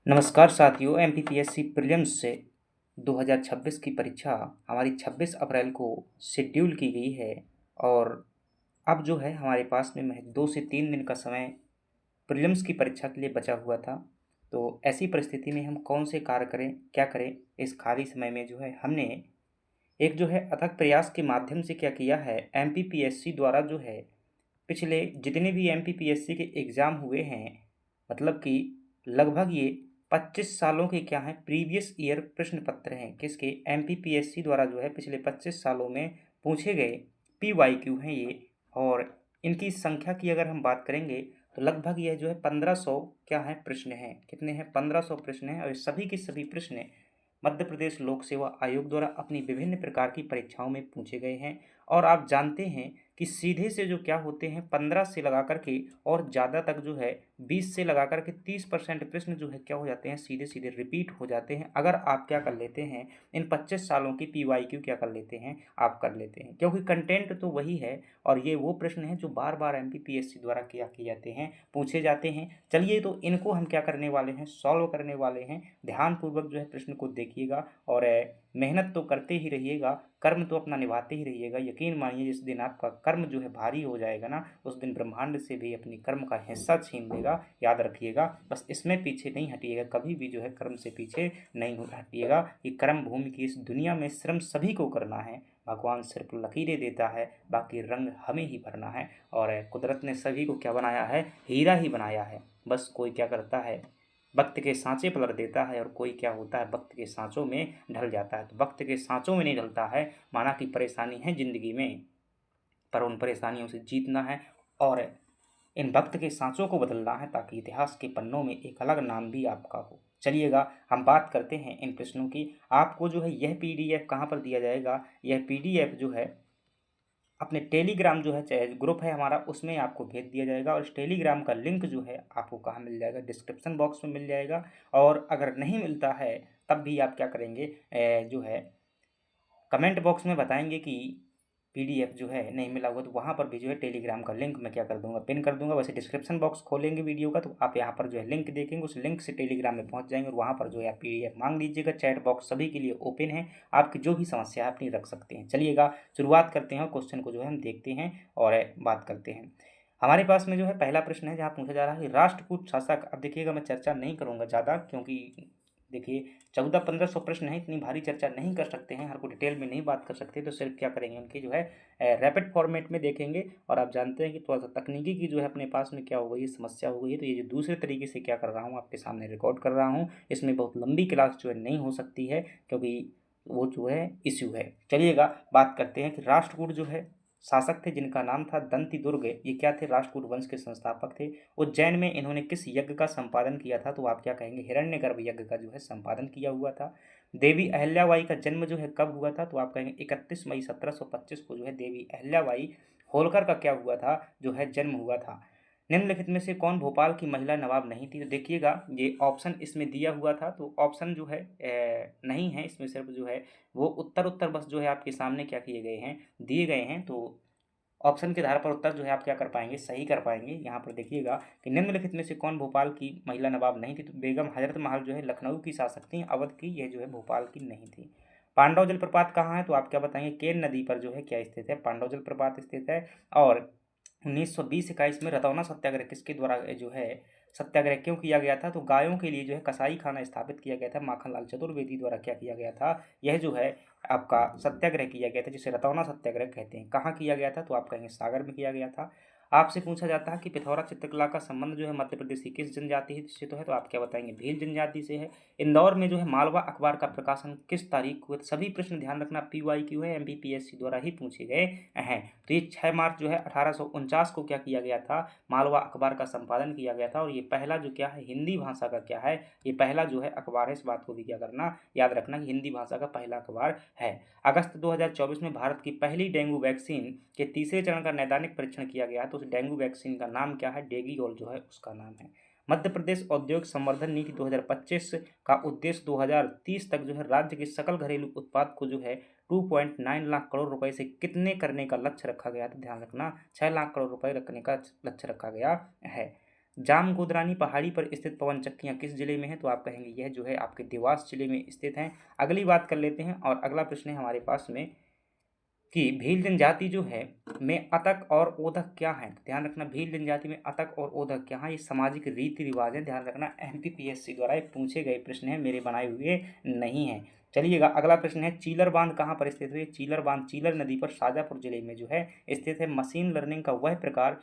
नमस्कार साथियों, MPPSC prelims से 2026 की परीक्षा हमारी 26 अप्रैल को शेड्यूल की गई है और अब जो है हमारे पास में महज 2 से 3 दिन का समय प्रीलिम्स की परीक्षा के लिए बचा हुआ था। तो ऐसी परिस्थिति में हम कौन से कार्य करें, क्या करें? इस खाली समय में जो है हमने एक जो है अथक प्रयास के माध्यम से क्या किया है, एमपीपीएससी द्वारा जो है पिछले जितने भी एमपीपीएससी के एग्ज़ाम हुए हैं, मतलब कि लगभग ये 25 सालों के क्या हैं, प्रीवियस ईयर प्रश्न पत्र हैं। किसके? एमपीपीएससी द्वारा जो है पिछले 25 सालों में पूछे गए पीवाईक्यू हैं ये। और इनकी संख्या की अगर हम बात करेंगे तो लगभग यह जो है 1500 क्या है प्रश्न हैं। कितने हैं? 1500 प्रश्न हैं और ये सभी के सभी प्रश्न मध्य प्रदेश लोक सेवा आयोग द्वारा अपनी विभिन्न प्रकार की परीक्षाओं में पूछे गए हैं। और आप जानते हैं कि सीधे से जो क्या होते हैं 15 से लगा कर के और ज़्यादा तक जो है 20 से लगा कर के 30% प्रश्न जो है क्या हो जाते हैं, सीधे सीधे रिपीट हो जाते हैं। अगर आप क्या कर लेते हैं, इन 25 सालों की पीवाईक्यू क्या कर लेते हैं, आप कर लेते हैं, क्योंकि कंटेंट तो वही है और ये वो प्रश्न हैं जो बार बार एमपीपीएससी द्वारा क्या किए जाते हैं, पूछे जाते हैं। चलिए, तो इनको हम क्या करने वाले हैं, सॉल्व करने वाले हैं। ध्यानपूर्वक जो है प्रश्न को देखिएगा और मेहनत तो करते ही रहिएगा, कर्म तो अपना निभाते ही रहिएगा। यकीन मानिए, जिस दिन आपका कर्म जो है भारी हो जाएगा ना, उस दिन ब्रह्मांड से भी अपनी कर्म का हिस्सा छीन लेगा। याद रखिएगा, बस इसमें पीछे नहीं हटिएगा, कभी भी जो है कर्म से पीछे नहीं हटिएगा। कि कर्म भूमि की इस दुनिया में श्रम सभी को करना है। भगवान सिर्फ लकीरें देता है, बाकी रंग हमें ही भरना है। और कुदरत ने सभी को क्या बनाया है, हीरा ही बनाया है। बस कोई क्या करता है, वक्त के सांचे पलट देता है, और कोई क्या होता है, वक्त के सांचों में ढल जाता है। तो वक्त के सांचों में नहीं ढलता है, माना कि परेशानी है जिंदगी में, पर उन परेशानियों से जीतना है और इन वक्त के सांचों को बदलना है, ताकि इतिहास के पन्नों में एक अलग नाम भी आपका हो। चलिएगा, हम बात करते हैं इन प्रश्नों की। आपको जो है यह पीडीएफ कहाँ पर दिया जाएगा, यह पीडीएफ जो है अपने टेलीग्राम जो है चाहे ग्रुप है हमारा, उसमें आपको भेज दिया जाएगा। और इस टेलीग्राम का लिंक जो है आपको कहाँ मिल जाएगा, डिस्क्रिप्शन बॉक्स में मिल जाएगा। और अगर नहीं मिलता है तब भी आप क्या करेंगे, जो है कमेंट बॉक्स में बताएंगे कि पीडीएफ जो है नहीं मिला हुआ, तो वहाँ पर भी जो है टेलीग्राम का लिंक मैं क्या कर दूंगा, पिन कर दूंगा। वैसे डिस्क्रिप्शन बॉक्स खोलेंगे वीडियो का तो आप यहाँ पर जो है लिंक देखेंगे, उस लिंक से टेलीग्राम में पहुँच जाएंगे और वहाँ पर जो है आप पीडीएफ मांग लीजिएगा। चैट बॉक्स सभी के लिए ओपन है, आपकी जो भी समस्या है अपनी रख सकते हैं। चलिएगा, शुरुआत करते हैं, क्वेश्चन को जो है हम देखते हैं और बात करते हैं। हमारे पास में जो है पहला प्रश्न है, जहाँ पूछा जा रहा है राष्ट्रकूट शासक। अब देखिएगा, मैं चर्चा नहीं करूँगा ज़्यादा, क्योंकि देखिए 1400-1500 प्रश्न हैं, इतनी भारी चर्चा नहीं कर सकते हैं, हर को डिटेल में नहीं बात कर सकते। तो सिर्फ क्या करेंगे, उनकी जो है रैपिड फॉर्मेट में देखेंगे। और आप जानते हैं कि थोड़ा सा तकनीकी की जो है अपने पास में क्या हो गई है, समस्या हो गई है। तो ये जो दूसरे तरीके से क्या कर रहा हूँ, आपके सामने रिकॉर्ड कर रहा हूँ, इसमें बहुत लंबी क्लास जो है नहीं हो सकती है, क्योंकि वो जो है इश्यू है। चलिएगा, बात करते हैं कि राष्ट्रकूट जो है शासक थे, जिनका नाम था दंती दुर्ग। ये क्या थे, राष्ट्रकूट वंश के संस्थापक थे। उज्जैन में इन्होंने किस यज्ञ का संपादन किया था, तो आप क्या कहेंगे, हिरण्यगर्भ यज्ञ का जो है संपादन किया हुआ था। देवी अहल्याबाई का जन्म जो है कब हुआ था, तो आप कहेंगे 31 मई 1725 को जो है देवी अहल्याबाई होलकर का क्या हुआ था, जो है जन्म हुआ था। निम्नलिखित में से कौन भोपाल की महिला नवाब नहीं थी, तो देखिएगा ये ऑप्शन इसमें दिया हुआ था, तो ऑप्शन जो है नहीं है इसमें, सिर्फ जो है वो उत्तर उत्तर बस जो है आपके सामने क्या किए गए हैं, दिए गए हैं। तो ऑप्शन के आधार पर उत्तर जो है आप क्या कर पाएंगे, सही कर पाएंगे। यहाँ पर देखिएगा कि निम्नलिखित में से कौन भोपाल की महिला नवाब नहीं थी, तो बेगम हजरत महल जो है लखनऊ की शासक थी, अवध की यह जो है भोपाल की नहीं थी। पांडव जलप्रपात कहाँ है, तो आप क्या बताएंगे, केन नदी पर जो है क्या स्थित है, पांडव जलप्रपात स्थित है। और 1920-21 में रतौना सत्याग्रह किसके द्वारा जो है सत्याग्रह क्यों किया गया था, तो गायों के लिए जो है कसाई खाना स्थापित किया गया था। माखनलाल चतुर्वेदी द्वारा क्या किया गया था, यह जो है आपका सत्याग्रह किया गया था, जिसे रतौना सत्याग्रह कहते हैं। कहाँ किया गया था, तो आप कहेंगे सागर में किया गया था। आपसे पूछा जाता है कि पिथौरा चित्रकला का संबंध जो है मध्य प्रदेश की किस जनजाति से तो है, तो आप क्या बताएंगे, भील जनजाति से है। इंदौर में जो है मालवा अखबार का प्रकाशन किस तारीख को, सभी प्रश्न ध्यान रखना पीवाईक्यू है, एमपीपीएससी द्वारा ही पूछे गए हैं। तो ये 6 मार्च जो है 1849 को क्या किया गया था, मालवा अखबार का संपादन किया गया था। और ये पहला जो क्या है, हिंदी भाषा का क्या है, ये पहला जो है अखबार है। इस बात को भी क्या करना, याद रखना कि हिंदी भाषा का पहला अखबार है। अगस्त 2024 में भारत की पहली डेंगू वैक्सीन के तीसरे चरण का नैदानिक परीक्षण किया गया, तो उस डेंगू वैक्सीन का नाम क्या है, डेगीओल जो है उसका नाम है। मध्य प्रदेश औद्योगिक संवर्धन नीति 2025 का उद्देश्य 2030 तक जो है राज्य के सकल घरेलू उत्पाद को जो है 2.9 लाख करोड़ रुपए से कितने करने का लक्ष्य रखा गया, तो ध्यान रखना 6 लाख करोड़ रुपए रखने का लक्ष्य रखा गया है। जामगोदरानी पहाड़ी पर स्थित पवन चक्कियाँ किस जिले में है? तो आप कहेंगे यह जो है आपके देवास जिले में स्थित हैं। अगली बात कर लेते हैं और अगला प्रश्न है हमारे पास में कि भील जनजाति जो है में अतक और ओधक क्या है? ध्यान रखना, भील जनजाति में अतक और ओधक क्या है? ये सामाजिक रीति रिवाज है, ध्यान रखना। एमपीपीएससी द्वारा एक पूछे गए प्रश्न है, मेरे बनाए हुए नहीं है। चलिएगा, अगला प्रश्न है चीलर बांध कहाँ पर स्थित है? चीलर बांध चीलर नदी पर शाजापुर जिले में जो है स्थित है। मशीन लर्निंग का वह प्रकार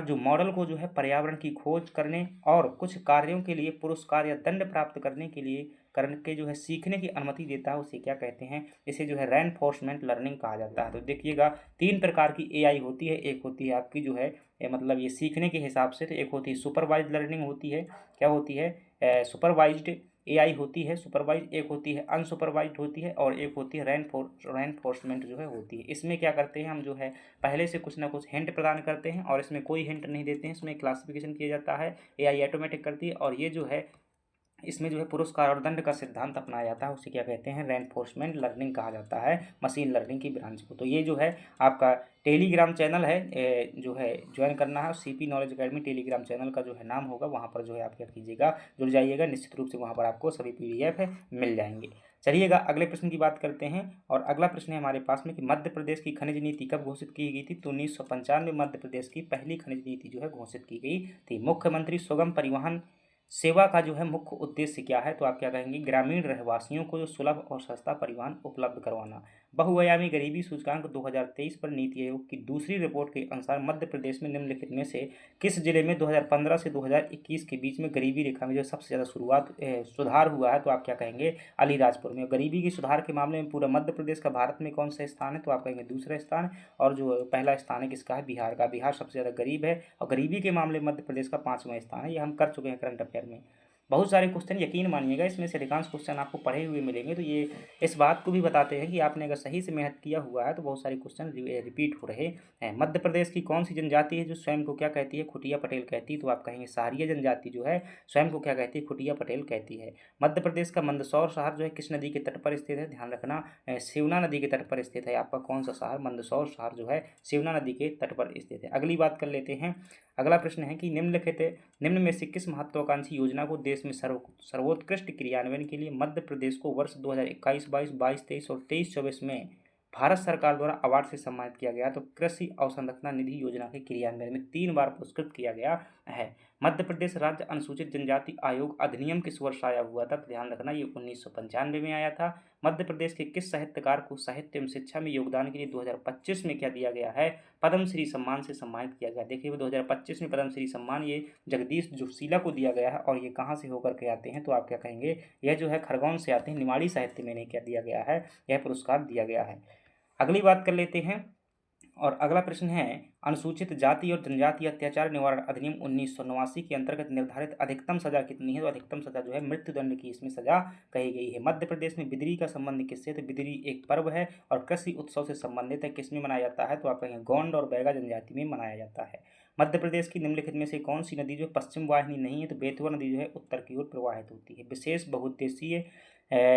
जो मॉडल को जो है पर्यावरण की खोज करने और कुछ कार्यों के लिए पुरस्कार या दंड प्राप्त करने के लिए करके जो है सीखने की अनुमति देता है, उसे क्या कहते हैं? इसे जो है रेनफोर्समेंट लर्निंग कहा जाता है। तो देखिएगा, 3 प्रकार की एआई होती है। एक होती है आपकी जो है मतलब ये सीखने के हिसाब से, तो एक होती है सुपरवाइज्ड लर्निंग होती है। क्या होती है? सुपरवाइज्ड एआई होती है सुपरवाइज, एक होती है अनसुपरवाइज्ड होती है, और एक होती है रेनफोर्समेंट जो है होती है। इसमें क्या करते हैं हम जो है पहले से कुछ ना कुछ हिंट प्रदान करते हैं और इसमें कोई हिंट नहीं देते हैं। इसमें क्लासिफिकेशन किया जाता है, एआई ऑटोमेटिक करती है, और ये जो है इसमें जो है पुरस्कार और दंड का सिद्धांत अपनाया जाता है, उसे क्या कहते हैं? रेनफोर्समेंट लर्निंग कहा जाता है मशीन लर्निंग की ब्रांच को। तो ये जो है आपका टेलीग्राम चैनल है, जो है ज्वाइन करना है। CP knowledge academy Telegram channel का जो है नाम होगा, वहाँ पर जो है आप क्या कीजिएगा, जुड़ जाइएगा। निश्चित रूप से वहाँ पर आपको सभी पीडीएफ मिल जाएंगे। चलिएगा, अगले प्रश्न की बात करते हैं और अगला प्रश्न है हमारे पास में कि मध्य प्रदेश की खनिज नीति कब घोषित की गई थी? तो 1995 में मध्य प्रदेश की पहली खनिज नीति जो है घोषित की गई थी। मुख्यमंत्री सुगम परिवहन सेवा का जो है मुख्य उद्देश्य क्या है? तो आप क्या कहेंगे? ग्रामीण रहवासियों को जो सुलभ और सस्ता परिवहन उपलब्ध करवाना। बहुआयामी गरीबी सूचकांक 2023 पर नीति आयोग की दूसरी रिपोर्ट के अनुसार मध्य प्रदेश में निम्नलिखित में से किस जिले में 2015 से 2021 के बीच में गरीबी रेखा में जो सबसे ज़्यादा सुधार हुआ है? तो आप क्या कहेंगे? अलीराजपुर में। गरीबी के सुधार के मामले में पूरा मध्य प्रदेश का भारत में कौन सा स्थान है? तो आप कहेंगे दूसरा स्थान। और जो पहला स्थान है किसका है? बिहार का। बिहार सबसे ज़्यादा गरीब है और गरीबी के मामले में मध्य प्रदेश का 5वां स्थान है। ये हम कर चुके हैं करंट अफेयर में। बहुत सारे क्वेश्चन यकीन मानिएगा इसमें से अधिकांश क्वेश्चन आपको पढ़े हुए मिलेंगे, तो ये इस बात को भी बताते हैं कि आपने अगर सही से मेहनत किया हुआ है तो बहुत सारे क्वेश्चन रिपीट हो रहे हैं। मध्य प्रदेश की कौन सी जनजाति है जो स्वयं को क्या कहती है? खुटिया पटेल कहती है। तो आप कहेंगे सहारिया जनजाति जो है स्वयं को क्या कहती है? खुटिया पटेल कहती है। मध्य प्रदेश का मंदसौर शहर जो है किस नदी के तट पर स्थित है? ध्यान रखना, शिवना नदी के तट पर स्थित है। आपका कौन सा शहर? मंदसौर शहर जो है शिवना नदी के तट पर स्थित है। अगली बात कर लेते हैं। अगला प्रश्न है कि निम्न में से किस महत्वाकांक्षी योजना को देश में सर्वोत्कृष्ट क्रियान्वयन के लिए मध्य प्रदेश को वर्ष 2021-22, 22-23 और 23-24 में भारत सरकार द्वारा अवार्ड से सम्मानित किया गया? तो कृषि अवसंरचना निधि योजना के क्रियान्वयन में 3 बार पुरस्कृत किया गया है। मध्य प्रदेश राज्य अनुसूचित जनजाति आयोग अधिनियम किस वर्ष आया हुआ था? ध्यान रखना, ये 1995 में आया था। मध्य प्रदेश के किस साहित्यकार को साहित्य एवं शिक्षा में योगदान के लिए 2025 में क्या दिया गया है? पद्मश्री सम्मान से सम्मानित किया गया। देखिए 2025 में पद्मश्री सम्मान ये जगदीश जोशीला को दिया गया है। और ये कहाँ से होकर के आते हैं? तो आप क्या कहेंगे? यह जो है खरगोन से आते हैं। निमाड़ी साहित्य में इन्हें क्या दिया गया है? यह पुरस्कार दिया गया है। अगली बात कर लेते हैं और अगला प्रश्न है अनुसूचित जाति और जनजाति अत्याचार निवारण अधिनियम 1989 के अंतर्गत निर्धारित अधिकतम सजा कितनी है? तो अधिकतम सजा जो है मृत्युदंड की इसमें सजा कही गई है। मध्य प्रदेश में बिदरी का संबंध किससे? तो बिदरी एक पर्व है और कृषि उत्सव से संबंधित है। किसमें मनाया जाता है? तो आप कहेंगे गोंड और बैगा जनजाति में मनाया जाता है। मध्य प्रदेश की निम्नलिखित में से कौन सी नदी जो पश्चिम वाहिनी नहीं है? तो बेतवा नदी जो है उत्तर की ओर प्रवाहित होती है। विशेष बहुउद्देशीय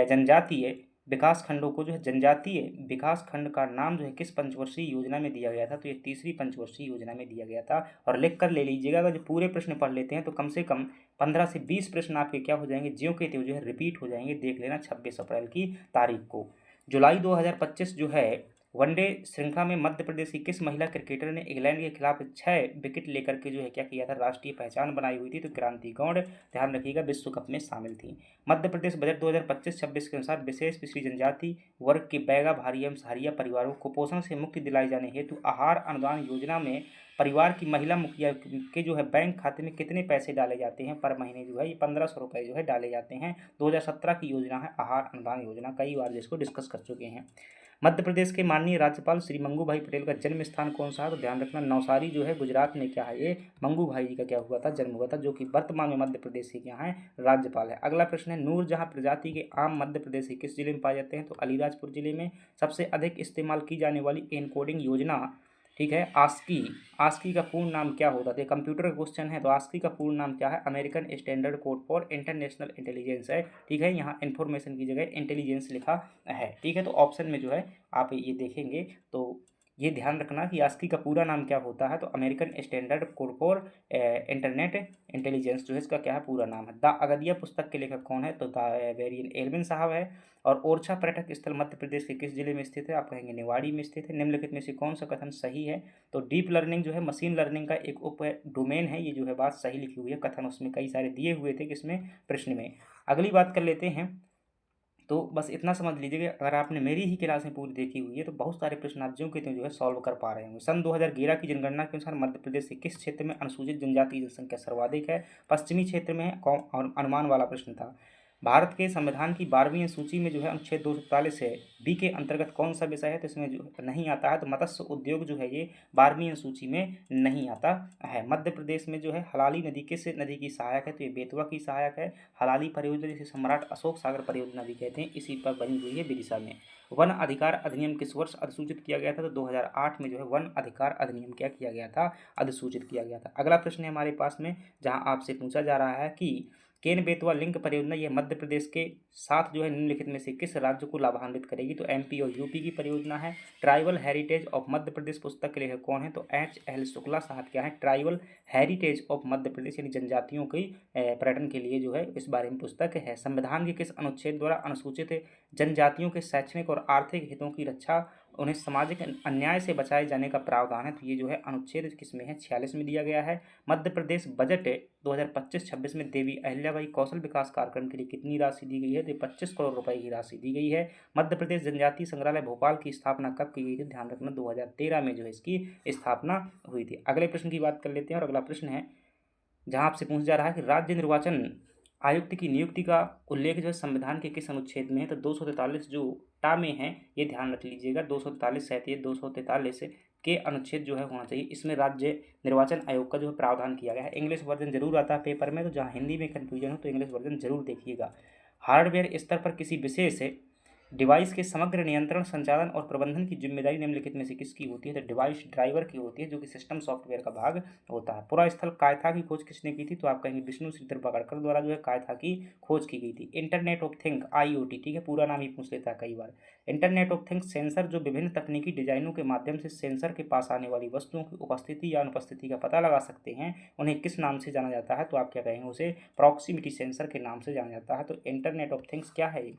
जनजातीय विकास खंडों को जो है जनजातीय विकास खंड का नाम जो है किस पंचवर्षीय योजना में दिया गया था? तो ये तीसरी पंचवर्षीय योजना में दिया गया था। और लिख कर ले लीजिएगा, अगर जो पूरे प्रश्न पढ़ लेते हैं तो कम से कम 15 से 20 प्रश्न आपके क्या हो जाएंगे? ज्यों के त्यों जो है रिपीट हो जाएंगे। देख लेना 26 अप्रैल की तारीख को। जुलाई 2025 जो है वनडे श्रृंखला में मध्य प्रदेश की किस महिला क्रिकेटर ने इंग्लैंड के खिलाफ 6 विकेट लेकर के जो है क्या किया था? राष्ट्रीय पहचान बनाई हुई थी। तो क्रांति गौड़, ध्यान रखिएगा, विश्व कप में शामिल थी। मध्य प्रदेश बजट 2025-26 के अनुसार विशेष पिछड़ी जनजाति वर्ग के बैगा भारी एवं सहारिया परिवारों को कुपोषण से मुक्ति दिलाई जाने हेतु आहार अनुदान योजना में परिवार की महिला मुखिया के जो है बैंक खाते में कितने पैसे डाले जाते हैं पर महीने? जो है ये 1500 रुपये जो है डाले जाते हैं। 2017 की योजना है आहार अनुदान योजना, कई बार जिसको डिस्कस कर चुके हैं। मध्य प्रदेश के माननीय राज्यपाल श्री मंगू भाई पटेल का जन्म स्थान कौन सा है? तो ध्यान रखना, नवसारी जो है गुजरात में क्या है? ये मंगू भाई जी का क्या हुआ था? जन्म हुआ था, जो कि वर्तमान में मध्य प्रदेश के क्या है? राज्यपाल है। अगला प्रश्न है नूरजहां प्रजाति के आम मध्य प्रदेश के किस जिले में पाए जाते हैं? तो अलीराजपुर जिले में। सबसे अधिक इस्तेमाल की जाने वाली एनकोडिंग योजना, ठीक है, आस्की। आस्की का पूर्ण नाम क्या होता है? कंप्यूटर का क्वेश्चन है, तो आस्की का पूर्ण नाम क्या है? American standard code for international intelligence है। ठीक है, यहाँ इन्फॉर्मेशन की जगह इंटेलिजेंस लिखा है। ठीक है, तो ऑप्शन में जो है आप ये देखेंगे तो ये ध्यान रखना कि आस्की का पूरा नाम क्या होता है, तो American standard code for internet intelligence जो है इसका क्या है, पूरा नाम है। द अगदिया पुस्तक के लेखक कौन है, तो द वेरियन एल्विन साहब है। और ओरछा पर्यटक स्थल मध्य प्रदेश के किस जिले में स्थित है, आप कहेंगे निवाड़ी में स्थित है। निम्नलिखित में से कौन सा कथन सही है, तो डीप लर्निंग जो है मशीन लर्निंग का एक उप डोमेन है, ये जो है बात सही लिखी हुई है। कथन उसमें कई सारे दिए हुए थे किसमें, प्रश्न में। अगली बात कर लेते हैं, तो बस इतना समझ लीजिए कि अगर आपने मेरी ही क्लासें पूरी देखी हुई है तो बहुत सारे प्रश्न आप ज्यों के त्यों जो है सॉल्व कर पा रहे होंगे। सन 2011 की जनगणना के अनुसार मध्य प्रदेश के किस क्षेत्र में अनुसूचित जनजाति जनसंख्या सर्वाधिक है, पश्चिमी क्षेत्र में है। और अनुमान वाला प्रश्न था। भारत के संविधान की 12वीं सूची में जो है अनुच्छेद 243 है, बी के अंतर्गत कौन सा विषय है, तो इसमें जो नहीं आता है, तो मत्स्य उद्योग जो है ये 12वीं सूची में नहीं आता है। मध्य प्रदेश में जो है हलाली नदी किस नदी की सहायक है, तो ये बेतवा की सहायक है। हलाली परियोजना जिसे सम्राट अशोक सागर परियोजना भी कहते हैं, इसी पर बनी हुई है विदिशा में। वन अधिकार अधिनियम किस वर्ष अधिसूचित किया गया था, तो 2008 में जो है वन अधिकार अधिनियम क्या किया गया था, अधिसूचित किया गया था। अगला प्रश्न है हमारे पास में, जहां आपसे पूछा जा रहा है कि केन बेतवा लिंक परियोजना यह मध्य प्रदेश के साथ जो है निम्नलिखित में से किस राज्य को लाभान्वित करेगी, तो एमपी और यूपी की परियोजना है। Tribal heritage of Madhya Pradesh पुस्तक के लेखक कौन है, तो एच.एल. शुक्ला साहब क्या है, tribal heritage of Madhya Pradesh यानी जनजातियों की पर्यटन के लिए जो है इस बारे में पुस्तक है। संविधान के किस अनुच्छेद द्वारा अनुसूचित जनजातियों के शैक्षणिक और आर्थिक हितों की रक्षा, उन्हें सामाजिक अन्याय से बचाए जाने का प्रावधान है, तो ये जो है अनुच्छेद किसमें है, 46 में दिया गया है। मध्य प्रदेश बजट 2025-26 में देवी अहिल्याबाई कौशल विकास कार्यक्रम के लिए कितनी राशि दी गई है, तो 25 करोड़ रुपए की राशि दी गई है। मध्य प्रदेश जनजातीय संग्रहालय भोपाल की स्थापना कब की गई थी, ध्यान रखना 2013 में जो है इसकी स्थापना हुई थी। अगले प्रश्न की बात कर लेते हैं, और अगला प्रश्न है जहां आपसे पूछा जा रहा है कि राज्य निर्वाचन आयुक्त की नियुक्ति का उल्लेख जो है संविधान के किस अनुच्छेद में है, तो 243 जो टा में है, ये ध्यान रख लीजिएगा। 243 37 243 के अनुच्छेद जो है होना चाहिए, इसमें राज्य निर्वाचन आयोग का जो है प्रावधान किया गया है। इंग्लिश वर्जन जरूर आता है पेपर में, तो जहाँ हिंदी में कन्फ्यूजन हो तो इंग्लिश वर्जन जरूर देखिएगा। हार्डवेयर स्तर पर किसी विशेष डिवाइस के समग्र नियंत्रण, संचालन और प्रबंधन की जिम्मेदारी निम्नलिखित में से किसकी होती है, तो डिवाइस ड्राइवर की होती है, जो कि सिस्टम सॉफ्टवेयर का भाग होता है। पूरा स्थल कायथा की खोज किसने की थी, तो आप कहेंगे विष्णु श्रीधर बगड़कर द्वारा जो है कायथा की खोज की गई थी। इंटरनेट ऑफ थिंग IoT, ठीक है, पूरा नाम ही पूछ लेता है कई बार। इंटरनेट ऑफ थिंग्स सेंसर जो विभिन्न तकनीकी डिजाइनों के माध्यम से सेंसर के पास आने वाली वस्तुओं की उपस्थिति या अनुपस्थिति का पता लगा सकते हैं, उन्हें किस नाम से जाना जाता है, तो आप क्या कहेंगे, उसे प्रॉक्सिमिटी सेंसर के नाम से जाना जाता है। तो इंटरनेट ऑफ थिंग्स क्या है,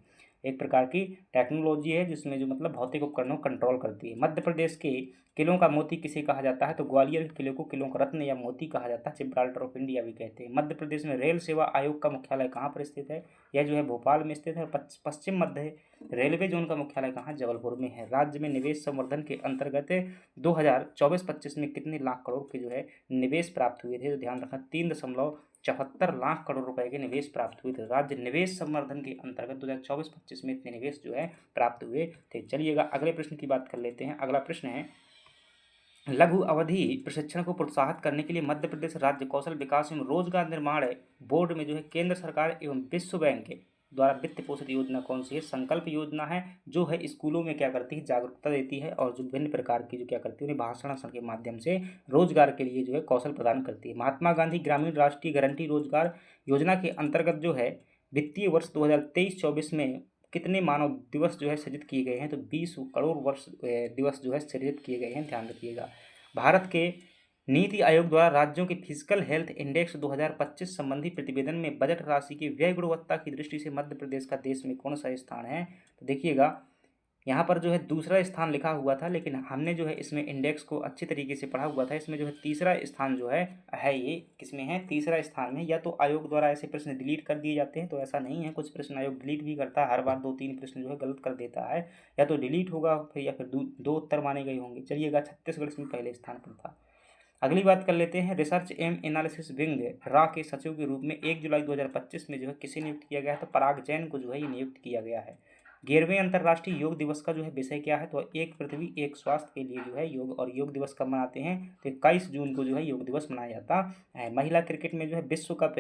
एक प्रकार की टेक्नोलॉजी है जिसमें जो मतलब भौतिक उपकरणों को कंट्रोल करती है। मध्य प्रदेश के किलों का मोती किसे कहा जाता है, तो ग्वालियर के किले को किलों का रत्न या मोती कहा जाता है, जिब्राल्टर ऑफ इंडिया भी कहते हैं। मध्य प्रदेश में रेल सेवा आयोग का मुख्यालय कहाँ पर स्थित है, यह जो है भोपाल में स्थित है। पश्चिम मध्य रेलवे जोन का मुख्यालय कहाँ, जबलपुर में है। राज्य में निवेश संवर्धन के अंतर्गत 2024-25 में कितने लाख करोड़ के जो है निवेश प्राप्त हुए थे, तो ध्यान रखना 3.74 लाख करोड़ रुपए के निवेश प्राप्त हुए थे। राज्य निवेश संवर्धन के अंतर्गत 2024-25 में इतने निवेश जो है प्राप्त हुए थे। चलिएगा अगले प्रश्न की बात कर लेते हैं। अगला प्रश्न है, लघु अवधि प्रशिक्षण को प्रोत्साहित करने के लिए मध्य प्रदेश राज्य कौशल विकास एवं रोजगार निर्माण बोर्ड में जो है केंद्र सरकार एवं विश्व बैंक द्वारा वित्त पोषित योजना कौन सी है, संकल्प योजना है, जो है स्कूलों में क्या करती है, जागरूकता देती है, और जो विभिन्न प्रकार की जो क्या करती है, उन्हें भाषण के माध्यम से रोजगार के लिए जो है कौशल प्रदान करती है। महात्मा गांधी ग्रामीण राष्ट्रीय गारंटी रोजगार योजना के अंतर्गत जो है वित्तीय वर्ष 2023-24 में कितने मानव दिवस जो है सृजित किए गए हैं, तो 20 करोड़ वर्ष दिवस जो है सृजित किए गए हैं, ध्यान रखिएगा। भारत के नीति आयोग द्वारा राज्यों के फिजिकल हेल्थ इंडेक्स 2025 संबंधी प्रतिवेदन में बजट राशि की व्यय गुणवत्ता की दृष्टि से मध्य प्रदेश का देश में कौन सा स्थान है, तो देखिएगा यहाँ पर जो है दूसरा स्थान लिखा हुआ था, लेकिन हमने जो है इसमें इंडेक्स को अच्छी तरीके से पढ़ा हुआ था, इसमें जो है तीसरा स्थान जो है ये किसमें है, तीसरा स्थान में। या तो आयोग द्वारा ऐसे प्रश्न डिलीट कर दिए जाते हैं, तो ऐसा नहीं है, कुछ प्रश्न आयोग डिलीट भी करता है, हर बार 2-3 प्रश्न जो है गलत कर देता है, या तो डिलीट होगा फिर, या फिर दो उत्तर माने गए होंगे। चलिएगा छत्तीसगढ़ इसमें पहले स्थान पर था। अगली बात कर लेते हैं, रिसर्च एम एनालिसिस विंग रा के सचिव के रूप में 1 जुलाई 2025 में जो है किसे नियुक्त किया गया है, तो पराग जैन को जो है ये नियुक्त किया गया है। 11वें अंतर्राष्ट्रीय योग दिवस का जो है विषय क्या है, तो एक पृथ्वी एक स्वास्थ्य के लिए जो है योग, और योग दिवस कब मनाते हैं, तो 21 जून को जो है योग दिवस मनाया जाता है। महिला क्रिकेट में जो है विश्व कप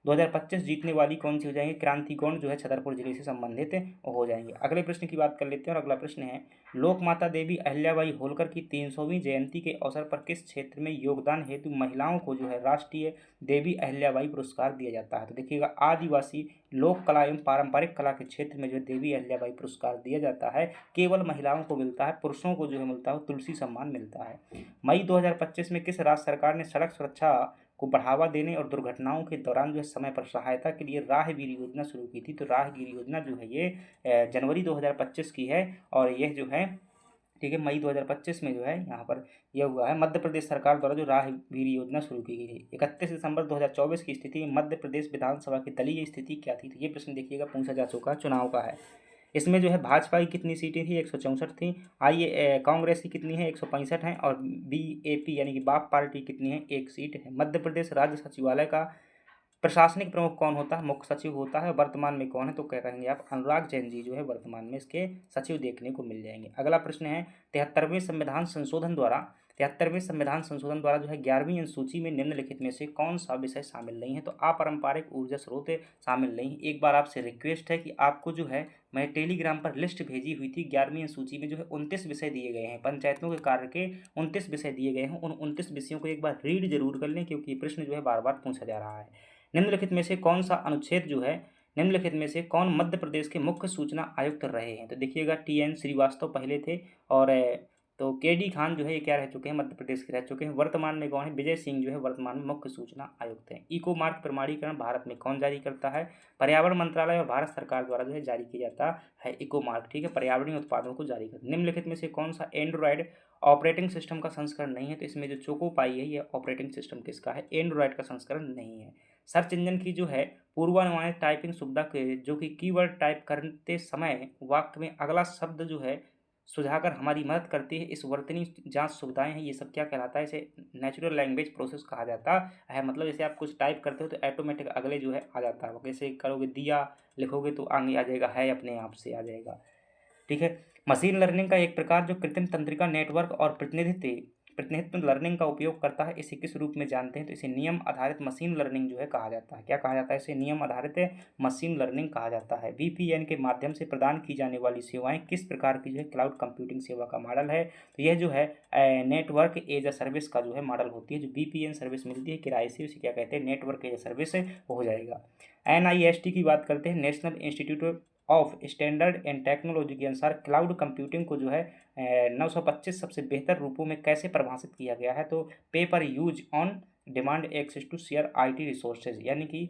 2025 जीतने वाली कौन सी हो जाएंगे? क्रांतिगौंड जो है छतरपुर जिले से संबंधित हो जाएंगे। अगले प्रश्न की बात कर लेते हैं और अगला प्रश्न है, लोक माता देवी अहिल्याबाई होलकर की 300वीं जयंती के अवसर पर किस क्षेत्र में योगदान हेतु महिलाओं को जो है राष्ट्रीय देवी अहिल्याबाई पुरस्कार दिया जाता है? तो देखिएगा, आदिवासी लोक कला एवं पारंपरिक कला के क्षेत्र में जो देवी अहिल्याबाई पुरस्कार दिया जाता है, केवल महिलाओं को मिलता है, पुरुषों को जो है मिलता है तुलसी सम्मान मिलता है। मई 2025 में किस राज्य सरकार ने सड़क सुरक्षा को बढ़ावा देने और दुर्घटनाओं के दौरान जो है समय पर सहायता के लिए राहगीर योजना शुरू की थी? तो राहगीर योजना जो है ये जनवरी 2025 की है और यह जो है, ठीक है, मई 2025 में जो है यहाँ पर यह हुआ है। मध्य प्रदेश सरकार द्वारा जो राहगीर योजना शुरू की गई है। 31 दिसंबर 2024 की स्थिति में मध्य प्रदेश विधानसभा की दलीय स्थिति क्या थी? तो ये प्रश्न देखिएगा पूछा जा चुका चुनाव का है। इसमें जो है भाजपा की कितनी सीटें थी? 164 थी। कांग्रेस की कितनी है? 165 है। और बीएपी यानी कि बाप पार्टी कितनी है? 1 सीट है। मध्य प्रदेश राज्य सचिवालय का प्रशासनिक प्रमुख कौन होता है? मुख्य सचिव होता है। वर्तमान में कौन है? तो क्या कहेंगे आप? अनुराग जैन जी जो है वर्तमान में इसके सचिव देखने को मिल जाएंगे। अगला प्रश्न है, 73वें संविधान संशोधन द्वारा जो है 11वीं अनुसूची में निम्नलिखित में से कौन सा विषय शामिल नहीं है? तो अपारंपरिक ऊर्जा स्रोत शामिल नहीं। एक बार आपसे रिक्वेस्ट है कि आपको जो है, मैं टेलीग्राम पर लिस्ट भेजी हुई थी, 11वीं अनुसूची में जो है 29 विषय दिए गए हैं, पंचायतों के कार्य के 29 विषय दिए गए हैं। उन 29 विषयों को एक बार रीड जरूर कर लें, क्योंकि ये प्रश्न जो है बार बार पूछा जा रहा है। निम्नलिखित में से कौन सा अनुच्छेद जो है, निम्नलिखित में से कौन मध्य प्रदेश के मुख्य सूचना आयुक्त रहे हैं? तो देखिएगा, TN श्रीवास्तव पहले थे और तो KD खान जो है ये क्या रह चुके हैं? मध्य प्रदेश के रह चुके हैं। वर्तमान में कौन है? विजय सिंह जो है वर्तमान में मुख्य सूचना आयुक्त हैं। इको मार्क प्रमाणीकरण भारत में कौन जारी करता है? पर्यावरण मंत्रालय और भारत सरकार द्वारा जो है जारी किया जाता है इको मार्क, ठीक है, पर्यावरणीय उत्पादों को जारी कर। निम्नलिखित में से कौन सा एंड्रॉयड ऑपरेटिंग सिस्टम का संस्करण नहीं है? तो इसमें जो चोको पाई है, यह ऑपरेटिंग सिस्टम किसका है? एंड्रॉयड का संस्करण नहीं है। सर्च इंजन की जो है पूर्वानुमानित टाइपिंग सुविधा के, जो कि कीवर्ड टाइप करते समय वाक्य में अगला शब्द जो है सुझाकर हमारी मदद करती है, इस वर्तनी जांच सुविधाएं हैं, ये सब क्या कहलाता है? इसे नेचुरल लैंग्वेज प्रोसेस कहा जाता है। मतलब जैसे आप कुछ टाइप करते हो तो ऑटोमेटिक अगले जो है आ जाता है। जैसे करोगे दिया लिखोगे तो आगे आ जाएगा, है अपने आप से आ जाएगा, ठीक है। मशीन लर्निंग का एक प्रकार जो कृत्रिम तंत्रिका नेटवर्क और प्रतिनिधित्व लर्निंग का उपयोग करता है, इसे किस रूप में जानते हैं? तो इसे नियम आधारित मशीन लर्निंग जो है कहा जाता है। क्या कहा जाता है? इसे नियम आधारित मशीन लर्निंग कहा जाता है। VPN के माध्यम से प्रदान की जाने वाली सेवाएं किस प्रकार की जो है क्लाउड कंप्यूटिंग सेवा का मॉडल है? तो यह जो है नेटवर्क एज अ सर्विस का जो है मॉडल होती है। जो VPN सर्विस मिलती है किराए से, उसे क्या कहते हैं? नेटवर्क एज अ सर्विस हो जाएगा। NIST की बात करते हैं, national institute of standard and technology के अनुसार क्लाउड कंप्यूटिंग को जो है 925 सबसे बेहतर रूपों में कैसे परिभाषित किया गया है? तो pay per use on demand access to share IT resources, यानी कि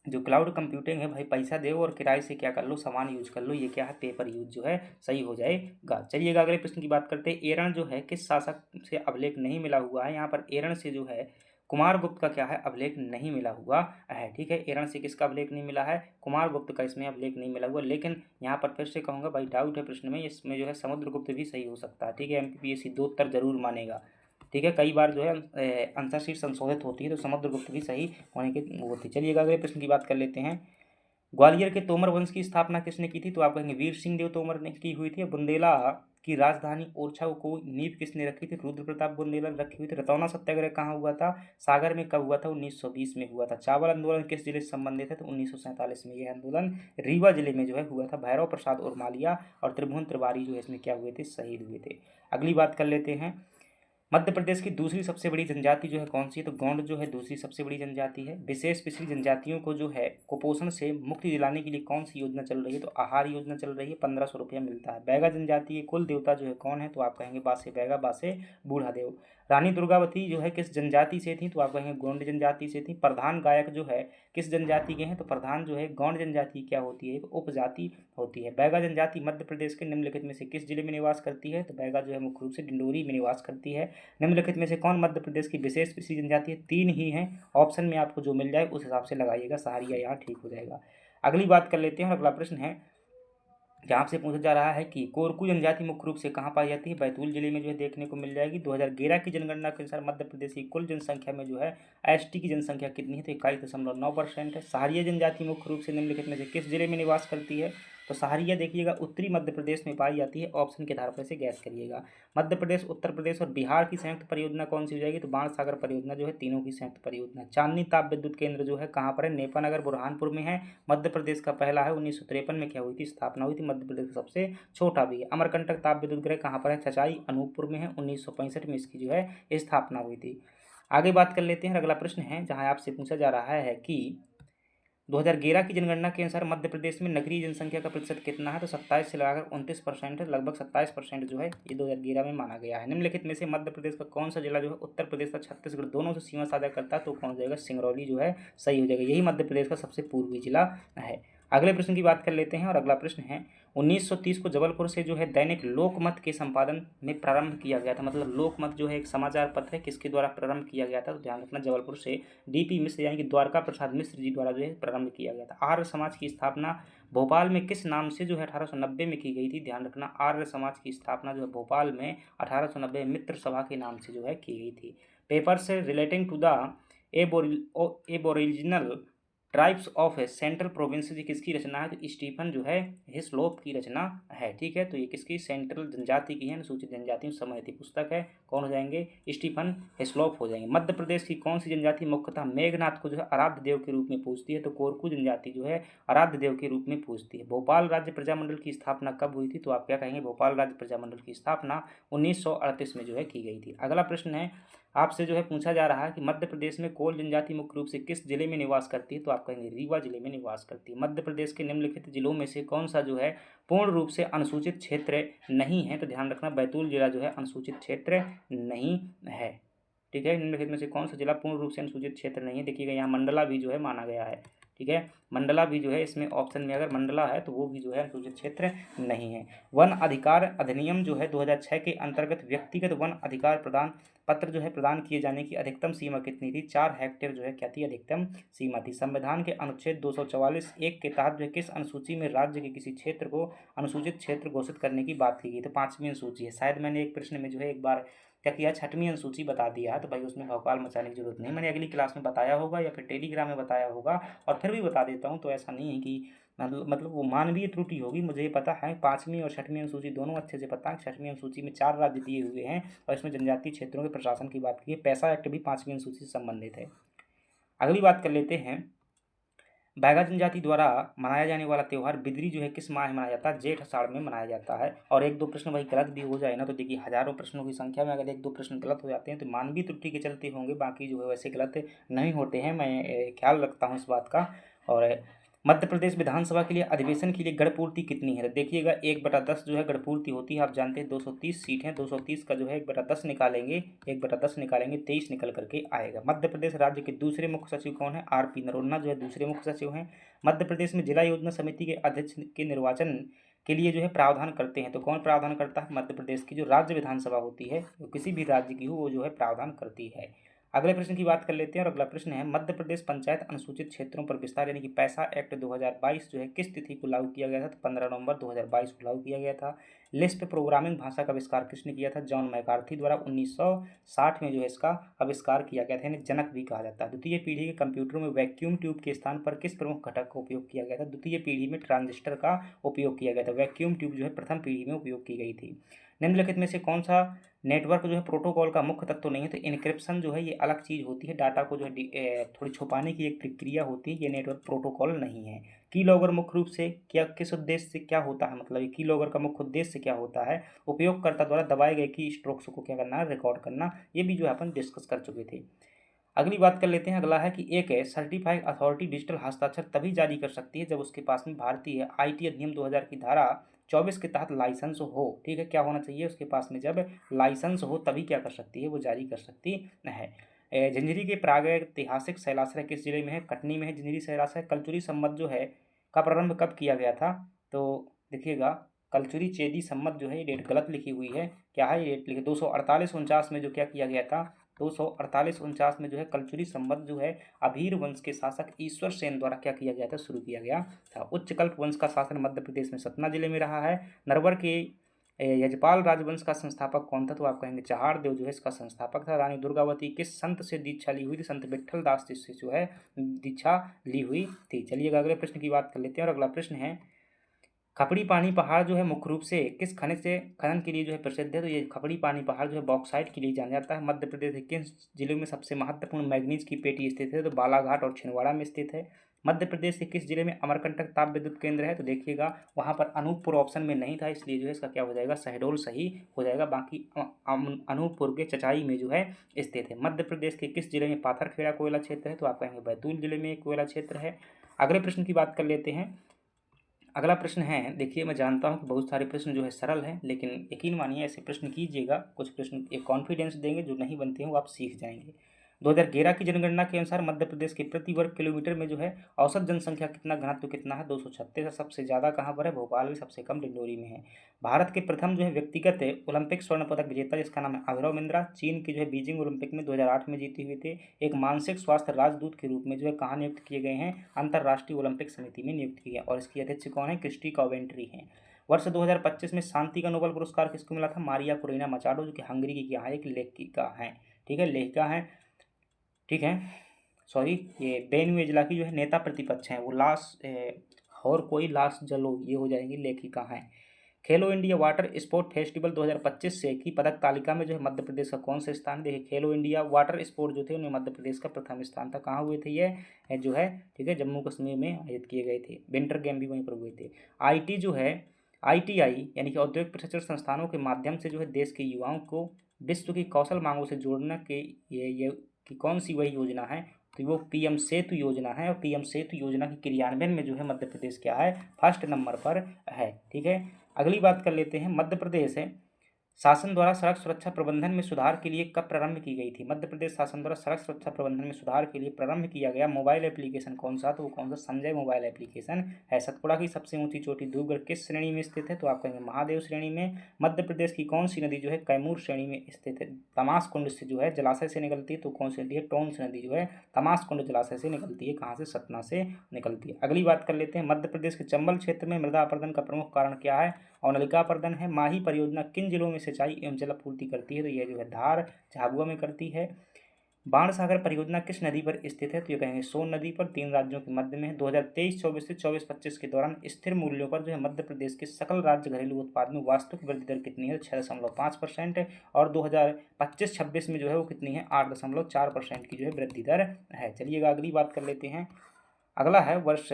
जो क्लाउड कंप्यूटिंग है भाई, पैसा दो और किराए से क्या कर लो, सामान यूज कर लो, ये क्या है? पे पर यूज जो है सही हो जाएगा। चलिएगा अगले प्रश्न की बात करते हैं। एरण जो है किस शासक से अभिलेख नहीं मिला हुआ है? यहाँ पर एरण से जो है कुमारगुप्त का क्या है? अभिलेख नहीं मिला हुआ है, ठीक है। एरण से किसका अभिलेख नहीं मिला है? कुमारगुप्त का इसमें अभिलेख नहीं मिला हुआ। लेकिन यहाँ पर फिर से कहूँगा भाई, डाउट है प्रश्न में, इसमें जो है समुद्रगुप्त भी सही हो सकता है, ठीक है। MPPSC 2 उत्तर जरूर मानेगा, ठीक है। कई बार जो है आंसर शीट संशोधित होती है, तो समुद्रगुप्त भी सही होने की वो होती है। चलिएगा अगले प्रश्न की बात कर लेते हैं। ग्वालियर के तोमर वंश की स्थापना किसने की थी? तो आप कहेंगे वीर सिंह देव तोमर ने की हुई थी। बुंदेला की राजधानी ओरछा को नींव किसने रखी थी? रुद्र प्रताप बुंदेला ने रखी हुई थी। रतौना सत्याग्रह कहाँ हुआ था? सागर में। कब हुआ था? 1920 में हुआ था। चावल आंदोलन किस जिले से संबंधित है? तो 1947 में यह आंदोलन रीवा जिले में जो है हुआ था। भैरव प्रसाद उर्मालिया और त्रिभुवन तिवारी जो है इसमें क्या हुए थे? शहीद हुए थे। अगली बात कर लेते हैं, मध्य प्रदेश की दूसरी सबसे बड़ी जनजाति जो है कौन सी है? तो गौंड जो है दूसरी सबसे बड़ी जनजाति है। विशेष पिछड़ी जनजातियों को जो है कुपोषण से मुक्ति दिलाने के लिए कौन सी योजना चल रही है? तो आहार योजना चल रही है, 1500 रुपया मिलता है। बैगा जनजाति के कुल देवता जो है कौन है? तो आप कहेंगे बासे बैगा, बासे बूढ़ा देव। रानी दुर्गावती जो है किस जनजाति से थी? तो आप कहेंगे गौंड जनजाति से थी। प्रधान गायक जो है किस जनजाति के हैं? तो प्रधान जो है गौंड जनजाति क्या होती है? एक उपजाति होती है। बैगा जनजाति मध्य प्रदेश के निम्नलिखित में से किस जिले में निवास करती है? तो बैगा जो है मुख्य रूप से डिंडोरी में निवास करती है। निम्नलिखित में से कौन मध्य प्रदेश की विशेष पिछड़ी जनजाति है? 3 ही हैं, ऑप्शन में आपको जो मिल जाए उस हिसाब से लगाइएगा, सहारिया यहाँ ठीक हो जाएगा। अगली बात कर लेते हैं, अगला प्रश्न है जहाँ से पूछा जा रहा है कि कोरकू जनजाति मुख्य रूप से कहाँ पाई जाती है? बैतूल जिले में जो है देखने को मिल जाएगी। 2011 की जनगणना के अनुसार मध्य प्रदेश की कुल जनसंख्या में जो है ST की जनसंख्या कितनी है? तो 21.9% है। सहारिया जनजाति मुख्य रूप से निम्नलिखित में से किस जिले में निवास करती है? तो सहारिया देखिएगा उत्तरी मध्य प्रदेश में पाई जाती है, ऑप्शन के आधार पर इसे गैस करिएगा। मध्य प्रदेश, उत्तर प्रदेश और बिहार की संयुक्त परियोजना कौन सी हो जाएगी, तो बाण सागर परियोजना जो है तीनों की संयुक्त परियोजना। चांदनी ताप विद्युत केंद्र जो है कहाँ पर है, नेपानगर बुरहानपुर में है, मध्य प्रदेश का पहला है, 1953 में क्या हुई थी, स्थापना हुई थी, मध्य प्रदेश का सबसे छोटा भी है। अमरकंटक ताप विद्युत गृह कहाँ पर है, चचाई अनूपपुर में है, 1965 में इसकी जो है स्थापना हुई थी। आगे बात कर लेते हैं, अगला प्रश्न है जहाँ आपसे पूछा जा रहा है कि 2011 की जनगणना के अनुसार मध्य प्रदेश में नगरीय जनसंख्या का प्रतिशत कितना है, तो 27 से लगाकर 29% है, लगभग 27% जो है ये 2011 में माना गया है। निम्नलिखित में से मध्य प्रदेश का कौन सा जिला जो है उत्तर प्रदेश का छत्तीसगढ़ दोनों से सीमा साझा करता है, तो कौन हो जाएगा, सिंगरौली जो है सही हो जाएगा, यही मध्य प्रदेश का सबसे पूर्वी जिला है। अगले प्रश्न की बात कर लेते हैं और अगला प्रश्न है 1930 को जबलपुर से जो है दैनिक लोकमत के संपादन में प्रारंभ किया गया था, मतलब लोकमत जो है एक समाचार पत्र है, किसके द्वारा प्रारंभ किया गया था, तो ध्यान रखना जबलपुर से डीपी मिश्र यानी कि द्वारका प्रसाद मिश्र जी द्वारा जो है प्रारंभ किया गया था। आर्य समाज की स्थापना भोपाल में किस नाम से जो है 1890 में की गई थी, ध्यान रखना आर्य समाज की स्थापना जो है भोपाल में 1890 मित्र सभा के नाम से जो है की गई थी। Papers relating to the aboriginal tribes of central province जी किसकी रचना है, तो स्टीफन जो है हिस्लोप की रचना है, ठीक है। तो ये किसकी, सेंट्रल जनजाति की है, अनुसूचित जनजाति समयती पुस्तक है, कौन हो जाएंगे, स्टीफन हिस्लोप हो जाएंगे। मध्य प्रदेश की कौन सी जनजाति मुख्यतः मेघनाथ को जो है आराध्य देव के रूप में पूजती है, तो कोरकू जनजाति जो है आराध्य देव के रूप में पूजती है। भोपाल राज्य प्रजामंडल की स्थापना कब हुई थी, तो आप क्या कहेंगे, भोपाल राज्य प्रजामंडल की स्थापना 1938 में जो है की गई थी। अगला प्रश्न है आपसे जो है पूछा जा रहा है कि मध्य प्रदेश में कोल जनजाति मुख्य रूप से किस जिले में निवास करती है, तो आप कहेंगे रीवा जिले में निवास करती है। मध्य प्रदेश के निम्नलिखित जिलों में से कौन सा जो है पूर्ण रूप से अनुसूचित क्षेत्र नहीं है, तो ध्यान रखना बैतूल जिला जो है अनुसूचित क्षेत्र नहीं है, ठीक है। निम्नलिखित में से कौन सा जिला पूर्ण रूप से अनुसूचित क्षेत्र नहीं है, देखिएगा यहाँ मंडला भी जो है माना गया है, ठीक है। मंडला भी जो है इसमें ऑप्शन में अगर मंडला है तो वो भी जो है अनुसूचित क्षेत्र नहीं है। वन अधिकार अधिनियम जो है 2006 के अंतर्गत व्यक्तिगत वन अधिकार प्रदान पत्र जो है प्रदान किए जाने की अधिकतम सीमा कितनी थी, 4 हेक्टेयर जो है क्या थी, अधिकतम सीमा थी। संविधान के अनुच्छेद 244(1) के तहत जो है किस अनुसूची में राज्य के किसी क्षेत्र को अनुसूचित क्षेत्र घोषित करने की बात की गई, तो 5वीं अनुसूची है। शायद मैंने एक प्रश्न में जो है एक बार क्या किया, 6वीं अनुसूची बता दिया है, तो भाई उसमें भौकाल मचाने की जरूरत नहीं, मैंने अगली क्लास में बताया होगा या फिर टेलीग्राम में बताया होगा, और फिर भी बता देता हूँ, तो ऐसा नहीं है कि मतलब वो मानवीय त्रुटि होगी, मुझे ये पता है। 5वीं और 6वीं अनुसूची दोनों अच्छे से पता है। 6वीं अनुसूची में 4 राज्य दिए हुए हैं और इसमें जनजातीय क्षेत्रों के प्रशासन की बात की है। पैसा एक्ट भी 5वीं अनुसूची से संबंधित है। अगली बात कर लेते हैं, बैगा जनजाति द्वारा मनाया जाने वाला त्यौहार बिदरी जो है किस माह में मनाया जाता है, जेठ आषाढ़ में मनाया जाता है। और 1-2 प्रश्न भाई गलत भी हो जाए ना, तो देखिए हजारों प्रश्नों की संख्या में अगर 1-2 प्रश्न गलत हो जाते हैं तो मानवीय त्रुटि के चलते होंगे, बाकी जो है वैसे गलत नहीं होते हैं, मैं ख्याल रखता हूँ इस बात का। और मध्य प्रदेश विधानसभा के लिए अधिवेशन के लिए गढ़पूर्ति कितनी है, तो देखिएगा 1/10 जो है गढ़पूर्ति होती है। आप जानते हैं 230 सीट हैं, 230 का जो है 1/10 निकालेंगे, 1/10 निकालेंगे 23 निकल करके आएगा। मध्य प्रदेश राज्य के दूसरे मुख्य सचिव कौन है, आरपी नरोन्ना जो है दूसरे मुख्य सचिव हैं। मध्य प्रदेश में जिला योजना समिति के अध्यक्ष के निर्वाचन के लिए जो है प्रावधान करते हैं, तो कौन प्रावधान करता है, मध्य प्रदेश की जो राज्य विधानसभा होती है, जो किसी भी राज्य की हो, वो जो है प्रावधान करती है। अगले प्रश्न की बात कर लेते हैं और अगला प्रश्न है मध्य प्रदेश पंचायत अनुसूचित क्षेत्रों पर विस्तार यानी कि पैसा एक्ट 2022 जो है किस तिथि को लागू किया गया था, तो 15 नवंबर 2022 को लागू किया गया था। लिस्प प्रोग्रामिंग भाषा का आविष्कार किसने किया था, जॉन मैकार्थी द्वारा 1960 में जो है इसका आविष्कार किया गया था, यानी जनक भी कहा जाता है। द्वितीय पीढ़ी के कंप्यूटरों में वैक्यूम ट्यूब के स्थान पर किस प्रमुख घटक का उपयोग किया गया था, द्वितीय पीढ़ी में ट्रांजिस्टर का उपयोग किया गया था। वैक्यूम ट्यूब जो है प्रथम पीढ़ी में उपयोग की गई थी। निम्नलिखित में से कौन सा नेटवर्क जो है प्रोटोकॉल का मुख्य तत्व नहीं है, तो इनक्रिप्शन जो है ये अलग चीज़ होती है, डाटा को जो है थोड़ी छुपाने की एक प्रक्रिया होती है, ये नेटवर्क प्रोटोकॉल नहीं है। की लॉगर मुख्य रूप से क्या किस उद्देश्य से क्या होता है, मतलब की लॉगर का मुख्य उद्देश्य क्या होता है, उपयोगकर्ता द्वारा दबाए गए की स्ट्रोक्स को क्या करना है, रिकॉर्ड करना, ये भी जो है अपन डिस्कस कर चुके थे। अगली बात कर लेते हैं, अगला है कि एक सर्टिफाइड अथॉरिटी डिजिटल हस्ताक्षर तभी जारी कर सकती है जब उसके पास में भारतीय आईटी अधिनियम 2000 की धारा 24 के तहत लाइसेंस हो, ठीक है। क्या होना चाहिए उसके पास में, जब लाइसेंस हो तभी क्या कर सकती है, वो जारी कर सकती है। झंझरी के प्रागैतिहासिक शैलाश्रय किस जिले में है, कटनी में है झंझरी शैलाश्रय। कलचुरी सम्मत जो है का प्रारंभ कब किया गया था, तो देखिएगा कलचुरी चेदी सम्मत जो है ये डेट गलत लिखी हुई है, क्या है ये डेट लिखी 248-49 में जो क्या किया गया था, 248-49 में जो है कलचुरी संबंध जो है अभीर वंश के शासक ईश्वर सेन द्वारा क्या किया गया था, शुरू किया गया था। उच्चकल्प वंश का शासन मध्य प्रदेश में सतना जिले में रहा है। नरवर के यजपाल राजवंश का संस्थापक कौन था, तो आप कहेंगे चहार देव जो है इसका संस्थापक था। रानी दुर्गावती किस संत से दीक्षा ली हुई थी, संत विट्ठल दास से जो है दीक्षा ली हुई थी। चलिए अगले प्रश्न की बात कर लेते हैं और अगला प्रश्न है खपड़ी पानी पहाड़ जो है मुख्य रूप से किस खनिज से खनन के लिए जो है प्रसिद्ध है? तो ये खपड़ी पानी पहाड़ जो है बॉक्साइट के लिए जाना जाता है। मध्य प्रदेश के किन जिलों में सबसे महत्वपूर्ण मैग्नीज की पेटी स्थित है? तो बालाघाट और छिंदवाड़ा में स्थित है। मध्य प्रदेश के किस जिले में अमरकंटक ताप विद्युत केंद्र है? तो देखिएगा वहाँ पर अनूपपुर ऑप्शन में नहीं था, इसलिए जो है इसका क्या हो जाएगा, शहडोल सही हो जाएगा। बाकी अनूपपुर के चचाई में जो है स्थित है। मध्य प्रदेश के किस जिले में पाथरखेड़ा कोयला क्षेत्र है? तो आप कहेंगे बैतूल जिले में एक कोयला क्षेत्र है। अगले प्रश्न की बात कर लेते हैं। अगला प्रश्न है, देखिए मैं जानता हूँ कि बहुत सारे प्रश्न जो है सरल हैं, लेकिन यकीन मानिए ऐसे प्रश्न कीजिएगा, कुछ प्रश्न एक कॉन्फिडेंस देंगे, जो नहीं बनते हैं वो आप सीख जाएंगे। 2011 की जनगणना के अनुसार मध्य प्रदेश के प्रति वर्ग किलोमीटर में जो है औसत जनसंख्या कितना घनत्व कितना है? 236 है। सबसे ज़्यादा कहाँ पर है? भोपाल में, सबसे कम डिंडोरी में है। भारत के प्रथम जो है व्यक्तिगत ओलंपिक स्वर्ण पदक विजेता जिसका नाम है अभिनव बिंद्रा, चीन की जो है बीजिंग ओलंपिक में 2008 में जीते हुए थे। एक मानसिक स्वास्थ्य राजदूत के रूप में जो है कहाँ नियुक्त किए गए हैं? अंतर्राष्ट्रीय ओलंपिक समिति में नियुक्त किए गए, और इसकी अध्यक्ष कौन है? क्रिस्टी कॉवेंट्री हैं। वर्ष 2025 में शांति का नोबेल पुरस्कार किसको मिला था? मारिया कुरेना मचाडो, जो कि हंगरी की क्या है, एक लेखिका है। ठीक है, लेखिका है। ठीक है, सॉरी, ये वेनेजुएला की जो है नेता प्रतिपक्ष हैं वो और कोई लास जलो, ये हो जाएंगी लेखिका हैं। खेलो इंडिया वाटर स्पोर्ट फेस्टिवल 2025 से की पदक तालिका में जो है मध्य प्रदेश का कौन सा स्थान? देखिए, खेलो इंडिया वाटर स्पोर्ट जो थे उनमें मध्य प्रदेश का प्रथम स्थान था। कहाँ हुए थे ये जो है, ठीक है, जम्मू कश्मीर में आयोजित किए गए थे। विंटर गेम भी वहीं पर हुए थे। आईटी जो है, आईटीआई यानी कि औद्योगिक प्रशिक्षण संस्थानों के माध्यम से जो है देश के युवाओं को विश्व की कौशल मांगों से जोड़ने के ये कि कौन सी वही योजना है? तो वो पीएम सेतु योजना है, और पीएम सेतु योजना के क्रियान्वयन में जो है मध्य प्रदेश क्या है? फर्स्ट नंबर पर है। ठीक है, अगली बात कर लेते हैं। मध्य प्रदेश है शासन द्वारा सड़क सुरक्षा प्रबंधन में सुधार के लिए कब प्रारंभ की गई थी? मध्य प्रदेश शासन द्वारा सड़क सुरक्षा प्रबंधन में सुधार के लिए प्रारंभ किया गया मोबाइल एप्लीकेशन कौन सा? तो वो कौन सा? संजय मोबाइल एप्लीकेशन है। सतपुड़ा की सबसे ऊंची चोटी धूपगढ़ किस श्रेणी में स्थित है? तो आप कहेंगे महादेव श्रेणी में। मध्य प्रदेश की कौन सी नदी जो है कैमूर श्रेणी में स्थित है? तमास कुंड से जो है जलाशय से निकलती है, तो कौन सी नदी है? टोंस नदी जो है तमास कुंड जलाशय से निकलती है। कहाँ से? सतना से निकलती है। अगली बात कर लेते हैं। मध्य प्रदेश के चंबल क्षेत्र में मृदा अपरदन का प्रमुख कारण क्या है? और नलिका अपर्दन है। माही परियोजना किन जिलों में सिंचाई एवं जल आपूर्ति करती है? तो यह जो है धार झाबुआ में करती है। बाण सागर परियोजना किस नदी पर स्थित है? तो ये कहेंगे सोन नदी पर, 3 राज्यों के मध्य में। 2023-24 से 24-25 के दौरान स्थिर मूल्यों पर जो है मध्य प्रदेश के सकल राज्य घरेलू उत्पाद में वास्तविक वृद्धि दर कितनी है? 6.5%। और 2025-26 में जो है वो कितनी है? 8.4% की जो है वृद्धि दर है। चलिएगा अगली बात कर लेते हैं। अगला है वर्ष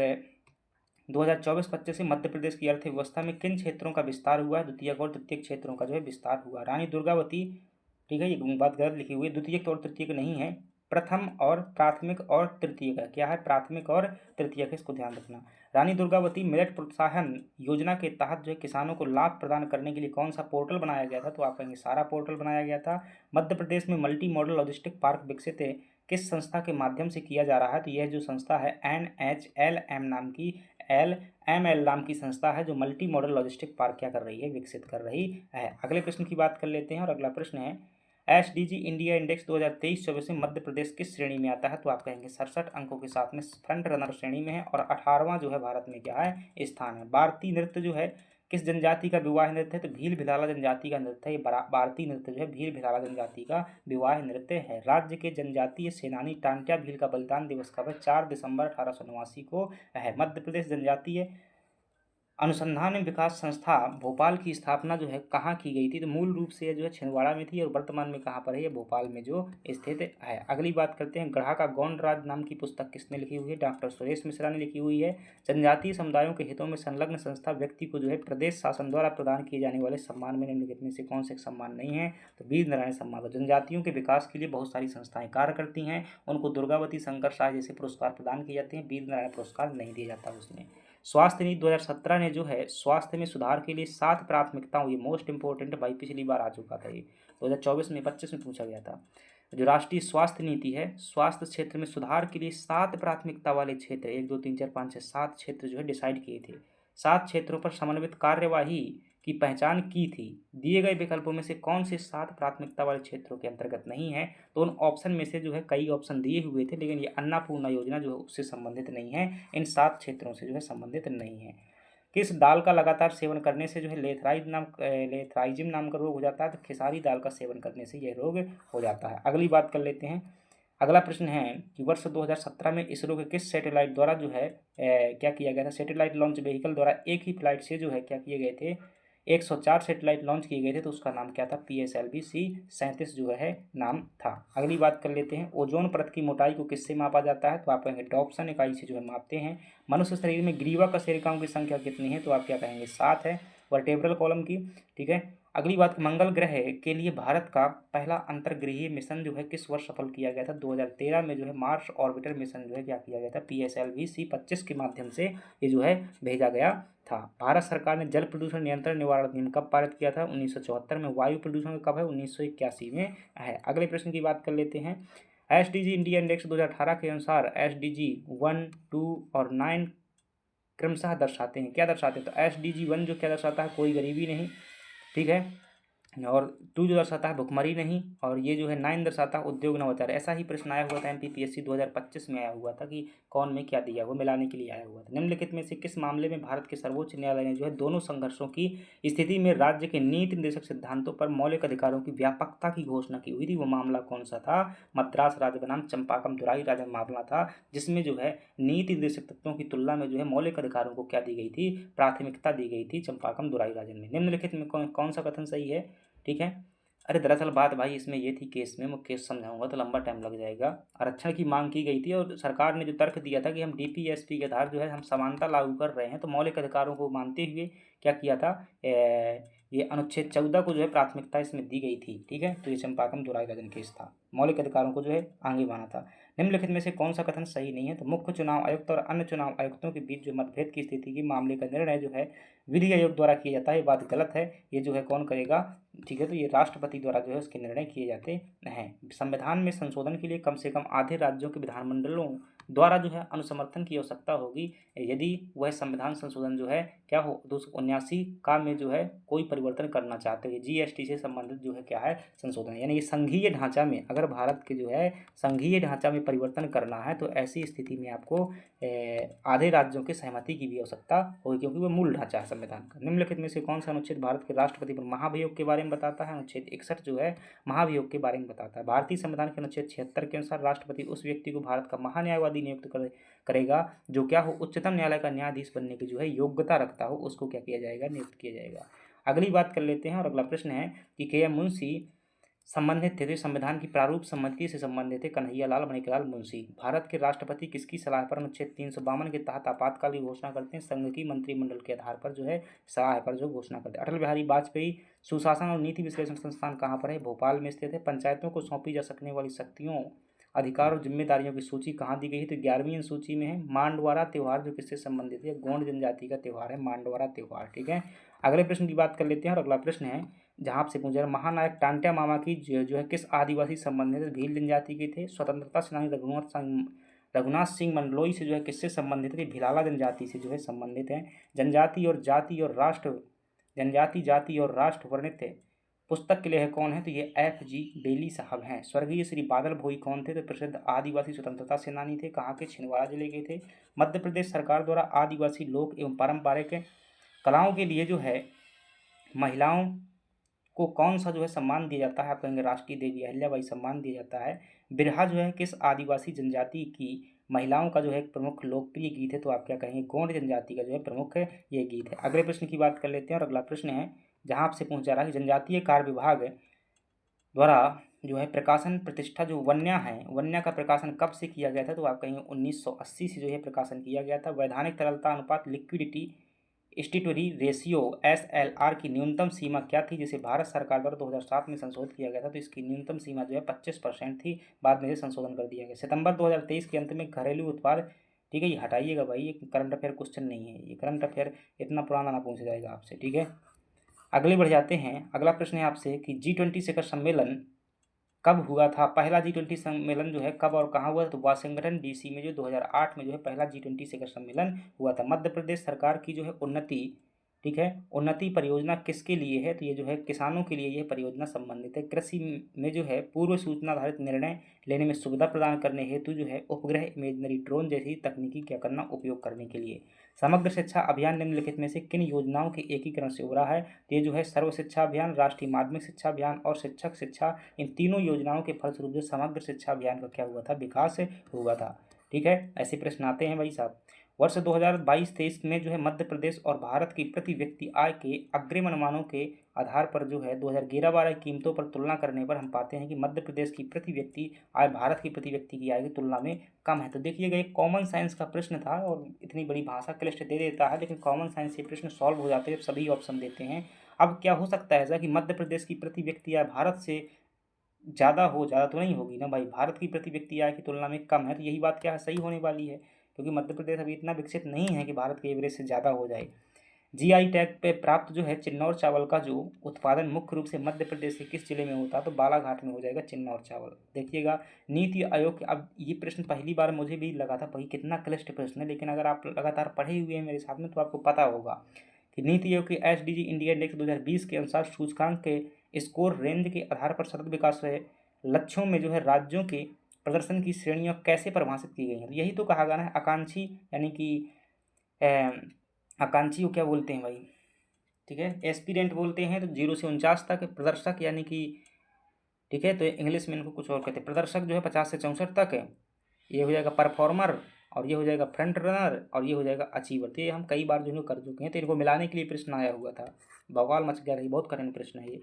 2024-25 से मध्य प्रदेश की अर्थव्यवस्था में किन क्षेत्रों का विस्तार हुआ है? द्वितीयक और तृतीयक क्षेत्रों का जो है विस्तार हुआ। रानी दुर्गावती, ठीक है, ये बात गलत लिखी हुई है, द्वितीयक और तृतीयक नहीं है, प्रथम और प्राथमिक और तृतीयक है। क्या है? प्राथमिक और तृतीयक है, इसको ध्यान रखना। रानी दुर्गावती मिलेट प्रोत्साहन योजना के तहत जो है किसानों को लाभ प्रदान करने के लिए कौन सा पोर्टल बनाया गया था? तो आप कहेंगे सारा पोर्टल बनाया गया था। मध्य प्रदेश में मल्टी मॉडल लॉजिस्टिक पार्क विकसित किस संस्था के माध्यम से किया जा रहा है? तो यह जो संस्था है NHLM नाम की LML नाम की संस्था है, जो मल्टी मॉडल लॉजिस्टिक पार्क क्या कर रही है? विकसित कर रही है। अगले प्रश्न की बात कर लेते हैं, और अगला प्रश्न है SDG इंडिया इंडेक्स 2023-24 में मध्य प्रदेश किस श्रेणी में आता है? तो आप कहेंगे 67 अंकों के साथ में फ्रंट रनर श्रेणी में है, और 18वां जो है भारत में क्या है? स्थान है। भारतीय नृत्य जो है किस जनजाति का विवाह नृत्य है? तो भील भिलाला जनजाति का नृत्य है। ये भारतीय नृत्य जो है भील भिलाला जनजाति का विवाह नृत्य है। राज्य के जनजातीय सेनानी टांट्या भील का बलिदान दिवस कब है? 4 दिसंबर 1889 को है। मध्य प्रदेश जनजातीय अनुसंधान एवं विकास संस्था भोपाल की स्थापना जो है कहाँ की गई थी? तो मूल रूप से जो है छिंदवाड़ा में थी, और वर्तमान में कहाँ पर है? ये भोपाल में जो स्थित है। अगली बात करते हैं। गढ़ा का गौंड राज नाम की पुस्तक किसने लिखी हुई है? डॉक्टर सुरेश मिश्रा ने लिखी हुई है। जनजातीय समुदायों के हितों में संलग्न संस्था व्यक्ति को जो है प्रदेश शासन द्वारा प्रदान किए जाने वाले सम्मान में निम्नलिखित में से कौन से सम्मान नहीं है? तो वीर नारायण सम्मान। तो जनजातियों के विकास के लिए बहुत सारी संस्थाएं कार्य करती हैं, उनको दुर्गावती शंकर शाह जैसे पुरस्कार प्रदान किए जाते हैं, वीर नारायण पुरस्कार नहीं दिया जाता उसमें। स्वास्थ्य नीति 2017 ने जो है स्वास्थ्य में सुधार के लिए 7 प्राथमिकताओं, ये मोस्ट इंपॉर्टेंट भाई, पिछली बार आ चुका था, ये 2024 में 25 में पूछा गया था। जो राष्ट्रीय स्वास्थ्य नीति है, स्वास्थ्य क्षेत्र में सुधार के लिए 7 प्राथमिकता वाले क्षेत्र, 1 2 3 4 5 6 7 क्षेत्र जो है डिसाइड किए थे। 7 क्षेत्रों पर समन्वित कार्यवाही की पहचान की थी। दिए गए विकल्पों में से कौन से 7 प्राथमिकता वाले क्षेत्रों के अंतर्गत नहीं है? तो उन ऑप्शन में से जो है कई ऑप्शन दिए हुए थे, लेकिन ये अन्नपूर्णा योजना जो है उससे संबंधित नहीं है, इन 7 क्षेत्रों से जो है संबंधित नहीं है। किस दाल का लगातार सेवन करने से जो है लेथराइजिम नाम का रोग हो जाता है? तो खेसारी दाल का सेवन करने से यह रोग हो जाता है। अगली बात कर लेते हैं। अगला प्रश्न है कि वर्ष 2017 में इसरो के किस सैटेलाइट द्वारा जो है क्या किया गया था, सैटेलाइट लॉन्च व्हीकल द्वारा एक ही फ्लाइट से जो है क्या किए गए थे, 104 सैटेलाइट लॉन्च किए गए थे, तो उसका नाम क्या था, PSLV-C37 जो है नाम था। अगली बात कर लेते हैं, ओजोन परत की मोटाई को किससे मापा जाता है, तो आप कहेंगे डॉप्सन इकाई से जो है मापते हैं। मनुष्य शरीर में ग्रीवा कशेरुकाओं की संख्या कितनी है, तो आप क्या कहेंगे 7 है वर्टेब्रल कॉलम की, ठीक है। अगली बात, मंगल ग्रह के लिए भारत का पहला अंतर्ग्रहीय मिशन जो है किस वर्ष सफल किया गया था, 2013 में जो है मार्स ऑर्बिटर मिशन जो है क्या किया गया था, PSLV-C25 के माध्यम से ये जो है भेजा गया था। भारत सरकार ने जल प्रदूषण नियंत्रण निवारण अधिनियम कब पारित किया था, 1974 में। वायु प्रदूषण कब है, 1981 में है। अगले प्रश्न की बात कर लेते हैं, SDG इंडिया इंडेक्स 2018 के अनुसार SDG 1, 2 और 9 क्रमशः दर्शाते हैं, क्या दर्शाते हैं, तो SDG 1 जो क्या दर्शाता है, कोई गरीबी नहीं, ठीक है, और 2 जो दर्शाता है भुखमरी नहीं, और ये जो है 9 दर्शाता है उद्योग नवाचार। ऐसा ही प्रश्न आया हुआ था MPPSC 2025 में आया हुआ था कि कौन में क्या दिया, वो मिलाने के लिए आया हुआ था। निम्नलिखित में से किस मामले में भारत के सर्वोच्च न्यायालय ने जो है दोनों संघर्षों की स्थिति में राज्य के नीति निर्देशक सिद्धांतों पर मौलिक अधिकारों की व्यापकता की घोषणा की हुई थी, वो मामला कौन सा था, मद्रास राज्य बनाम चंपाकम दुराई राज्य मामला था, जिसमें जो है नीति निर्देशक तत्वों की तुलना में जो है मौलिक अधिकारों को क्या दी गई थी, प्राथमिकता दी गई थी चंपाकम दुराई राज्य में। निम्नलिखित में कौन सा कथन सही है, ठीक है। अरे दरअसल बात भाई इसमें ये थी, केस में मैं केस समझाऊंगा तो लंबा टाइम लग जाएगा। आरक्षण की मांग की गई थी और सरकार ने जो तर्क दिया था कि हम DPSP के आधार जो है हम समानता लागू कर रहे हैं, तो मौलिक अधिकारों को मानते हुए क्या किया था, ये अनुच्छेद 14 को जो है प्राथमिकता इसमें दी गई थी, ठीक है। तो ये चंपाकम दुराई राज्य केस था, मौलिक अधिकारों को जो है आगे माना था। निम्नलिखित में से कौन सा कथन सही नहीं है, तो मुख्य चुनाव आयुक्त और अन्य चुनाव आयुक्तों के बीच जो मतभेद की स्थिति की मामले का निर्णय जो है विधि आयोग द्वारा किया जाता है, ये बात गलत है। ये जो है कौन करेगा, ठीक है, तो ये राष्ट्रपति द्वारा जो है उसके निर्णय किए जाते हैं। संविधान में संशोधन के लिए कम से कम आधे राज्यों के विधानमंडलों द्वारा जो है अनुसमर्थन की आवश्यकता होगी, यदि वह संविधान संशोधन जो है क्या हो 279 का में जो है कोई परिवर्तन करना चाहते हैं। GST से संबंधित जो है क्या है संशोधन, यानी ये संघीय ढांचा में, अगर भारत के जो है संघीय ढांचा में परिवर्तन करना है तो ऐसी स्थिति में आपको आधे राज्यों की सहमति की भी आवश्यकता होगी, क्योंकि वह मूल ढांचा है संविधान का। निम्नलिखित में से कौन सा अनुच्छेद भारत के राष्ट्रपति पर महाभियोग के बारे में बताता है, अनुच्छेद 61 जो है महाभियोग के बारे में बताता है। भारतीय संविधान के अनुच्छेद 76 के अनुसार राष्ट्रपति उस व्यक्ति को भारत का महान्यायवादी नियुक्त करेगा जो क्या हो, उच्चतम न्यायालय का न्यायाधीश बनने की जो है योग्यता रखता हो, उसको क्या किया जाएगा, नियुक्त किया जाएगा। अगली बात कर लेते हैं, और अगला प्रश्न है कि KM मुंशी संबंधित थे, तो संविधान की प्रारूप सम्मति से संबंधित थे कन्हैया लाल माणिक्यलाल मुंशी। भारत के राष्ट्रपति किसकी सलाह पर अनुच्छेद 352 के तहत आपातकाल की घोषणा करते हैं, संघ की मंत्रिमंडल के आधार पर जो है सलाह पर जो घोषणा करते हैं। अटल बिहारी वाजपेयी सुशासन और नीति विश्लेषण संस्थान कहाँ पर है, भोपाल में स्थित है। पंचायतों को सौंपी जा सकने वाली शक्तियों, अधिकार और जिम्मेदारियों की सूची कहाँ दी गई है, तो 11वीं सूची में है। मांडवारा त्यौहार जो किससे संबंधित है, गोंड जनजाति का त्यौहार है मांडवारा त्यौहार, ठीक है। अगले प्रश्न की बात कर लेते हैं, और अगला प्रश्न है जहाँ आपसे पूछा है महानायक टांट्या मामा की जो है किस आदिवासी संबंधित है, भील जनजाति के थे। स्वतंत्रता सेनानी रघुनाथ सिंह मंडलोई से जो है किससे संबंधित है, भिलाला जनजाति से जो है संबंधित है। जनजाति और जाति और राष्ट्र, जनजाति जाति और राष्ट्र वर्णित है पुस्तक के लेखक कौन है, तो ये FG बेली साहब हैं। स्वर्गीय श्री बादल भोई कौन थे, तो प्रसिद्ध आदिवासी स्वतंत्रता सेनानी थे, कहाँ के, छिंदवाड़ा जिले के थे। मध्य प्रदेश सरकार द्वारा आदिवासी लोक एवं पारंपरिक कलाओं के लिए जो है महिलाओं को कौन सा जो है सम्मान दिया जाता है, आप कहेंगे राष्ट्रीय देवी अहिल्याबाई सम्मान दिया जाता है। बिरहा जो है किस आदिवासी जनजाति की महिलाओं का जो है प्रमुख लोकप्रिय गीत है, तो आप क्या कहेंगे गोंड जनजाति का जो है प्रमुख है ये गीत है। अगले प्रश्न की बात कर लेते हैं, और अगला प्रश्न है जहाँ आपसे पूछा जा रहा है कि जनजातीय कार्य विभाग द्वारा जो है प्रकाशन प्रतिष्ठा जो वन्या है, वन्या का प्रकाशन कब से किया गया था, तो आप कहेंगे 1980 से जो है प्रकाशन किया गया था। वैधानिक तरलता अनुपात लिक्विडिटी स्टिटरी रेशियो SLR की न्यूनतम सीमा क्या थी, जिसे भारत सरकार द्वारा 2007 में संशोधित किया गया था, तो इसकी न्यूनतम सीमा जो है 25% थी, बाद में संशोधन कर दिया गया। सितंबर 2023 के अंत में घरेलू उत्पाद, ठीक है, ये हटाइएगा भाई, ये करंट अफेयर क्वेश्चन नहीं है, ये करंट अफेयर इतना पुराना ना पूछा जाएगा आपसे, ठीक है। अगले बढ़ जाते हैं, अगला प्रश्न है आपसे कि G20 शिखर सम्मेलन कब हुआ था। पहला G20 सम्मेलन जो है कब और कहाँ हुआ, तो वाशिंगटन DC में जो 2008 में जो है पहला G20 शिखर सम्मेलन हुआ था। मध्य प्रदेश सरकार की जो है उन्नति, ठीक है। उन्नति परियोजना किसके लिए है, तो ये जो है किसानों के लिए यह परियोजना संबंधित है। कृषि में जो है पूर्व सूचना आधारित निर्णय लेने में सुविधा प्रदान करने हेतु जो है उपग्रह, इमेजनरी ड्रोन जैसी तकनीकी क्या करना, उपयोग करने के लिए। समग्र शिक्षा अभियान निम्नलिखित में से किन योजनाओं के एकीकरण से उभरा है, तो ये जो है सर्व शिक्षा अभियान, राष्ट्रीय माध्यमिक शिक्षा अभियान और शिक्षक शिक्षा, इन तीनों योजनाओं के फलस्वरूप जो समग्र शिक्षा अभियान का क्या हुआ था, विकास हुआ था। ठीक है, ऐसे प्रश्न आते हैं भाई साहब। वर्ष 2022-23 में जो है मध्य प्रदेश और भारत की प्रति व्यक्ति आय के अग्रिम अनुमानों के आधार पर जो है 2011-12 कीमतों पर तुलना करने पर हम पाते हैं कि मध्य प्रदेश की प्रति व्यक्ति आय भारत की प्रति व्यक्ति की आय की तुलना में कम है। तो देखिएगा, एक कॉमन साइंस का प्रश्न था और इतनी बड़ी भाषा क्लिष्ट दे देता है, लेकिन कॉमन साइंस से प्रश्न सॉल्व हो जाते हैं जब सभी ऑप्शन देते हैं। अब क्या हो सकता है ऐसा कि मध्य प्रदेश की प्रति व्यक्ति आय भारत से ज़्यादा हो, ज़्यादा तो नहीं होगी ना भाई, भारत की प्रति व्यक्ति आय की तुलना में कम है, तो यही बात क्या है, सही होने वाली है, क्योंकि मध्य प्रदेश अभी इतना विकसित नहीं है कि भारत के एवरेज से ज़्यादा हो जाए। जीआई टैग पे प्राप्त जो है चिन्नौर चावल का जो उत्पादन मुख्य रूप से मध्य प्रदेश के किस जिले में होता है, तो बालाघाट में हो जाएगा चिन्नौर चावल। देखिएगा, नीति आयोग के, अब ये प्रश्न पहली बार मुझे भी लगा था भाई कितना क्लिष्ट प्रश्न है, लेकिन अगर आप लगातार पढ़े हुए हैं मेरे साथ में तो आपको पता होगा कि नीति आयोग के एसडीजी इंडिया इंडेक्स 2020 के अनुसार सूचकांक के स्कोर रेंज के आधार पर सतत विकास लक्ष्यों में जो है राज्यों के प्रदर्शन की श्रेणियाँ कैसे परिभाषित की गई हैं, तो यही तो कहा गया है आकांक्षी, यानी कि आकांक्षी को क्या बोलते हैं भाई, ठीक है, एस्पिरेंट बोलते हैं, तो 0 से 49 तक, प्रदर्शक यानी कि, ठीक है, तो इंग्लिश में इनको कुछ और कहते हैं, प्रदर्शक जो है 50 से 64 तक है, ये हो जाएगा परफॉर्मर, और ये हो जाएगा फ्रंट रनर, और ये हो जाएगा अचीवर। तो ये हम कई बार जो है कर चुके हैं, तो इनको मिलाने के लिए प्रश्न आया हुआ था, बवाल मच गया, बहुत कठिन प्रश्न है ये।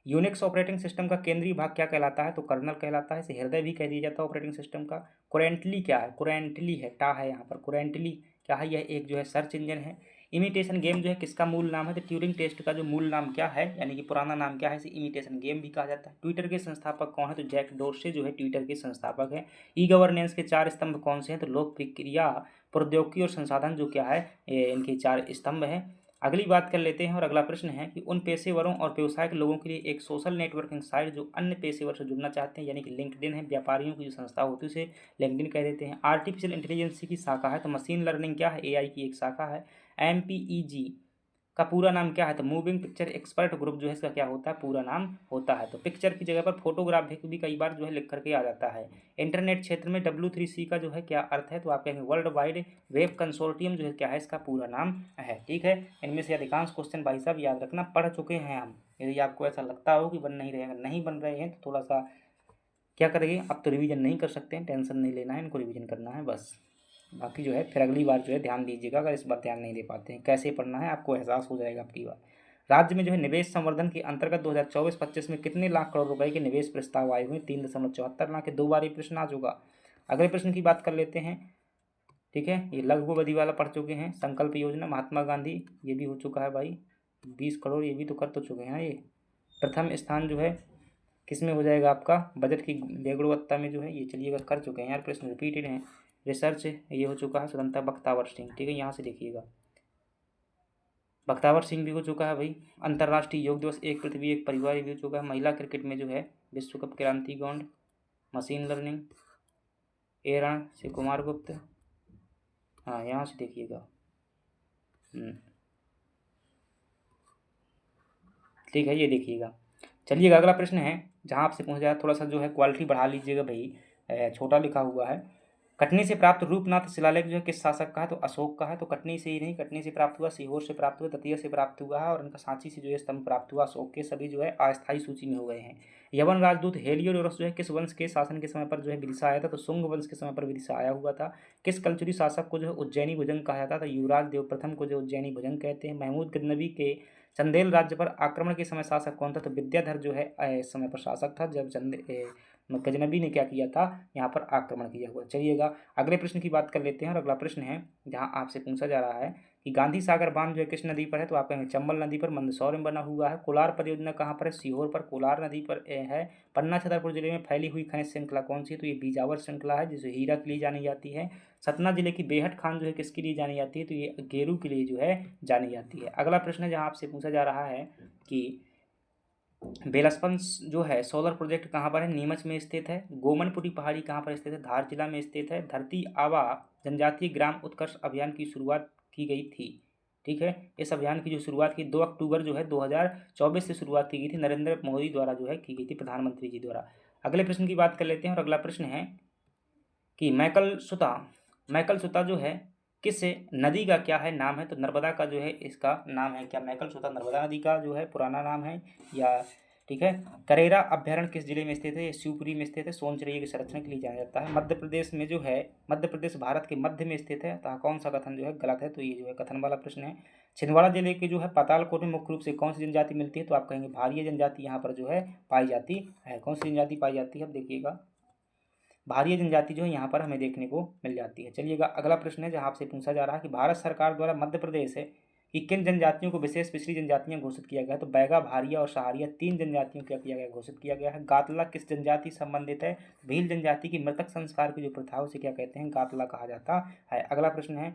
यूनिक्स ऑपरेटिंग सिस्टम का केंद्रीय भाग क्या कहलाता है, तो कर्नल कहलाता है, इसे हृदय भी कह दिया जाता है ऑपरेटिंग सिस्टम का। कुरेंटली क्या है, कुरेंटली है, टा है यहाँ पर, कुरेंटली क्या है, यह एक जो है सर्च इंजन है। इमिटेशन गेम जो है किसका मूल नाम है, तो ट्यूरिंग टेस्ट का जो मूल नाम क्या है, यानी कि पुराना नाम क्या है, इसे इमिटेशन गेम भी कहा जाता है। ट्विटर के संस्थापक कौन है, तो जैक डोर्से जो है ट्विटर के संस्थापक है। ई गवर्नेंस के 4 स्तंभ कौन से हैं, तो लोक प्रक्रिया, प्रौद्योगिकी और संसाधन जो क्या है, ये इनके 4 स्तंभ हैं। अगली बात कर लेते हैं, और अगला प्रश्न है कि उन पेशेवरों और व्यवसायिक लोगों के लिए एक सोशल नेटवर्किंग साइट जो अन्य पेशेवर से जुड़ना चाहते हैं, यानी कि लिंक्डइन है, व्यापारियों की जो संस्था होती है उसे लिंक्डइन कह देते हैं। आर्टिफिशियल इंटेलिजेंस की शाखा है, तो मशीन लर्निंग क्या है, एआई की एक शाखा है। एमपीईजी का पूरा नाम क्या है, तो मूविंग पिक्चर एक्सपर्ट ग्रुप जो है इसका क्या होता है, पूरा नाम होता है। तो पिक्चर की जगह पर फोटोग्राफ भी कई बार जो है लिख करके आ जाता है। इंटरनेट क्षेत्र में W3C का जो है क्या अर्थ है, तो आप कहेंगे वर्ल्ड वाइड वेब कंसोर्टियम जो है क्या है, इसका पूरा नाम है। ठीक है, इनमें से अधिकांश क्वेश्चन भाई साहब याद रखना पढ़ चुके हैं हम। यदि आपको ऐसा लगता हो कि बन नहीं रहेगा, नहीं बन रहे हैं, तो थोड़ा सा क्या करेंगे, अब तो रिवीजन नहीं कर सकते हैं, टेंशन नहीं लेना है, इनको रिवीजन करना है बस। बाकी जो है फिर अगली बार जो है ध्यान दीजिएगा, अगर इस बार ध्यान नहीं दे पाते हैं कैसे पढ़ना है, आपको एहसास हो जाएगा आपकी बार। राज्य में जो है निवेश संवर्धन के अंतर्गत 2024-25 में कितने लाख करोड़ रुपए के निवेश प्रस्ताव आए हुए, 3.74 लाख के। 2 बार ये प्रश्न आ चुका। अगले प्रश्न की बात कर लेते हैं, ठीक है, ये लघु अवधि वाला पढ़ चुके हैं। संकल्प योजना महात्मा गांधी, ये भी हो चुका है भाई, 20 करोड़ ये भी तो कर तो चुके हैं ना ये। प्रथम स्थान जो है किस में हो जाएगा आपका, बजट की गुणवत्ता में जो है, ये चलिएगा कर चुके हैं यार, प्रश्न रिपीटेड हैं। रिसर्च ये हो चुका है, स्वतंत्रता बख्तावर सिंह, ठीक है, यहाँ से देखिएगा, बख्तावर सिंह भी हो चुका है भाई। अंतर्राष्ट्रीय योग दिवस, एक पृथ्वी एक परिवार, भी हो चुका है। महिला क्रिकेट में जो है विश्व कप क्रांति गौंड, मशीन लर्निंग एरण से कुमार गुप्त, हाँ यहाँ से देखिएगा। ठीक है, ये देखिएगा। चलिएगा, अगला प्रश्न है, जहाँ आपसे पूछा जाए, थोड़ा सा जो है क्वालिटी बढ़ा लीजिएगा भाई, छोटा लिखा हुआ है। कटनी से प्राप्त रूपनाथ शिलालेख जो है किस शासक का है, तो अशोक का है। तो कटनी से ही नहीं, कटनी से प्राप्त हुआ, सीहोर से प्राप्त हुआ, दतिया से प्राप्त हुआ है, और इनका सांची से जो है स्तंभ प्राप्त हुआ। अशोक के सभी जो है अस्थायी सूची में हो गए हैं। यवन राजदूत हेलियोडोरस जो है किस वंश के शासन के समय पर जो है विदिशा आया था, तो शुंग वंश के समय पर विदिशा आया हुआ था। किस कलचुरी शासक को जो है उज्जैनी भुजंग कहा जाता था, तो युवराज देव प्रथम को जो उज्जैनी भुजंग कहते हैं। महमूद गजनवी के चंदेल राज्य पर आक्रमण के समय शासक कौन था, तो विद्याधर जो है इस समय पर शासक था, जब गजनबी ने क्या किया था, यहाँ पर आक्रमण किया हुआ। चलिएगा, अगले प्रश्न की बात कर लेते हैं, और अगला प्रश्न है जहाँ आपसे पूछा जा रहा है कि गांधी सागर बांध जो है किस नदी पर है, तो आप कहेंगे चंबल नदी पर, मंदसौर में बना हुआ है। कोलार परियोजना कहाँ पर है, सीहोर पर, कोलार नदी पर है। पन्ना छतरपुर जिले में फैली हुई खनिज श्रृंखला कौन सी है, तो ये बीजावर श्रृंखला है, जिसे हीरा के लिए जानी जाती है। सतना जिले की बेहट खान जो है किसके लिए जानी जाती है, तो ये गेरू के लिए जो है जानी जाती है। अगला प्रश्न है जहाँ आपसे पूछा जा रहा है कि बेलसपन जो है सोलर प्रोजेक्ट कहाँ पर है, नीमच में स्थित है। गोमनपुरी पहाड़ी कहाँ पर स्थित है, धार जिला में स्थित है। धरती आबा जनजातीय ग्राम उत्कर्ष अभियान की शुरुआत की गई थी, ठीक है। इस अभियान की जो शुरुआत की 2 अक्टूबर जो है 2024 से शुरुआत की गई थी, नरेंद्र मोदी द्वारा जो है की गई थी, प्रधानमंत्री जी द्वारा। अगले प्रश्न की बात कर लेते हैं और अगला प्रश्न है कि मैकल सुता जो है किस नदी का क्या है नाम है? तो नर्मदा का जो है इसका नाम है। क्या मैकल सुता नर्मदा नदी का जो है पुराना नाम है या ठीक है। करेरा अभ्यारण्य किस जिले में स्थित है? ये शिवपुरी में स्थित है। सोन चिड़िया के संरक्षण के लिए जाना जाता है। मध्य प्रदेश में जो है, मध्य प्रदेश भारत के मध्य में स्थित है, अतः कौन सा कथन जो है गलत है? तो ये जो है कथन वाला प्रश्न है। छिंदवाड़ा जिले के जो है पातालकोट में मुख्य रूप से कौन सी जनजाति मिलती है? तो आप कहेंगे भारिया जनजाति यहाँ पर जो है पाई जाती है। कौन सी जनजाति पाई जाती है? अब देखिएगा, भारिया जनजाति जो है यहाँ पर हमें देखने को मिल जाती है। चलिएगा, अगला प्रश्न है जहाँ आपसे पूछा जा रहा है कि भारत सरकार द्वारा मध्य प्रदेश है कि किन जनजातियों को विशेष पिछड़ी जनजातियां घोषित किया गया है? तो बैगा, भारिया और सहारिया 3 जनजातियों क्या किया गया, घोषित किया गया है। गातला किस जनजाति से संबंधित है? भील जनजाति की मृतक संस्कार की जो प्रथा है उसे क्या कहते हैं? गातला कहा जाता है। अगला प्रश्न है,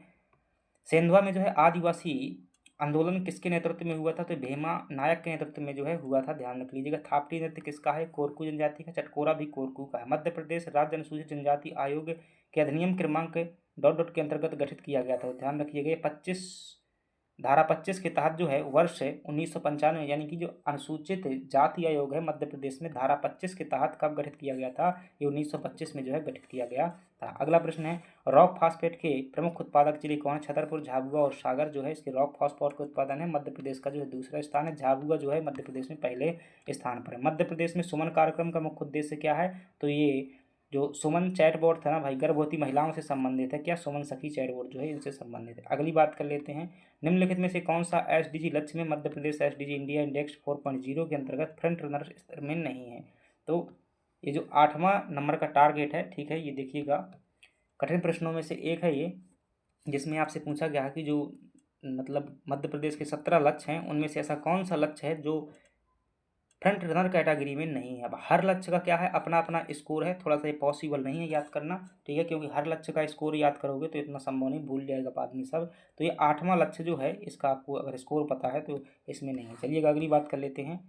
सेंधवा में जो है आदिवासी आंदोलन किसके नेतृत्व में हुआ था? तो भीमा नायक के नेतृत्व में जो है हुआ था, ध्यान रख लीजिएगा। थापटी नृत्य किसका है? कोरकू जनजाति का। चटकोरा भी कोरकू का है। मध्य प्रदेश राज्य अनुसूचित जनजाति आयोग के अधिनियम क्रमांक ... के अंतर्गत गठित किया गया था। ध्यान रखिएगा, 25 धारा 25 के तहत जो है वर्ष 1995 यानी कि जो अनुसूचित जाति आयोग है मध्य प्रदेश में, धारा 25 के तहत कब गठित किया गया था? ये 1925 में जो है गठित किया गया था। अगला प्रश्न है, रॉक फास्फेट के प्रमुख उत्पादक जिले कौन है? छतरपुर, झाबुआ और सागर जो है इसके रॉक फास्फोर का उत्पादन है। मध्य प्रदेश का जो है दूसरा स्थान है, झाबुआ जो है मध्य प्रदेश में पहले स्थान पर है। मध्य प्रदेश में सुमन कार्यक्रम का मुख्य उद्देश्य क्या है? तो ये जो सुमन चैटबोट था ना भाई, गर्भवती महिलाओं से संबंधित है। क्या? सुमन सखी चैटबोट जो है इनसे संबंधित है। अगली बात कर लेते हैं, निम्नलिखित में से कौन सा एसडीजी लक्ष्य में Madhya Pradesh SDG India index 4.0 के अंतर्गत फ्रंट रनर स्तर में नहीं है? तो ये जो 8वां नंबर का टारगेट है, ठीक है, ये देखिएगा कठिन प्रश्नों में से एक है ये, जिसमें आपसे पूछा गया है कि जो मतलब मध्य प्रदेश के 17 लक्ष्य हैं उनमें से ऐसा कौन सा लक्ष्य है जो फ्रंट रनर कैटेगरी में नहीं है। अब हर लक्ष्य का क्या है, अपना अपना स्कोर है, थोड़ा सा ये पॉसिबल नहीं है याद करना, ठीक है, क्योंकि हर लक्ष्य का स्कोर याद करोगे तो इतना संभव नहीं, भूल जाएगा आदमी सब। तो ये 8वां लक्ष्य जो है इसका आपको अगर स्कोर पता है तो इसमें नहीं है। चलिएगा, अगली बात कर लेते हैं।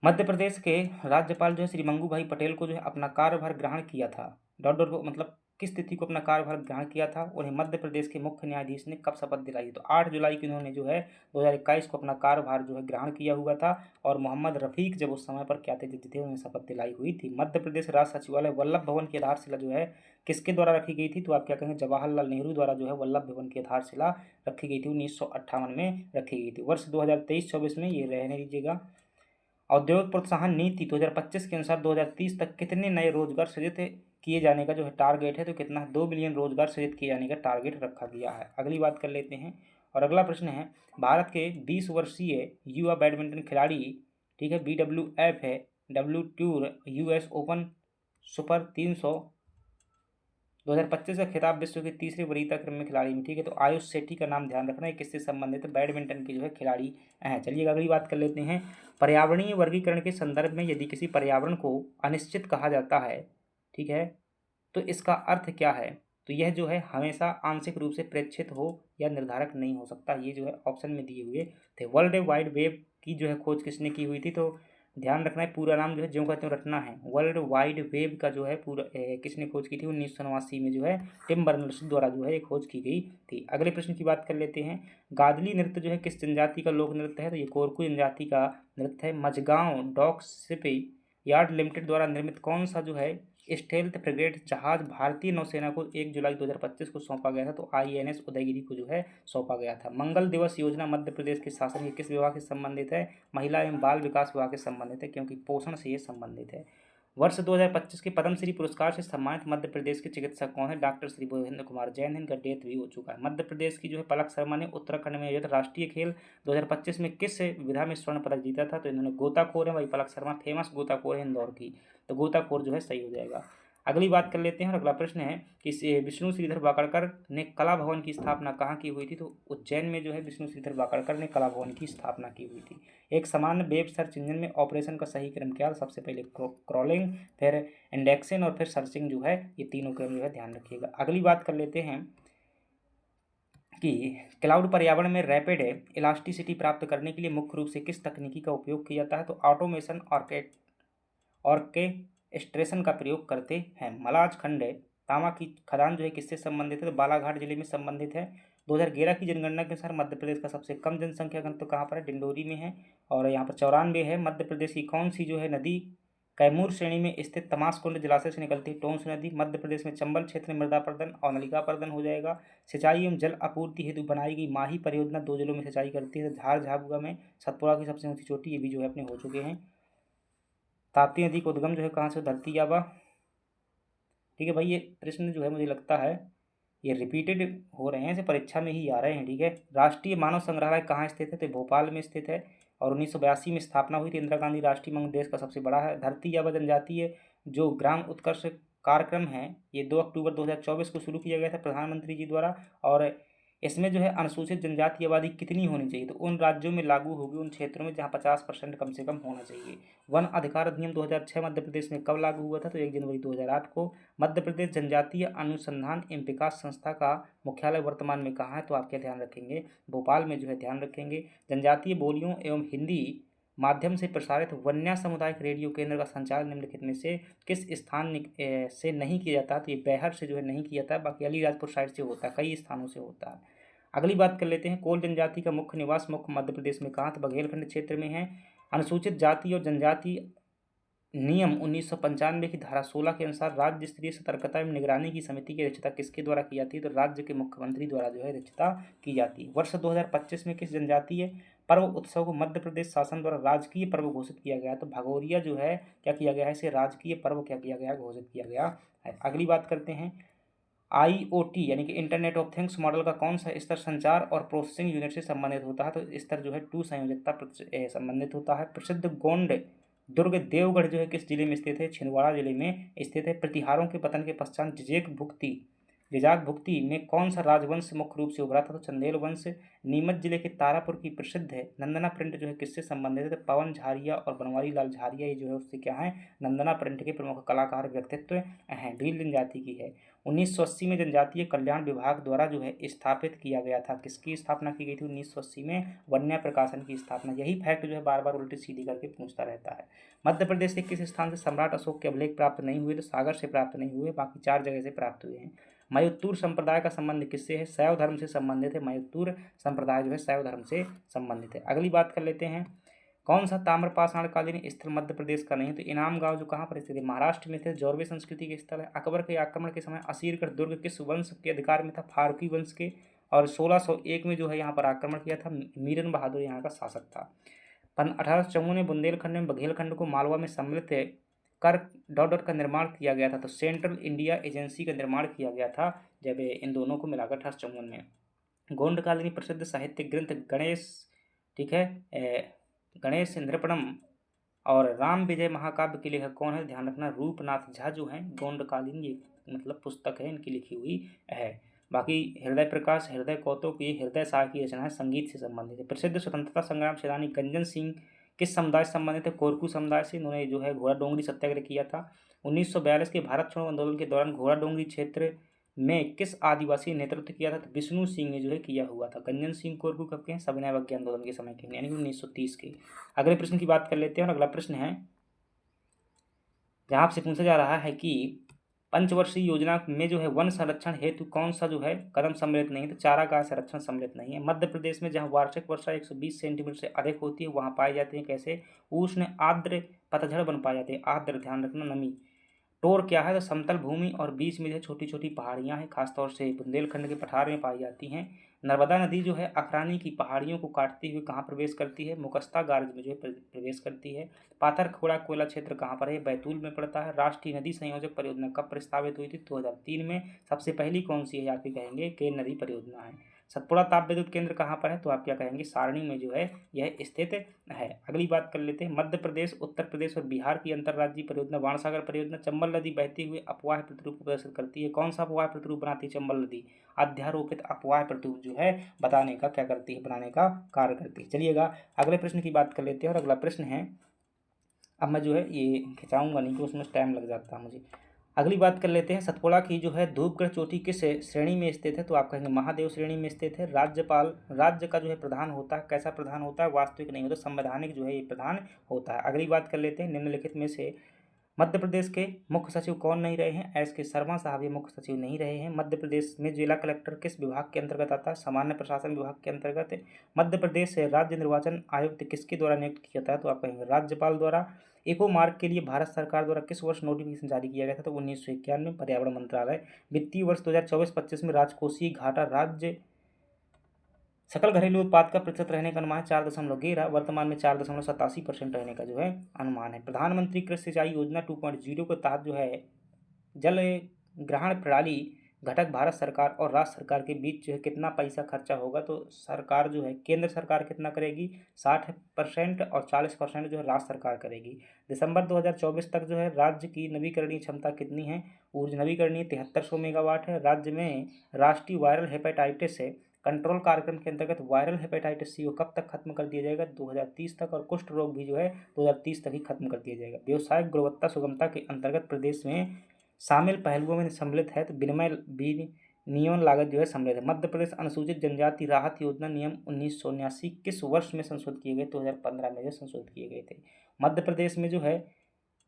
मध्य प्रदेश के राज्यपाल जो है श्री मंगू भाई पटेल को जो है अपना कार्यभार ग्रहण किया था, मतलब किस तिथि को अपना कार्यभार ग्रहण किया था? उन्हें मध्य प्रदेश के मुख्य न्यायाधीश ने कब शपथ दिलाई? तो 8 जुलाई को इन्होंने जो है 2021 को अपना कार्यभार जो है ग्रहण किया हुआ था, और मोहम्मद रफीक जब उस समय पर क्या थे उन्हें शपथ दिलाई हुई थी। मध्य प्रदेश राज्य सचिवालय वल्लभ भवन की आधारशिला जो है किसके द्वारा रखी गई थी? तो आप क्या कहेंगे, जवाहरलाल नेहरू द्वारा जो है वल्लभ भवन की आधारशिला रखी गई थी, 1958 में रखी गई थी। वर्ष 2023-24 में ये रहने दीजिएगा। औद्योगिक प्रोत्साहन नीति 2025 के अनुसार 2030 तक कितने नए रोजगार सृजित किए जाने का जो है टारगेट है? तो कितना है? 2 बिलियन रोजगार सृजित किए जाने का टारगेट रखा गया है। अगली बात कर लेते हैं और अगला प्रश्न है, भारत के 20 वर्षीय युवा बैडमिंटन खिलाड़ी, ठीक है, BWF है, W tour US open super 300 2025 का खिताब विश्व के तीसरे वरीयता क्रम में खिलाड़ी में, ठीक है, तो आयुष शेट्टी का नाम ध्यान रखना है, किससे संबंधित है? बैडमिंटन के जो है खिलाड़ी हैं। चलिए अगली बात कर लेते हैं, पर्यावरणीय वर्गीकरण के संदर्भ में यदि किसी पर्यावरण को अनिश्चित कहा जाता है, ठीक है, तो इसका अर्थ क्या है? तो यह जो है हमेशा आंशिक रूप से प्रेक्षित हो या निर्धारक नहीं हो सकता। ये जो है ऑप्शन में दिए हुए थे। वर्ल्ड वाइड वेब की जो है खोज किसने की हुई थी? तो ध्यान रखना है, पूरा नाम जो है ज्यों का त्यों रटना है। वर्ल्ड वाइड वेब का जो है पूरा किसने खोज की थी? 1989 में जो है टिम बर्नर्स द्वारा जो है ये खोज की गई थी। अगले प्रश्न की बात कर लेते हैं, गादली नृत्य जो है किस जनजाति का लोक नृत्य है? तो ये कोरकू जनजाति का नृत्य है। Mazagon dock shipyard limited द्वारा निर्मित कौन सा जो है स्टेल्थ फ्रिगेट जहाज भारतीय नौसेना को 1 जुलाई 2025 को सौंपा गया था? तो INS उदयगिरी को जो है सौंपा गया था। मंगल दिवस योजना मध्य प्रदेश के शासन के किस विभाग से संबंधित है? महिला एवं बाल विकास विभाग से संबंधित है, क्योंकि पोषण से ये संबंधित है। वर्ष 2025 के पद्मश्री पुरस्कार से सम्मानित मध्य प्रदेश के चिकित्सक कौन है? डॉक्टर श्री भूपेंद्र कुमार जैन। इनका डेथ भी हो चुका है। मध्य प्रदेश की जो है पलक शर्मा ने उत्तराखंड में आयोजित राष्ट्रीय खेल 2025 में किस विधा में स्वर्ण पदक जीता था? तो इन्होंने गोताखोर है भाई, पलक शर्मा फेमस गोताखोर है इंदौर की, तो गोताखोर जो है सही हो जाएगा। अगली बात कर लेते हैं और अगला प्रश्न है कि विष्णु श्रीधर वाकड़कर ने कला भवन की स्थापना कहाँ की हुई थी? तो उज्जैन में जो है विष्णु श्रीधर वाकड़कर ने कला भवन की स्थापना की हुई थी। एक सामान्य वेब सर्च इंजन में ऑपरेशन का सही क्रम क्या है? सबसे पहले क्रॉलिंग, फिर इंडेक्सिंग और फिर सर्चिंग जो है, ये तीनों क्रम जो है ध्यान रखिएगा। अगली बात कर लेते हैं कि क्लाउड पर्यावरण में रैपिड इलास्टिसिटी प्राप्त करने के लिए मुख्य रूप से किस तकनीकी का उपयोग किया जाता है? तो ऑटोमेशन ऑर्केस्ट्रेशन का प्रयोग करते हैं। मलाज खंड तांबा की खदान जो है किससे संबंधित है, तो बालाघाट जिले में संबंधित है। 2011 की जनगणना के अनुसार मध्य प्रदेश का सबसे कम जनसंख्या घनत्व कहाँ पर है, डिंडोरी में है, और यहाँ पर 94 है। मध्य प्रदेश की कौन सी जो है नदी कैमूर श्रेणी में स्थित तमासकुंड जलाशय से निकलती है, टोंस नदी। मध्य प्रदेश में चंबल क्षेत्र में मृदा पर्दन और नलिका पर्दन हो जाएगा। सिंचाई एवं जल आपूर्ति हेतु बनाई गई माही परियोजना 2 जिलों में सिंचाई करती है, तो धार झाबुआ में। सतपुड़ा की सबसे ऊंची चोटी, ये भी जो है अपने हो चुके हैं। ताप्ती नदी का उद्गम जो है कहाँ से, धरती आबा। ठीक है भाई, ये प्रश्न जो है मुझे लगता है ये रिपीटेड हो रहे हैं, ऐसे परीक्षा में ही आ रहे हैं। ठीक है, राष्ट्रीय मानव संग्रहालय कहाँ स्थित है, तो भोपाल में स्थित है, और 1982 में स्थापना हुई थी। इंदिरा गांधी राष्ट्रीय मंच देश का सबसे बड़ा है। धरती आबा जनजातीय जो ग्राम उत्कर्ष कार्यक्रम है, ये 2 अक्टूबर 2024 को शुरू किया गया था प्रधानमंत्री जी द्वारा, और इसमें जो है अनुसूचित जनजाति आबादी कितनी होनी चाहिए, तो उन राज्यों में लागू होगी उन क्षेत्रों में जहाँ 50% कम से कम होना चाहिए। वन अधिकार अधिनियम 2006 मध्य प्रदेश में कब लागू हुआ था, तो 1 जनवरी 2008 को। मध्य प्रदेश जनजातीय अनुसंधान एवं विकास संस्था का मुख्यालय वर्तमान में कहाँ है, तो आप क्या ध्यान रखेंगे, भोपाल में जो है ध्यान रखेंगे। जनजातीय बोलियों एवं हिंदी माध्यम से प्रसारित वन्या सामुदायिक रेडियो केंद्र का संचालन निम्नलिखित में से किस स्थान से नहीं किया जाता, तो ये बैहर से जो है नहीं किया जाता, बाकी अलीराजपुर साइड से होता है, कई स्थानों से होता है। अगली बात कर लेते हैं, कोल जनजाति का मुख्य निवास मुख्य मध्य प्रदेश में कहाँ, तो बघेलखंड क्षेत्र में है। अनुसूचित जाति और जनजाति नियम 1995 की धारा 16 के अनुसार राज्य स्तरीय सतर्कता एवं निगरानी की समिति की अध्यक्षता किसके द्वारा की जाती है, तो राज्य के मुख्यमंत्री द्वारा जो है अध्यक्षता की जाती है। वर्ष 2025 में किस जनजातीय पर्व उत्सव को मध्य प्रदेश शासन द्वारा राजकीय पर्व घोषित किया गया, तो भगोरिया जो है क्या किया गया है, इसे राजकीय पर्व क्या किया गया, घोषित किया गया है। अगली बात करते हैं, IoT यानी कि इंटरनेट ऑफ थिंग्स मॉडल का कौन सा स्तर संचार और प्रोसेसिंग यूनिट से संबंधित होता है, तो स्तर जो है 2 संयोजकता संबंधित होता है। प्रसिद्ध गोंड दुर्ग देवगढ़ जो है किस जिले में स्थित है, छिंदवाड़ा जिले में स्थित है। प्रतिहारों के पतन के पश्चात जिजाक भुक्ति में कौन सा राजवंश मुख्य रूप से उभरा था, तो चंदेल वंश। नीमच जिले के तारापुर की प्रसिद्ध है नंदना प्रिंट जो है किससे संबंधित है, पवन झारिया और बनवारी लाल झारिया, ये जो है उससे क्या है, नंदना प्रिंट के प्रमुख कलाकार व्यक्तित्व हैं। भील जनजाति की है। 1980 में जनजातीय कल्याण विभाग द्वारा जो है स्थापित किया गया था, किसकी स्थापना की गई थी 1980 में, वन्या प्रकाशन की स्थापना। यही फैक्ट जो है बार बार उल्टी सीधी करके पूछता रहता है। मध्य प्रदेश के किस स्थान से सम्राट अशोक के अभिलेख प्राप्त नहीं हुए, तो सागर से प्राप्त नहीं हुए, बाकी 4 जगह से प्राप्त हुए हैं। मयूत्तूर संप्रदाय का संबंध किससे है, शैव धर्म से संबंधित है। मयूत्तूर संप्रदाय जो है शैव धर्म से संबंधित है। अगली बात कर लेते हैं, कौन सा ताम्रपाषाण कालीन स्थल मध्य प्रदेश का नहीं है, तो इनाम गांव जो कहाँ पर स्थित है, महाराष्ट्र में स्थित, जौरवे संस्कृति के स्थल है। अकबर के आक्रमण के समय असीरगढ़ दुर्ग किस वंश के अधिकार में था, फारूकी वंश के, और 1601 में जो है यहाँ पर आक्रमण किया था, मीरन बहादुर यहाँ का शासक था। 1854 में बुंदेलखंड में बघेलखंड को मालवा में सम्मिलित कर डॉट का निर्माण किया गया था, तो सेंट्रल इंडिया एजेंसी का निर्माण किया गया था जब इन दोनों को मिलाकर 1854 में। गोंडकालीन प्रसिद्ध साहित्यिक ग्रंथ गणेश, ठीक है, गणेश इंद्रपणम और राम विजय महाकाव्य के लेखक कौन है, ध्यान रखना रूपनाथ झा जो हैं, गोंडकालीन ये मतलब पुस्तक है इनकी लिखी हुई है। बाकी हृदय प्रकाश, हृदय कौतुक, ये हृदय शाह की रचना है, संगीत से संबंधित है। प्रसिद्ध स्वतंत्रता संग्राम सेनानी गंजन सिंह किस समुदाय से संबंधित है, कोरकू समुदाय से। इन्होंने जो है घोड़ा डोंगरी सत्याग्रह किया था। 1942 के भारत छोड़ो आंदोलन के दौरान घोड़ा डोंगरी क्षेत्र में किस आदिवासी नेतृत्व किया था, तो विष्णु सिंह ने जो है किया हुआ था। गंजन सिंह कोरकू कब के हैं, सविनय अवज्ञा आंदोलन के समय के, यानी कि 1930 के। अगले प्रश्न की बात कर लेते हैं, और अगला प्रश्न है जहाँ आपसे पूछा जा रहा है कि पंचवर्षीय योजना में जो है वन संरक्षण हेतु कौन सा जो है कदम सम्मिलित नहीं है, तो चारागाह संरक्षण सम्मिलित नहीं है। मध्य प्रदेश में जहाँ वार्षिक वर्षा 120 सेंटीमीटर से अधिक होती है वहाँ पाए जाते हैं कैसे, उष्ण आर्द्र पतझड़ बन पाए जाते हैं। आर्द्र ध्यान रखना, नमी। टोर क्या है, तो समतल भूमि और बीच में जो छोटी छोटी पहाड़ियाँ हैं, खासतौर से बुंदेलखंड के पठार में पाई जाती हैं। नर्मदा नदी जो है अखरानी की पहाड़ियों को काटती हुई कहाँ प्रवेश करती है, मुकस्ता गार्ज में जो है प्रवेश करती है। पाथरखोड़ा कोयला क्षेत्र कहाँ पर है, बैतूल में पड़ता है। राष्ट्रीय नदी संयोजक परियोजना कब प्रस्तावित हुई थी, 2003 में। सबसे पहली कौन सी है, आप ही कहेंगे केन नदी परियोजना है। सतपुड़ा ताप विद्युत केंद्र कहाँ पर है, तो आप क्या कहेंगे, सारणी में जो है यह स्थित है। अगली बात कर लेते हैं, मध्य प्रदेश, उत्तर प्रदेश और बिहार की अंतर्राज्यीय परियोजना बाणसागर परियोजना। चंबल नदी बहते हुए अपवाह प्रतिरूप को प्रदर्शित करती है, कौन सा अपवाह प्रतिरूप बनाती है चंबल नदी, अध्यारोपित अपवाह प्रतिरूप जो है बताने का क्या करती है, बनाने का कार्य करती है। चलिएगा अगले प्रश्न की बात कर लेते हैं, और अगला प्रश्न है, अब मैं जो है ये खिंचाऊंगा नहीं तो उसमें टाइम लग जाता है मुझे। अगली बात कर लेते हैं, सतपुड़ा की जो है धूपगढ़ चोटी किस श्रेणी में स्थित है, तो आप कहेंगे महादेव श्रेणी में स्थित है। राज्यपाल राज्य का जो है प्रधान होता है, कैसा प्रधान होता है, वास्तविक नहीं होता, संवैधानिक जो है ये प्रधान होता है। अगली बात कर लेते हैं, निम्नलिखित में से मध्य प्रदेश के मुख्य सचिव कौन नहीं रहे हैं? एस के शर्मा साहब ये मुख्य सचिव नहीं रहे हैं। मध्य प्रदेश में जिला कलेक्टर किस विभाग के अंतर्गत आता है? सामान्य प्रशासन विभाग के अंतर्गत है। मध्य प्रदेश से राज्य निर्वाचन आयुक्त किसके द्वारा नियुक्त किया जाता है? तो आप कहेंगे राज्यपाल द्वारा। इको मार्ग के लिए भारत सरकार द्वारा किस वर्ष नोटिफिकेशन जारी किया गया था? तो 1991 में। पर्यावरण मंत्रालय वित्तीय वर्ष 2024-25 में राजकोषीय घाटा राज्य सकल घरेलू उत्पाद का प्रतिशत रहने का अनुमान 4.11, वर्तमान में 4.87% रहने का जो है अनुमान है। प्रधानमंत्री कृषि सिंचाई योजना 2.0 के तहत जो है जल ग्रहण प्रणाली घटक भारत सरकार और राज्य सरकार के बीच जो है कितना पैसा खर्चा होगा? तो सरकार जो है केंद्र सरकार कितना करेगी? 60% और 40% जो है राज्य सरकार करेगी। दिसंबर 2024 तक जो है राज्य की नवीकरणीय क्षमता कितनी है? ऊर्जा नवीकरणीय 7300 मेगावाट है। राज्य में राष्ट्रीय वायरल हेपेटाइटिस है कंट्रोल कार्यक्रम के अंतर्गत वायरल हेपेटाइटिस सी को कब तक खत्म कर दिया जाएगा? 2030 तक। और कुष्ठ रोग भी जो है 2030 तक ही खत्म कर दिया जाएगा। व्यवसायिक गुणवत्ता सुगमता के अंतर्गत प्रदेश में शामिल पहलुओं में सम्मिलित है तो विनियमन लागत जो है सम्मिलित है। मध्य प्रदेश अनुसूचित जनजाति राहत योजना नियम 1979 किस वर्ष में संशोधित किए गए? 2015 में जो संशोधित किए गए थे। मध्य प्रदेश में जो है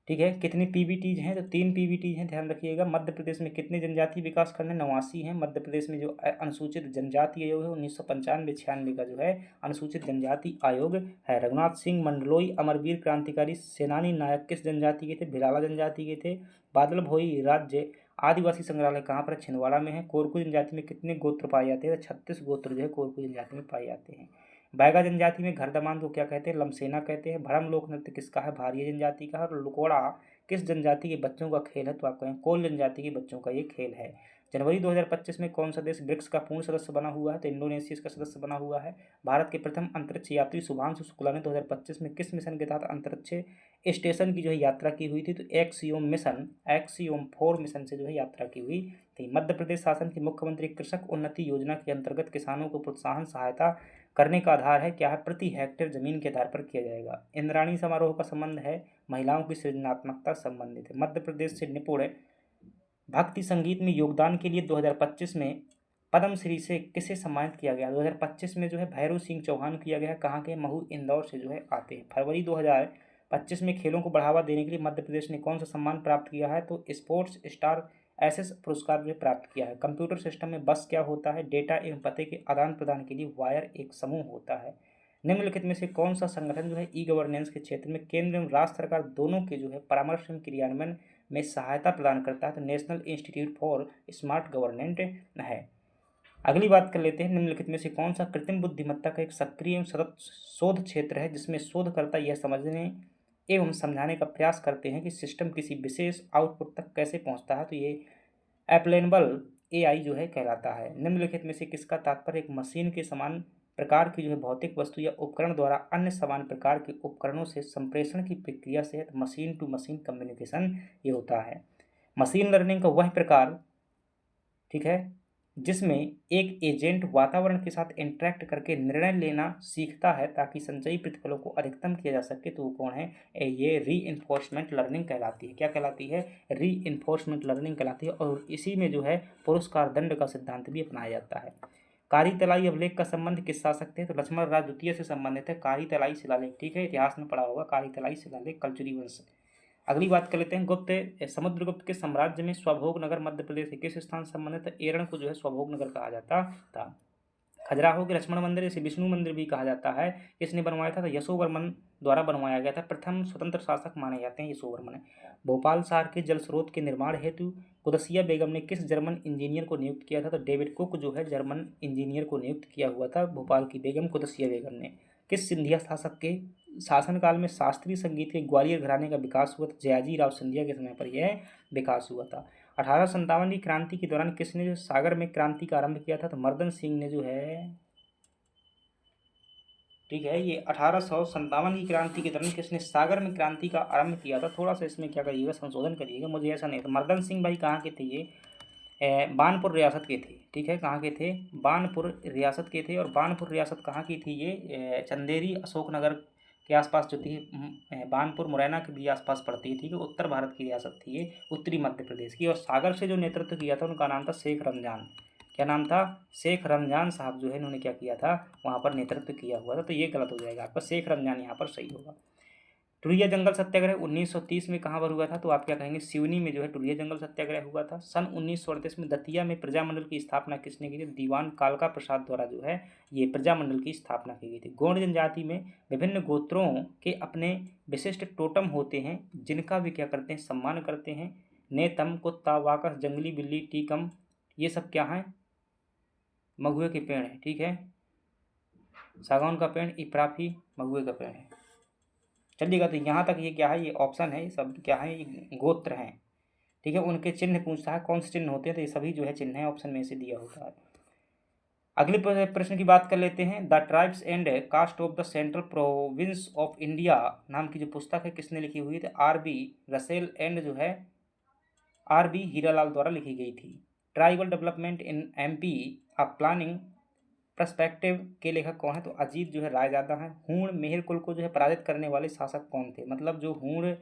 ठीक है कितनी पीबीटीज हैं? तो 3 पीबीटीज हैं, ध्यान रखिएगा। मध्य प्रदेश में कितने जनजातीय विकास खंड हैं? 89 हैं। मध्य प्रदेश में जो अनुसूचित जनजाति आयोग है 1995-96 का जो है अनुसूचित जनजाति आयोग है। रघुनाथ सिंह मंडलोई अमरवीर क्रांतिकारी सेनानी नायक किस जनजाति के थे? भिलाला जनजाति के थे। बादल भोई राज्य आदिवासी संग्रहालय कहाँ पर? छिंदवाड़ा में है। कोरकू जनजाति में कितने गोत्र पाए जाते हैं? 36 गोत्र जो है कोरकू जनजाति में पाए जाते हैं। बैगा जनजाति में घर दमान को क्या कहते हैं? लमसेना कहते हैं। भरम लोक नृत्य किसका है? भारिया जनजाति का है। और लुकोड़ा किस जनजाति के बच्चों का खेल है? तो आप कहें कोल जनजाति के बच्चों का ये खेल है। जनवरी 2025 में कौन सा देश ब्रिक्स का पूर्ण सदस्य बना हुआ है? तो इंडोनेशिया इसका सदस्य बना हुआ है। भारत के प्रथम अंतरिक्ष यात्री शुभांशु शुक्ला ने 2025 में किस मिशन के तहत अंतरिक्ष स्टेशन की जो है यात्रा की हुई थी? तो एक्सियोम 4 मिशन से जो है यात्रा की हुई थी। मध्य प्रदेश शासन की मुख्यमंत्री कृषक उन्नति योजना के अंतर्गत किसानों को प्रोत्साहन सहायता करने का आधार है क्या है? प्रति हेक्टेयर जमीन के आधार पर किया जाएगा। इंद्राणी समारोह का संबंध है महिलाओं की सृजनात्मकता संबंधित है। मध्य प्रदेश से निपुण भक्ति संगीत में योगदान के लिए 2025 में पद्मश्री से किसे सम्मानित किया गया? 2025 में जो है भैरव सिंह चौहान किया गया। कहाँ के? महू इंदौर से जो है आते हैं। फरवरी 2025 में खेलों को बढ़ावा देने के लिए मध्य प्रदेश ने कौन सा सम्मान प्राप्त किया है? तो स्पोर्ट्स स्टार एसएस पुरस्कार भी प्राप्त किया है। कंप्यूटर सिस्टम में बस क्या होता है? डेटा एवं पते के आदान प्रदान के लिए वायर एक समूह होता है। निम्नलिखित में से कौन सा संगठन जो है ई गवर्नेंस के क्षेत्र में केंद्र एवं राज्य सरकार दोनों के जो है परामर्श एवं क्रियान्वयन में सहायता प्रदान करता है? तो national institute for smart government है। अगली बात कर लेते हैं निम्नलिखित में से कौन सा कृत्रिम बुद्धिमत्ता का एक सक्रिय एवं सतत शोध क्षेत्र है जिसमें शोधकर्ता यह समझने एवं समझाने का प्रयास करते हैं कि सिस्टम किसी विशेष आउटपुट तक कैसे पहुंचता है? तो ये एप्लेनेबल एआई जो है कहलाता है। निम्नलिखित में से किसका तात्पर्य एक मशीन के समान प्रकार की जो है भौतिक वस्तु या उपकरण द्वारा अन्य समान प्रकार के उपकरणों से संप्रेषण की प्रक्रिया से मशीन टू मशीन कम्युनिकेशन ये होता है। मशीन लर्निंग का वह प्रकार ठीक है जिसमें एक एजेंट वातावरण के साथ इंटरेक्ट करके निर्णय लेना सीखता है ताकि संचयी प्रतिफलों को अधिकतम किया जा सके। तो वो कौन है? ये रीइंफोर्समेंट लर्निंग कहलाती है। क्या कहलाती है? रीइंफोर्समेंट लर्निंग कहलाती है। और इसी में जो है पुरस्कार दंड का सिद्धांत भी अपनाया जाता है। कारी तलाई अभिलेख का संबंध किस शासक थे? तो लक्ष्मण राज द्वितीय से संबंधित है। कारी तलाई शिलालेख ठीक है, इतिहास में पढ़ा होगा कारी तलाई शिलालेख कलचुरी वंश। अगली बात कर लेते हैं गुप्त समुद्रगुप्त के साम्राज्य में स्वभोग नगर मध्य प्रदेश के किस स्थान से संबंधित है? एरण को जो है स्वभोग नगर कहा जाता था। खजुराहो के लक्ष्मण मंदिर इसे विष्णु मंदिर भी कहा जाता है। किसने बनवाया था? तो यशोवर्मन द्वारा बनवाया गया था। प्रथम स्वतंत्र शासक माने जाते हैं यशोवर्मन। भोपाल शहर के जल स्रोत के निर्माण हेतु कुदसिया बेगम ने किस जर्मन इंजीनियर को नियुक्त किया था? तो डेविड कुक जो है जर्मन इंजीनियर को नियुक्त किया हुआ था भोपाल की बेगम कुदसिया बेगम ने। किस सिंधिया शासक के शासनकाल में शास्त्रीय संगीत के ग्वालियर घराने का विकास हुआ था? जयाजी राव सिंधिया के समय पर यह विकास हुआ था। 1857 की क्रांति के दौरान किसने जो सागर में क्रांति का आरंभ किया था? तो मर्दन सिंह ने जो है ठीक है। ये 1857 की क्रांति के दौरान किसने सागर में क्रांति का आरंभ किया था? थोड़ा सा इसमें क्या करिएगा संशोधन करिएगा, मुझे ऐसा नहीं था। मर्दन सिंह भाई कहाँ के थे? ये बानपुर रियासत के थे ठीक है। कहाँ के थे? बानपुर रियासत के थे। और बानपुर रियासत कहाँ की थी? ये चंदेरी अशोकनगर के आसपास जो थी। बानपुर मुरैना के भी आसपास पड़ती है ठीक है। उत्तर भारत की रियासत थी ये, उत्तरी मध्य प्रदेश की। और सागर से जो नेतृत्व किया था उनका नाम था शेख रमजान। क्या नाम था? शेख रमजान साहब जो है इन्होंने क्या किया था? वहाँ पर नेतृत्व किया हुआ था। तो ये गलत हो जाएगा आपका, शेख रमजान यहाँ पर सही होगा। टुरिया जंगल सत्याग्रह 1930 में कहाँ पर हुआ था? तो आप क्या कहेंगे, सिवनी में जो है टुरिया जंगल सत्याग्रह हुआ था। सन 1938 में दतिया में प्रजामंडल की स्थापना किसने की थी? दीवान कालका प्रसाद द्वारा जो है ये प्रजामंडल की स्थापना की गई थी। गौड़ जनजाति में विभिन्न गोत्रों के अपने विशिष्ट टोटम होते हैं जिनका भी क्या करते हैं, सम्मान करते हैं। नेतम, कुत्ता, वाकस, जंगली बिल्ली, टीकम, ये सब क्या है? महुए के पेड़ है। ठीक है, सागौन का पेड़, इपराफी महुए का पेड़ है। चलिएगा, तो यहाँ तक ये क्या है, ये ऑप्शन है, ये सब क्या है, ये गोत्र हैं। ठीक है, उनके चिन्ह पूछता है, कौन से चिन्ह होते हैं, तो ये सभी जो है चिन्ह है, ऑप्शन में से दिया होता है। अगले प्रश्न की बात कर लेते हैं। The tribes and caste of the central province of India नाम की जो पुस्तक है किसने लिखी हुई थी? R.B. रसेल एंड जो है R.B. हीरालाल द्वारा लिखी गई थी। Tribal development in MP a planning perspective के लेखक कौन है? तो अजीत जो है रायजादा है। हूण मेहर कुल को जो है पराजित करने वाले शासक कौन थे? मतलब जो हूण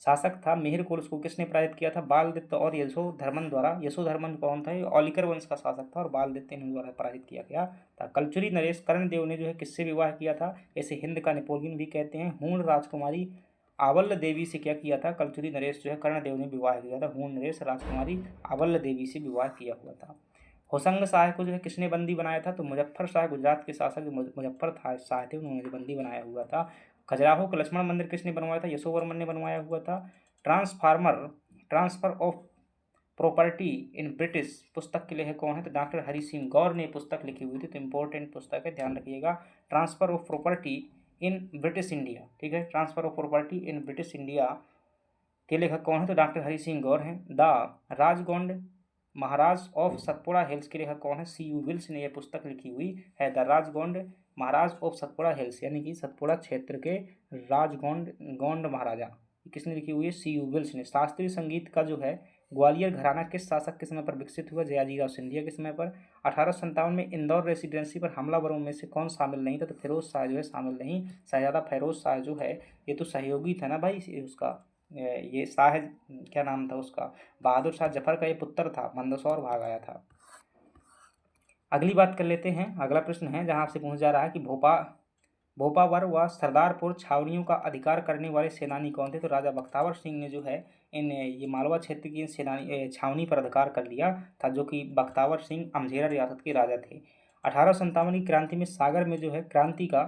शासक था मेहर कुल, उसको किसने पराजित किया था? बालदत्त और यशोधर्मन द्वारा। यशोधर्मन कौन था? ये औलिकर वंश का शासक था और बालदत्त इन्हीं द्वारा पराजित किया गया था। कलचुरी नरेश कर्णदेव ने जो है किससे विवाह किया था? इसे हिंद का नेपोलियन भी कहते हैं। हूण राजकुमारी आवल्ल देवी से क्या किया था? कलचुरी नरेश जो है कर्णदेव ने विवाह किया था। हूण नरेश राजकुमारी आवल्ल देवी से विवाह किया हुआ था। होशंग शाह को जो है किसने बंदी बनाया था? तो मुजफ्फर शाह, गुजरात के शासक जो मुजफ्फर शाह थे, उन्होंने बंदी बनाया हुआ था। खजुराहो का लक्ष्मण मंदिर किसने बनवाया था? यशोवर्मन ने बनवाया हुआ था। Transfer of property in British पुस्तक के लेखक कौन है? तो डॉक्टर हरि सिंह गौर ने पुस्तक लिखी हुई थी। तो इंपॉर्टेंट पुस्तक है, ध्यान रखिएगा। Transfer of property in British India. ठीक है, transfer of property in British India के लेखक कौन है? तो डॉक्टर हरि सिंह गौर हैं। The Rajgond Maharaj of Satpura hills के लेखक कौन है? C.U. विल्स ने यह पुस्तक लिखी हुई है। The Rajgond Maharaj of Satpura hills, यानी कि सतपुड़ा क्षेत्र के गोंड महाराजा, किसने लिखी हुई है? C.U. विल्स ने। शास्त्रीय संगीत का जो है ग्वालियर घराना किस शासक के समय पर विकसित हुआ? जयाजीराव सिंधिया के समय पर। 1857 में इंदौर रेसिडेंसी पर हमलावरों में से कौन शामिल नहीं था? तो फिरोज शाह जो है शामिल नहीं। शहजादा फिरोज शाह जो है ये तो सहयोगी था ना भाई उसका, ये शाह क्या नाम था उसका, बहादुर शाह जफर का ये पुत्र था, मंदसौर भाग आया था। अगली बात कर लेते हैं। अगला प्रश्न है जहां आपसे पूछा जा रहा है कि भोपावर व सरदारपुर छावनियों का अधिकार करने वाले सेनानी कौन थे? तो राजा बख्तावर सिंह ने जो है ये मालवा क्षेत्र की सेनानी छावनी पर अधिकार कर लिया था, जो कि बख्तावर सिंह अमझेरा रियासत के राजा थे। 1857 की क्रांति में सागर में जो है क्रांति का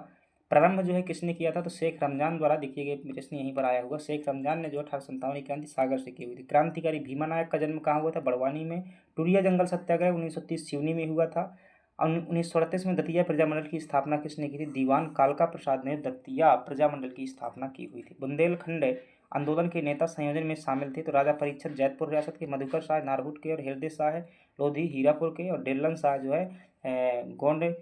प्रारंभ जो है किसने किया था? तो शेख रमजान द्वारा। देखिए गए प्रश्न यहीं पर आया हुआ। शेख रमजान ने जो 1857 की क्रांति सागर से की हुई थी। क्रांतिकारी भीमा नायक का जन्म कहाँ हुआ था? बड़वानी में। टुरिया जंगल सत्याग्रह 1930 सिवनी में हुआ था। 1938 में दतिया प्रजामंडल की स्थापना किसने की थी? दीवान कालका प्रसाद ने दतिया प्रजामंडल की स्थापना की हुई थी। बुंदेलखंड आंदोलन के नेता संयोजन में शामिल थे। तो राजा परीक्षित जैतपुर रियासत के, मधुकर शाह नारहुट के और हृदय शाह लोधी हीरापुर के और डेल्लन शाह जो है गोंड,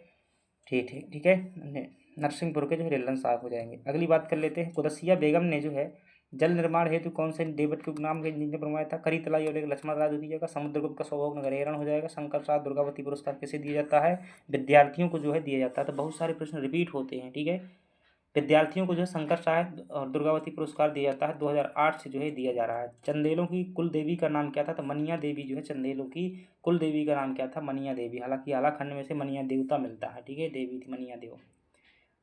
ठीक है, नरसिंहपुर के जो रेलन साहब हो जाएंगे। अगली बात कर लेते हैं। कुदसिया बेगम ने जो है जल निर्माण हेतु कौन से डेविड के नाम का इंजीनियर बनवाया था? करीतलाई और एक लक्ष्मण राज द्वितीय का। समुद्रगुप्त का सौभोग नगर एरण हो जाएगा। शंकर साथ दुर्गावती पुरस्कार किसे दिया जाता है? विद्यार्थियों को जो है दिया जाता है। तो बहुत सारे प्रश्न रिपीट होते हैं। ठीक है, विद्यार्थियों को जो है शंकर साहित्य और दुर्गावती पुरस्कार दिया जाता है। 2008 से जो है दिया जा रहा है। चंदेलों की कुल देवी का नाम क्या था? तो मनिया देवी जो है चंदेलों की कुल देवी का नाम क्या था? मनिया देवी। हालांकि आलाखंड में से मनिया देवता मिलता है। ठीक है, देवी थी मनिया देव।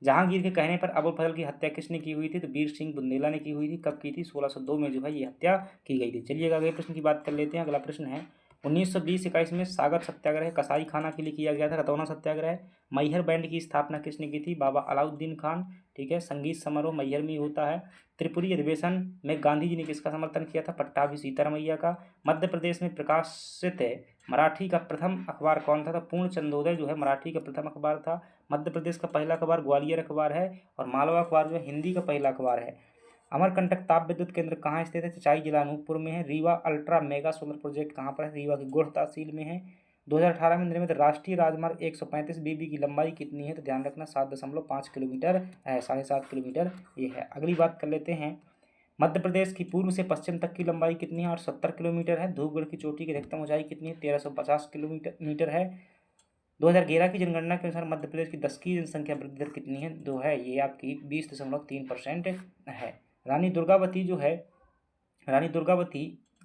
जहांगीर के कहने पर अबुल फजल की हत्या किसने की हुई थी? तो वीर सिंह बुंदेला ने की हुई थी। कब की थी? 1602 में जो है ये हत्या की गई थी। चलिएगा अगले प्रश्न की बात कर लेते हैं। अगला प्रश्न है 1920-21 में सागर सत्याग्रह कसाई खाना के लिए किया गया था। रतौना सत्याग्रह। मैहर बैंड की स्थापना किसने की थी? बाबा अलाउद्दीन खान। ठीक है, संगीत समारोह मैहर में होता है। त्रिपुरी अधिवेशन में गांधी जी ने किसका समर्थन किया था? पट्टाभी सीतारमैया का। मध्य प्रदेश में प्रकाशित मराठी का प्रथम अखबार कौन था? तो पूर्ण चंदोदय जो है मराठी का प्रथम अखबार था। मध्य प्रदेश का पहला अखबार ग्वालियर अखबार है और मालवा अखबार जो है हिंदी का पहला अखबार है। अमरकंटक ताप विद्युत केंद्र कहाँ स्थित है? सिंचाई जिला अनूपपुर में है। Rewa ultra mega solar project कहाँ पर है? रीवा की गुड़ तहसील में है। 2018 में निर्मित राष्ट्रीय राजमार्ग 135 बीबी की लंबाई कितनी है? तो ध्यान रखना 7.5 किलोमीटर है, 7.5 किलोमीटर ये है। अगली बात कर लेते हैं। मध्य प्रदेश की पूर्व से पश्चिम तक की लंबाई कितनी है? और 70 किलोमीटर है। धूपगढ़ की चोटी की अधिकतम ऊंचाई कितनी है? 1350 किलोमीटर है। 2011 की जनगणना के अनुसार मध्य प्रदेश की 10 की जनसंख्या वृद्धि दर कितनी है? जो है ये आपकी 20.3% है। रानी दुर्गावती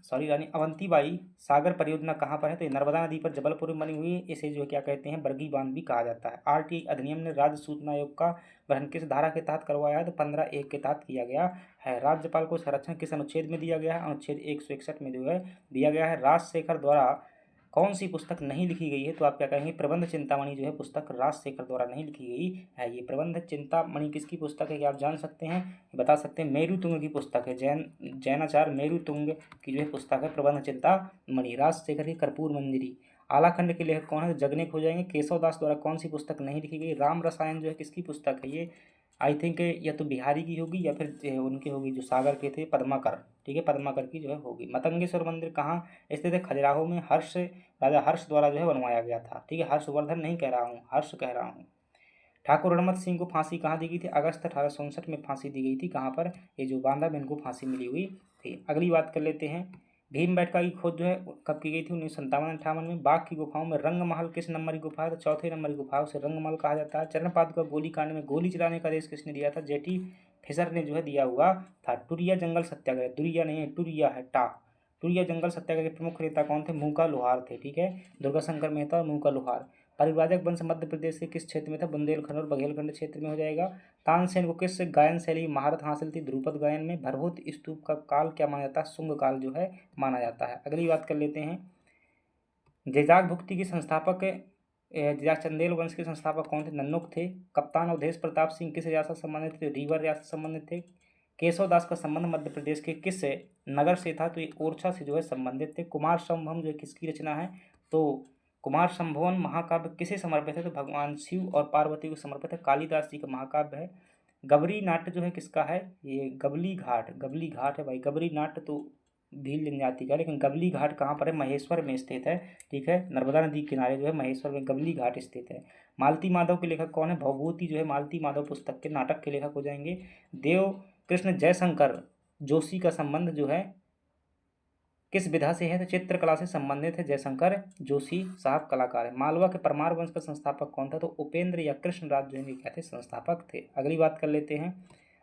सॉरी रानी अवंतीबाई सागर परियोजना कहाँ पर है? तो ये नर्मदा नदी पर जबलपुर में बनी हुई है। इसे जो है क्या कहते हैं, बरगी बांध भी कहा जाता है। आरटीआई अधिनियम ने राज्य सूचना आयोग का गठन किस धारा के तहत करवाया है? तो 15(1) के तहत किया गया है। राज्यपाल को संरक्षण किस अनुच्छेद में दिया गया है? अनुच्छेद 161 में जो है दिया गया है। राजशेखर द्वारा कौन सी पुस्तक नहीं लिखी गई है? तो आप क्या कहेंगे, प्रबंध चिंतामणि जो है पुस्तक राजशेखर द्वारा नहीं लिखी गई है। ये प्रबंध चिंतामणि किसकी पुस्तक है, क्या आप जान सकते हैं? बता सकते हैं, मेरुतुंग की पुस्तक है। जैनाचार्य मेरुतुंग की जो है पुस्तक है प्रबंध चिंतामणि। राजशेखर की कर्पूर मंजरी। आलाखंड के लेखक कौन है? तो जगने खो जाएंगे। केशव दास द्वारा कौन सी पुस्तक नहीं लिखी गई? राम रसायन जो है किसकी पुस्तक है? ये आई थिंक या तो बिहारी की होगी या फिर उनकी होगी, जो सागर के थे, पद्माकर। ठीक है, पद्माकर की जो है होगी। मतंगेश्वर मंदिर कहाँ स्थित है? खजुराहो में। राजा हर्ष द्वारा जो है बनवाया गया था। ठीक है, हर्षवर्धन नहीं कह रहा हूँ, हर्ष कह रहा हूँ। ठाकुर रणमत सिंह को फांसी कहाँ दी गई थी? अगस्त 1867 में फांसी दी गई थी। कहाँ पर? ये जो बांदा में इनको फांसी मिली हुई थी। अगली बात कर लेते हैं, भीमबेटका की खोज जो है कब की गई थी? 1957-58 में। बाघ की गुफाओं में रंगमहल किस नंबर की गुफा है? तो चौथे नंबर की गुफा, उसे रंगमहल कहा जाता है। चरणपादुका गोलीकांड में गोली चलाने का आदेश किसने दिया था? जेटी फिशर ने जो है दिया हुआ था। टुरिया जंगल सत्याग्रह, दुरिया नहीं है, टुरिया है, टुरिया जंगल सत्याग्रह के प्रमुख नेता कौन थे? मूका लोहार थे। ठीक है, दुर्गाशंकर मेहता और मूका लोहार। परिव्राजक वंश मध्य प्रदेश के किस क्षेत्र में था? बुंदेलखंड और बघेलखंड क्षेत्र में हो जाएगा। तानसेन को किस गायन शैली में महारत हासिल थी? ध्रुपद गायन में। भरहुत स्तूप का काल क्या माना जाता है? शुंग काल जो है माना जाता है। अगली बात कर लेते हैं, जेजाक भुक्ति के संस्थापक, जेजाक चंदेल वंश के संस्थापक कौन थे? नन्नुक थे। कप्तान अवधेश प्रताप सिंह किस रियासत से संबंधित थे? रीवर रियासत से संबंधित थे। केशव दास का संबंध मध्य प्रदेश के किस नगर से था? तो ये ओरछा से जो है संबंधित थे। कुमार संभवम जो है किसकी रचना है? तो कुमार संभवन महाकाव्य किसे समर्पित है? तो भगवान शिव और पार्वती को समर्पित है। कालिदास जी का महाकाव्य है। गबरी नाट्य जो है किसका है? ये गबली घाट, गबली घाट है भाई। गबरी नाट्य तो भील जनजाति का, लेकिन गबली घाट कहाँ पर है? महेश्वर में स्थित है। ठीक है, नर्मदा नदी के किनारे जो है महेश्वर में गबली घाट स्थित है। मालती माधव के लेखक कौन है? भवभूति जो है मालती माधव पुस्तक के नाटक के लेखक हो जाएंगे। देव कृष्ण जयशंकर जोशी का संबंध जो है किस विधा से है? तो चित्रकला से संबंधित है। जयशंकर जोशी साहब कलाकार है। मालवा के परमार वंश का संस्थापक कौन था? तो उपेंद्र या कृष्णराज जो है क्या थे? संस्थापक थे। अगली बात कर लेते हैं,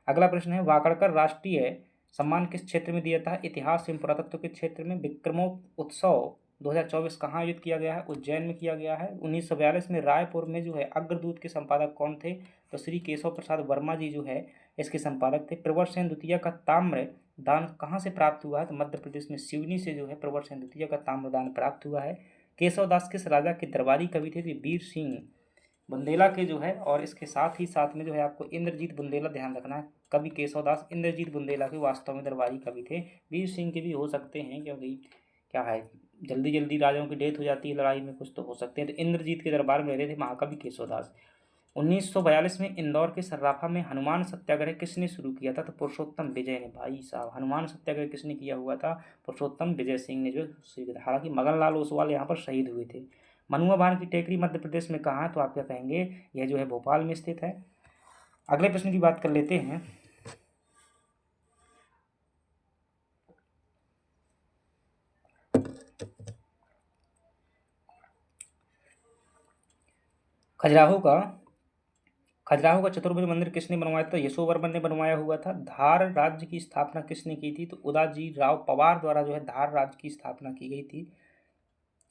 अगला प्रश्न है, वाकड़कर राष्ट्रीय सम्मान किस क्षेत्र में दिया था? इतिहास एवं पुरातत्व के क्षेत्र में। विक्रमोत्सव 2024 कहाँ आयोजित किया गया है? उज्जैन में किया गया है। 1942 में रायपुर में जो है अग्रदूत के संपादक कौन थे? तो श्री केशव प्रसाद वर्मा जी जो है इसके संपादक थे। प्रवरसेन द्वितीय का ताम्र दान कहाँ से प्राप्त हुआ है? तो मध्य प्रदेश में सिवनी से जो है प्रवरसेन द्वितीय का ताम्रदान प्राप्त हुआ है। केशव दास किस राजा के दरबारी कवि थे? वीर सिंह बुंदेला के जो है, और इसके साथ ही साथ में जो है आपको इंद्रजीत बुंदेला ध्यान रखना है। कवि केशव दास इंद्रजीत बुंदेला के वास्तव में दरबारी कवि थे। वीर सिंह के भी हो सकते हैं, क्योंकि क्या है, जल्दी जल्दी राजाओं की डेथ हो जाती है लड़ाई में, कुछ तो हो सकते हैं। तो इंद्रजीत के दरबार में रहे थे महाकवि केशव दास। 1942 में इंदौर के सर्राफा में हनुमान सत्याग्रह किसने शुरू किया था? तो पुरुषोत्तम विजय ने। भाई साहब, हनुमान सत्याग्रह किसने किया हुआ था? पुरुषोत्तम विजय सिंह ने जो शुरू किया था। हालांकि मगनलाल ओसवाल यहाँ पर शहीद हुए थे। मनुआ भान की टेकरी मध्य प्रदेश में कहाँ है? तो आप क्या कहेंगे, यह जो है भोपाल में स्थित है। अगले प्रश्न की बात कर लेते हैं, खजुराहो का चतुर्भुज मंदिर किसने बनवाया था? यशोवर्मन ने बनवाया हुआ था। धार राज्य की स्थापना किसने की थी? तो उदाजी राव पवार द्वारा जो है धार राज्य की स्थापना की गई थी।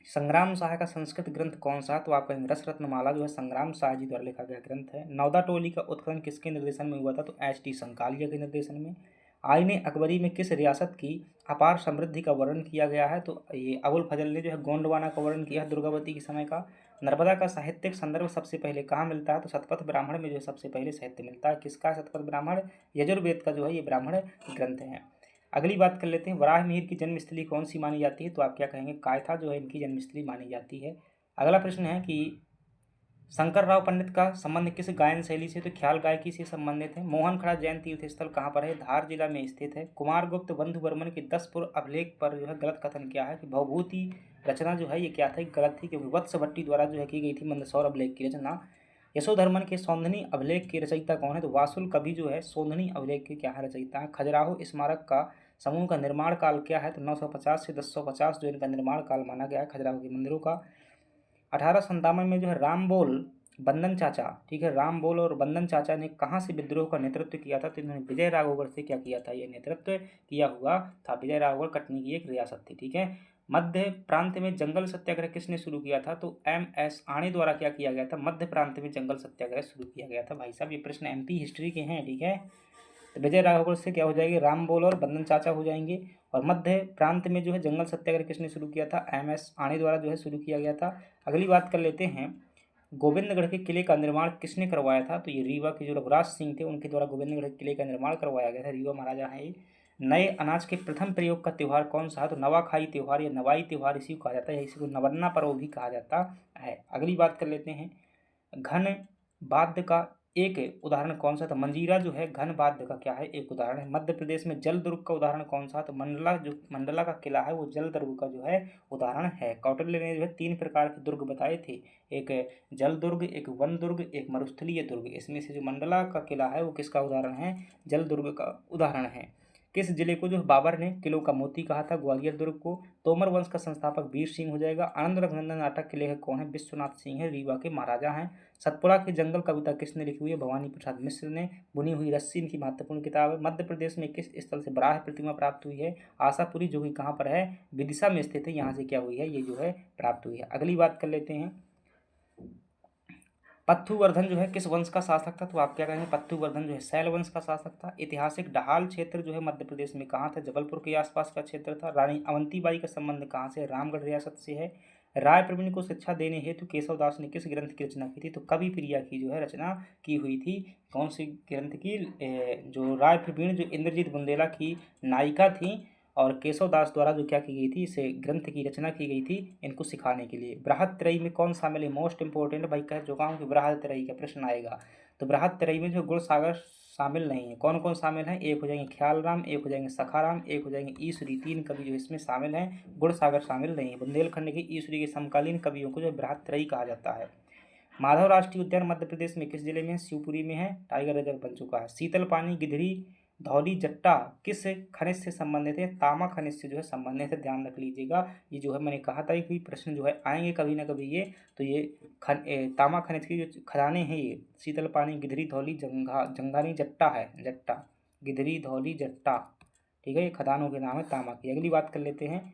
संग्राम साहा का संस्कृत ग्रंथ कौन सा? तो आप कहेंगे रस रत्नमाला जो है संग्राम साहा जी द्वारा लिखा गया ग्रंथ है। नौदा टोली का उत्खनन किसके निर्देशन में हुआ था? तो एच.टी. संकालिया के निर्देशन में। आईने अकबरी में किस रियासत की अपार समृद्धि का वर्णन किया गया है? तो ये अबुल फजल ने जो है गोंडवाना का वर्णन किया है, दुर्गावती के समय का। नर्मदा का साहित्यिक संदर्भ सबसे पहले कहाँ मिलता है? तो शतपथ ब्राह्मण में जो है सबसे पहले साहित्य मिलता है। किसका शतपथ ब्राह्मण? यजुर्वेद का जो है ये ब्राह्मण ग्रंथ है। अगली बात कर लेते हैं, वराह मिहिर की जन्मस्थली कौन सी मानी जाती है? तो आप क्या कहेंगे, कायथा जो है इनकी जन्मस्थली मानी जाती है। अगला प्रश्न है कि शंकर राव पंडित का संबंध किस गायन शैली से? तो ख्याल गायकी से संबंधित है। मोहन खड़ा जैन तीर्थ स्थल कहाँ पर है? धार जिला में स्थित है। कुमारगुप्त बंधु वर्मन के 10 पूर्व अभिलेख पर जो है गलत कथन क्या है? कि भवभूति रचना जो है ये क्या था, गलत थी, क्योंकि वत्स भट्टी द्वारा जो है की गई थी मंदसौर अभिलेख की रचना। यशोधर्मन के सौंधनी अभिलेख के रचयिता कौन है? तो वासुल कवि जो है सौंधनी अभिलेख के क्या है रचयिता है। खजुराहो स्मारक का समूह का निर्माण काल क्या है? तो 950 से 1050 जो इनका निर्माण काल माना गया है खजुराहो के मंदिरों का। 1857 में जो है रामबोल बंदन चाचा, ठीक है, राम बोल और बंदन चाचा ने कहाँ से विद्रोह का नेतृत्व किया था? तो इन्होंने विजय राघवगढ़ से क्या किया था? ये नेतृत्व किया हुआ था। विजय राघवगढ़ कटनी की एक रियासत थी, ठीक है। मध्य प्रांत में जंगल सत्याग्रह किसने शुरू किया था? तो MS आणे द्वारा क्या किया गया था? मध्य प्रांत में जंगल सत्याग्रह शुरू किया गया था। भाई साहब ये प्रश्न MP हिस्ट्री के हैं, ठीक है। तो विजय राघवगढ़ से क्या हो जाएगी? राम बोल और बंदन चाचा हो जाएंगे। और मध्य प्रांत में जो है जंगल सत्याग्रह किसने शुरू किया था? MS आणे द्वारा जो है शुरू किया गया था। अगली बात कर लेते हैं, गोविंदगढ़ के किले का निर्माण किसने करवाया था? तो ये रीवा के जो रघुराज सिंह थे उनके द्वारा गोविंदगढ़ के किले का निर्माण करवाया गया था। रीवा महाराजा हैं ये। नए अनाज के प्रथम प्रयोग का त्यौहार कौन सा है? तो नवाखाई त्यौहार या नवाई त्यौहार इसी को कहा जाता है, इसी को नवन्ना पर्व भी कहा जाता है। अगली बात कर लेते हैं, घन वाद्य का एक उदाहरण कौन सा? तो मंजीरा जो है घन वाद्य का क्या है? एक उदाहरण है। मध्य प्रदेश में जल दुर्ग का उदाहरण कौन सा? तो मंडला का किला है वो जल दुर्ग का जो है उदाहरण है। कौटिल्य ने जो है 3 प्रकार के दुर्ग बताए थे, एक जल दुर्ग, एक वन दुर्ग, एक मरुस्थलीय दुर्ग। इसमें से जो मंडला का किला है वो किसका उदाहरण है? जल दुर्ग का उदाहरण है। किस जिले को जो बाबर ने किलों का मोती कहा था? ग्वालियर दुर्ग को। तोमर वंश का संस्थापक वीर सिंह हो जाएगा। आनंद रघुनंदन नाटक के लेखक कौन है? विश्वनाथ सिंह है, रीवा के महाराजा हैं। सतपुड़ा के जंगल कविता किसने लिखी हुई है? भवानी प्रसाद मिश्र ने। बुनी हुई रस्सी इनकी महत्वपूर्ण किताब है। मध्य प्रदेश में किस स्थल से बराह प्रतिमा प्राप्त हुई है? आशापुरी, जो कि कहाँ पर है? विदिशा में स्थित है, यहाँ से क्या हुई है? ये जो है प्राप्त हुई है। अगली बात कर लेते हैं, पत्थुवर्धन जो है किस वंश का शासक था? तो आप क्या कहेंगे? पत्थुवर्धन जो है शैल वंश का शासक था। ऐतिहासिक ढाल क्षेत्र जो है मध्य प्रदेश में कहाँ था? जबलपुर के आसपास का क्षेत्र था। रानी अवंतीबाई का संबंध कहाँ से? रामगढ़ रियासत से है। राय प्रवीण को शिक्षा देने हेतु केशव दास ने किस ग्रंथ की रचना की थी? तो कवि प्रिया की जो है रचना की हुई थी। कौन सी ग्रंथ की? जो राय प्रवीण जो इंद्रजीत बुंदेला की नायिका थी और केशव दास द्वारा जो क्या की गई थी, इसे ग्रंथ की रचना की गई थी इनको सिखाने के लिए। बृहत्त्रयी में कौन शामिल है? मोस्ट इंपॉर्टेंट भाई, कह चुका हूँ कि बृहत्त्रयी का प्रश्न आएगा। तो बृहत्त्रयी में जो गुणसागर शामिल नहीं है। कौन कौन शामिल है? एक हो जाएंगे ख्यालराम, एक हो जाएंगे सखाराम, एक हो जाएंगे ईश्वरी। 3 कवि जो इसमें शामिल हैं, गुणसागर शामिल नहीं है। बुंदेलखंड के ईश्वरी के समकालीन कवियों को जो बृहत्त्रयी कहा जाता है। माधव राष्ट्रीय उद्यान मध्य प्रदेश में किस जिले में है? शिवपुरी में है, टाइगर रिजर्व बन चुका है। शीतल पानी, गिधरी, धौली, जट्टा किस खनिज से संबंधित है? तामा खनिज से जो है संबंधित है, ध्यान रख लीजिएगा। ये जो है मैंने कहा था कि प्रश्न जो है आएंगे कभी ना कभी ये। तो ये तामा खनिज की जो खदानें हैं ये शीतल पानी, गिधरी, धौली, जंगानी, जट्टा है, जट्टा, गिधरी, धौली, जट्टा, ठीक है। ये खदानों के नाम है तामा की। अगली बात कर लेते हैं,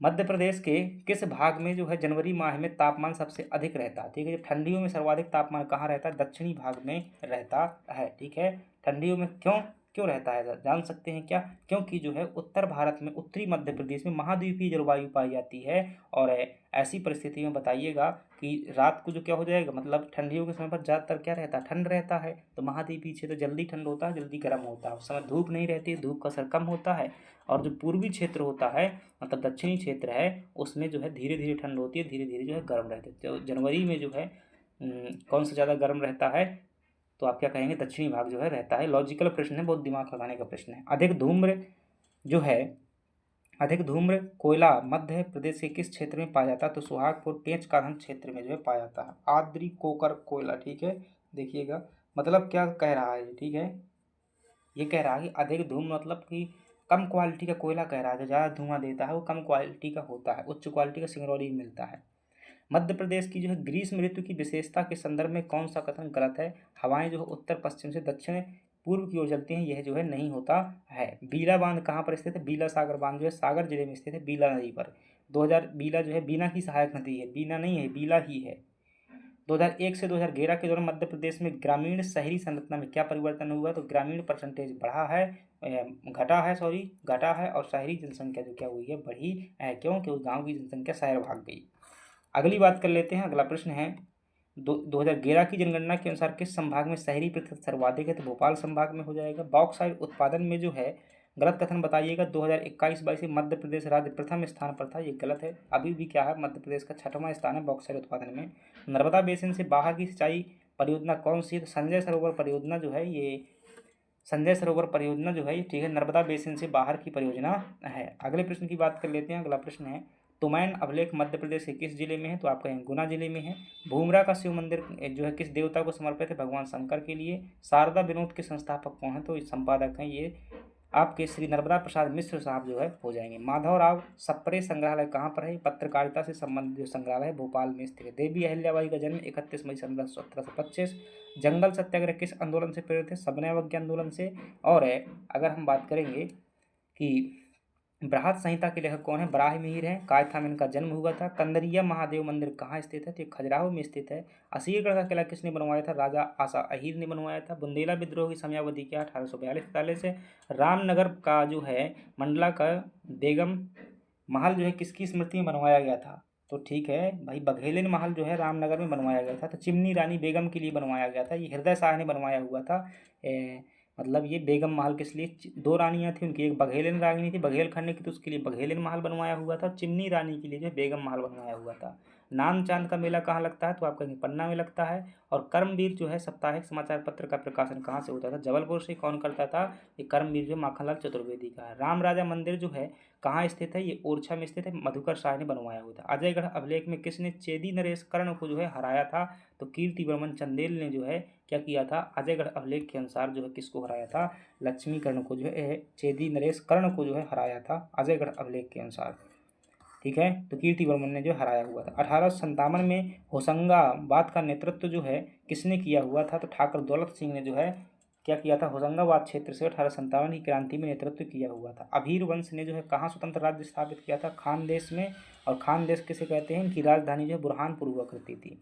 मध्य प्रदेश के किस भाग में जो है जनवरी माह में तापमान सबसे अधिक रहता है? ठीक है। ठंडियों में सर्वाधिक तापमान कहाँ रहता है? दक्षिणी भाग में रहता है, ठीक है। ठंडियों में क्यों क्यों रहता है जान सकते हैं क्या? क्योंकि जो है उत्तर भारत में, उत्तरी मध्य प्रदेश में महाद्वीपीय जलवायु पाई जाती है। और ऐसी परिस्थिति में बताइएगा कि रात को जो क्या हो जाएगा, मतलब ठंडियों के समय पर ज़्यादातर क्या रहता है? ठंड रहता है। तो महाद्वीपीय क्षेत्र जल्दी ठंड होता है, जल्दी गर्म होता है। उस समय धूप नहीं रहती है, धूप का असर कम होता है। और जो पूर्वी क्षेत्र होता है, मतलब दक्षिणी क्षेत्र है, उसमें जो है धीरे धीरे ठंड होती है, धीरे धीरे जो है गर्म रहती है। तो जनवरी में जो है कौन सा ज़्यादा गर्म रहता है? तो आप क्या कहेंगे? दक्षिणी भाग जो है रहता है। लॉजिकल प्रश्न है, बहुत दिमाग लगाने का प्रश्न है। जो है अधिक धूम्र कोयला मध्य प्रदेश के किस क्षेत्र में पाया जाता है? तो सुहागपुर पेंच काधन क्षेत्र में जो है पाया जाता है। आद्री कोकर कोयला, ठीक है। देखिएगा मतलब क्या कह रहा है, ठीक है। ये कह रहा है कि अधिक धूम्र मतलब कि कम क्वालिटी का कोयला कह रहा है। जो ज़्यादा धुआं देता है वो कम क्वालिटी का होता है, उच्च क्वालिटी का सिंगरौली में मिलता है। मध्य प्रदेश की जो है ग्रीष्म ऋतु की विशेषता के संदर्भ में कौन सा कथन गलत है? हवाएं जो है उत्तर पश्चिम से दक्षिण पूर्व की ओर चलती हैं, यह जो है नहीं होता है। बीला बांध कहाँ पर स्थित है? बीला सागर बांध जो है सागर जिले में स्थित है, बीला नदी पर। 2000 बीला जो है बीना की सहायक नदी है, बीना नहीं है, बीला ही है। 2001 से 2011 के दौरान मध्य प्रदेश में ग्रामीण शहरी संरचना में क्या परिवर्तन हुआ? तो ग्रामीण परसेंटेज बढ़ा है, घटा है। और शहरी जनसंख्या जो क्या हुई है? बढ़ी है। क्यों? क्योंकि गाँव की जनसंख्या शहर भाग गई। अगली बात कर लेते हैं, अगला प्रश्न है 2011 की जनगणना के अनुसार किस संभाग में शहरी प्रतिशत सर्वाधिक है? तो भोपाल संभाग में हो जाएगा। बॉक्साइट उत्पादन में जो है गलत कथन बताइएगा। 2021-22 में मध्य प्रदेश राज्य प्रथम स्थान पर था, ये गलत है। अभी भी क्या है? मध्य प्रदेश का 6वां स्थान है बॉक्साइट उत्पादन में। नर्मदा बेसिन से बाहर की सिंचाई परियोजना कौन सी है? तो संजय सरोवर परियोजना जो है ये ठीक है, नर्मदा बेसिन से बाहर की परियोजना है। अगले प्रश्न की बात कर लेते हैं। अगला प्रश्न है, तुमैन अभिलेख मध्य प्रदेश के किस जिले में है? तो आपका गुना जिले में है। भूमरा का शिव मंदिर जो है किस देवता को समर्पित है? भगवान शंकर के लिए। शारदा विनोद के संस्थापक कौन है? तो संपादक हैं ये आपके श्री नर्मदा प्रसाद मिश्र साहब जो है हो जाएंगे। माधवराव सप्रे संग्रहालय कहाँ पर है? पत्रकारिता से संबंधित जो संग्रहालय है भोपाल में स्थित है। देवी अहिल्याबाई का जन्म 31 मई 1725। जंगल सत्याग्रह किस आंदोलन से प्रेरित है? सविनय अवज्ञा आंदोलन से। और अगर हम बात करेंगे कि बृहद संहिता के लेखक कौन है? बराह मिहिर है। कायथा में इनका जन्म हुआ था। कंदरिया महादेव मंदिर कहाँ स्थित है? तो ये खजुराहो में स्थित है। असीरगढ़ का किला किसने बनवाया था? राजा आशा अहीर ने बनवाया था। बुंदेला विद्रोह की समयावधि क्या? 1842-43 से। रामनगर का जो है मंडला का बेगम महल जो है किसकी स्मृति में बनवाया गया था? तो ठीक है भाई, बघेलिन महल जो है रामनगर में बनवाया गया था। तो चिमनी रानी बेगम के लिए बनवाया गया था। ये हृदय शाह ने बनवाया हुआ था। मतलब ये बेगम महल किस लिए? दो रानियां थी उनकी, एक बघेलिन रानी थी बघेल खंड की, तो उसके लिए बघेलिन महल बनवाया हुआ था। चिमनी रानी के लिए जो बेगम महल बनवाया हुआ था। नामचांद का मेला कहाँ लगता है? तो आपका पन्ना में लगता है। और कर्मवीर जो है साप्ताहिक समाचार पत्र का प्रकाशन कहाँ से होता था? जबलपुर से। कौन करता था? ये कर्मवीर जो माखनलाल चतुर्वेदी का है। राम राजा मंदिर जो है कहाँ स्थित है? ये ओरछा में स्थित है। मधुकर शाह ने बनवाया हुआ था। अजयगढ़ अभिलेख में किसने चेदी नरेश कर्ण को जो है हराया था? तो कीर्तिवर्मन चंदेल ने जो है क्या किया था? अजयगढ़ अभिलेख के अनुसार जो है किसको हराया था? लक्ष्मीकर्ण को जो है चेदी नरेश कर्ण को जो है हराया था अजयगढ़ अभिलेख के अनुसार। ठीक है, तो कीर्तिवर्मन ने जो हराया हुआ था। 1857 में होशंगाबाद का नेतृत्व जो है किसने किया हुआ था? तो ठाकुर दौलत सिंह ने जो है क्या किया था? होशंगाबाद क्षेत्र से 1857 की क्रांति में नेतृत्व किया हुआ था। अभीर वंश ने जो है कहाँ स्वतंत्र राज्य स्थापित किया था? खानदेश में। और खानदेश किसे कहते हैं? इनकी राजधानी जो है बुरहानपुर हुआ करती थी।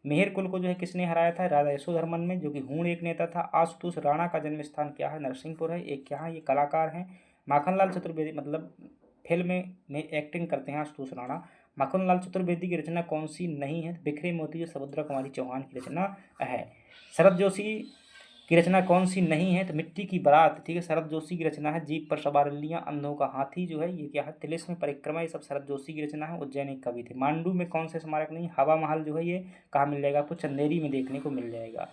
मेहर कुल को जो है किसने हराया था? राजा यशोधर्मन में, जो कि हूण एक नेता था। आशुतोष राणा का जन्म स्थान क्या है? नरसिंहपुर है। एक क्या है? ये कलाकार हैं। माखनलाल चतुर्वेदी मतलब फिल्म में एक्टिंग करते हैं आशुतोष राणा। माखनलाल चतुर्वेदी की रचना कौन सी नहीं है? बिखरे मोती जो समुद्रा कुमारी चौहान की रचना है। शरद जोशी की रचना कौन सी नहीं है? तो मिट्टी की बारात। ठीक है, शरद जोशी की रचना है। जीप पर सवार लिया, अंधों का हाथी जो है ये क्या है? तिलिस्म परिक्रमा, ये सब शरद जोशी की रचना है। उज्जैन के कवि थे। मांडू में कौन से स्मारक नहीं? हवा महल जो है ये कहाँ मिल जाएगा आपको? चंदेरी में देखने को मिल जाएगा।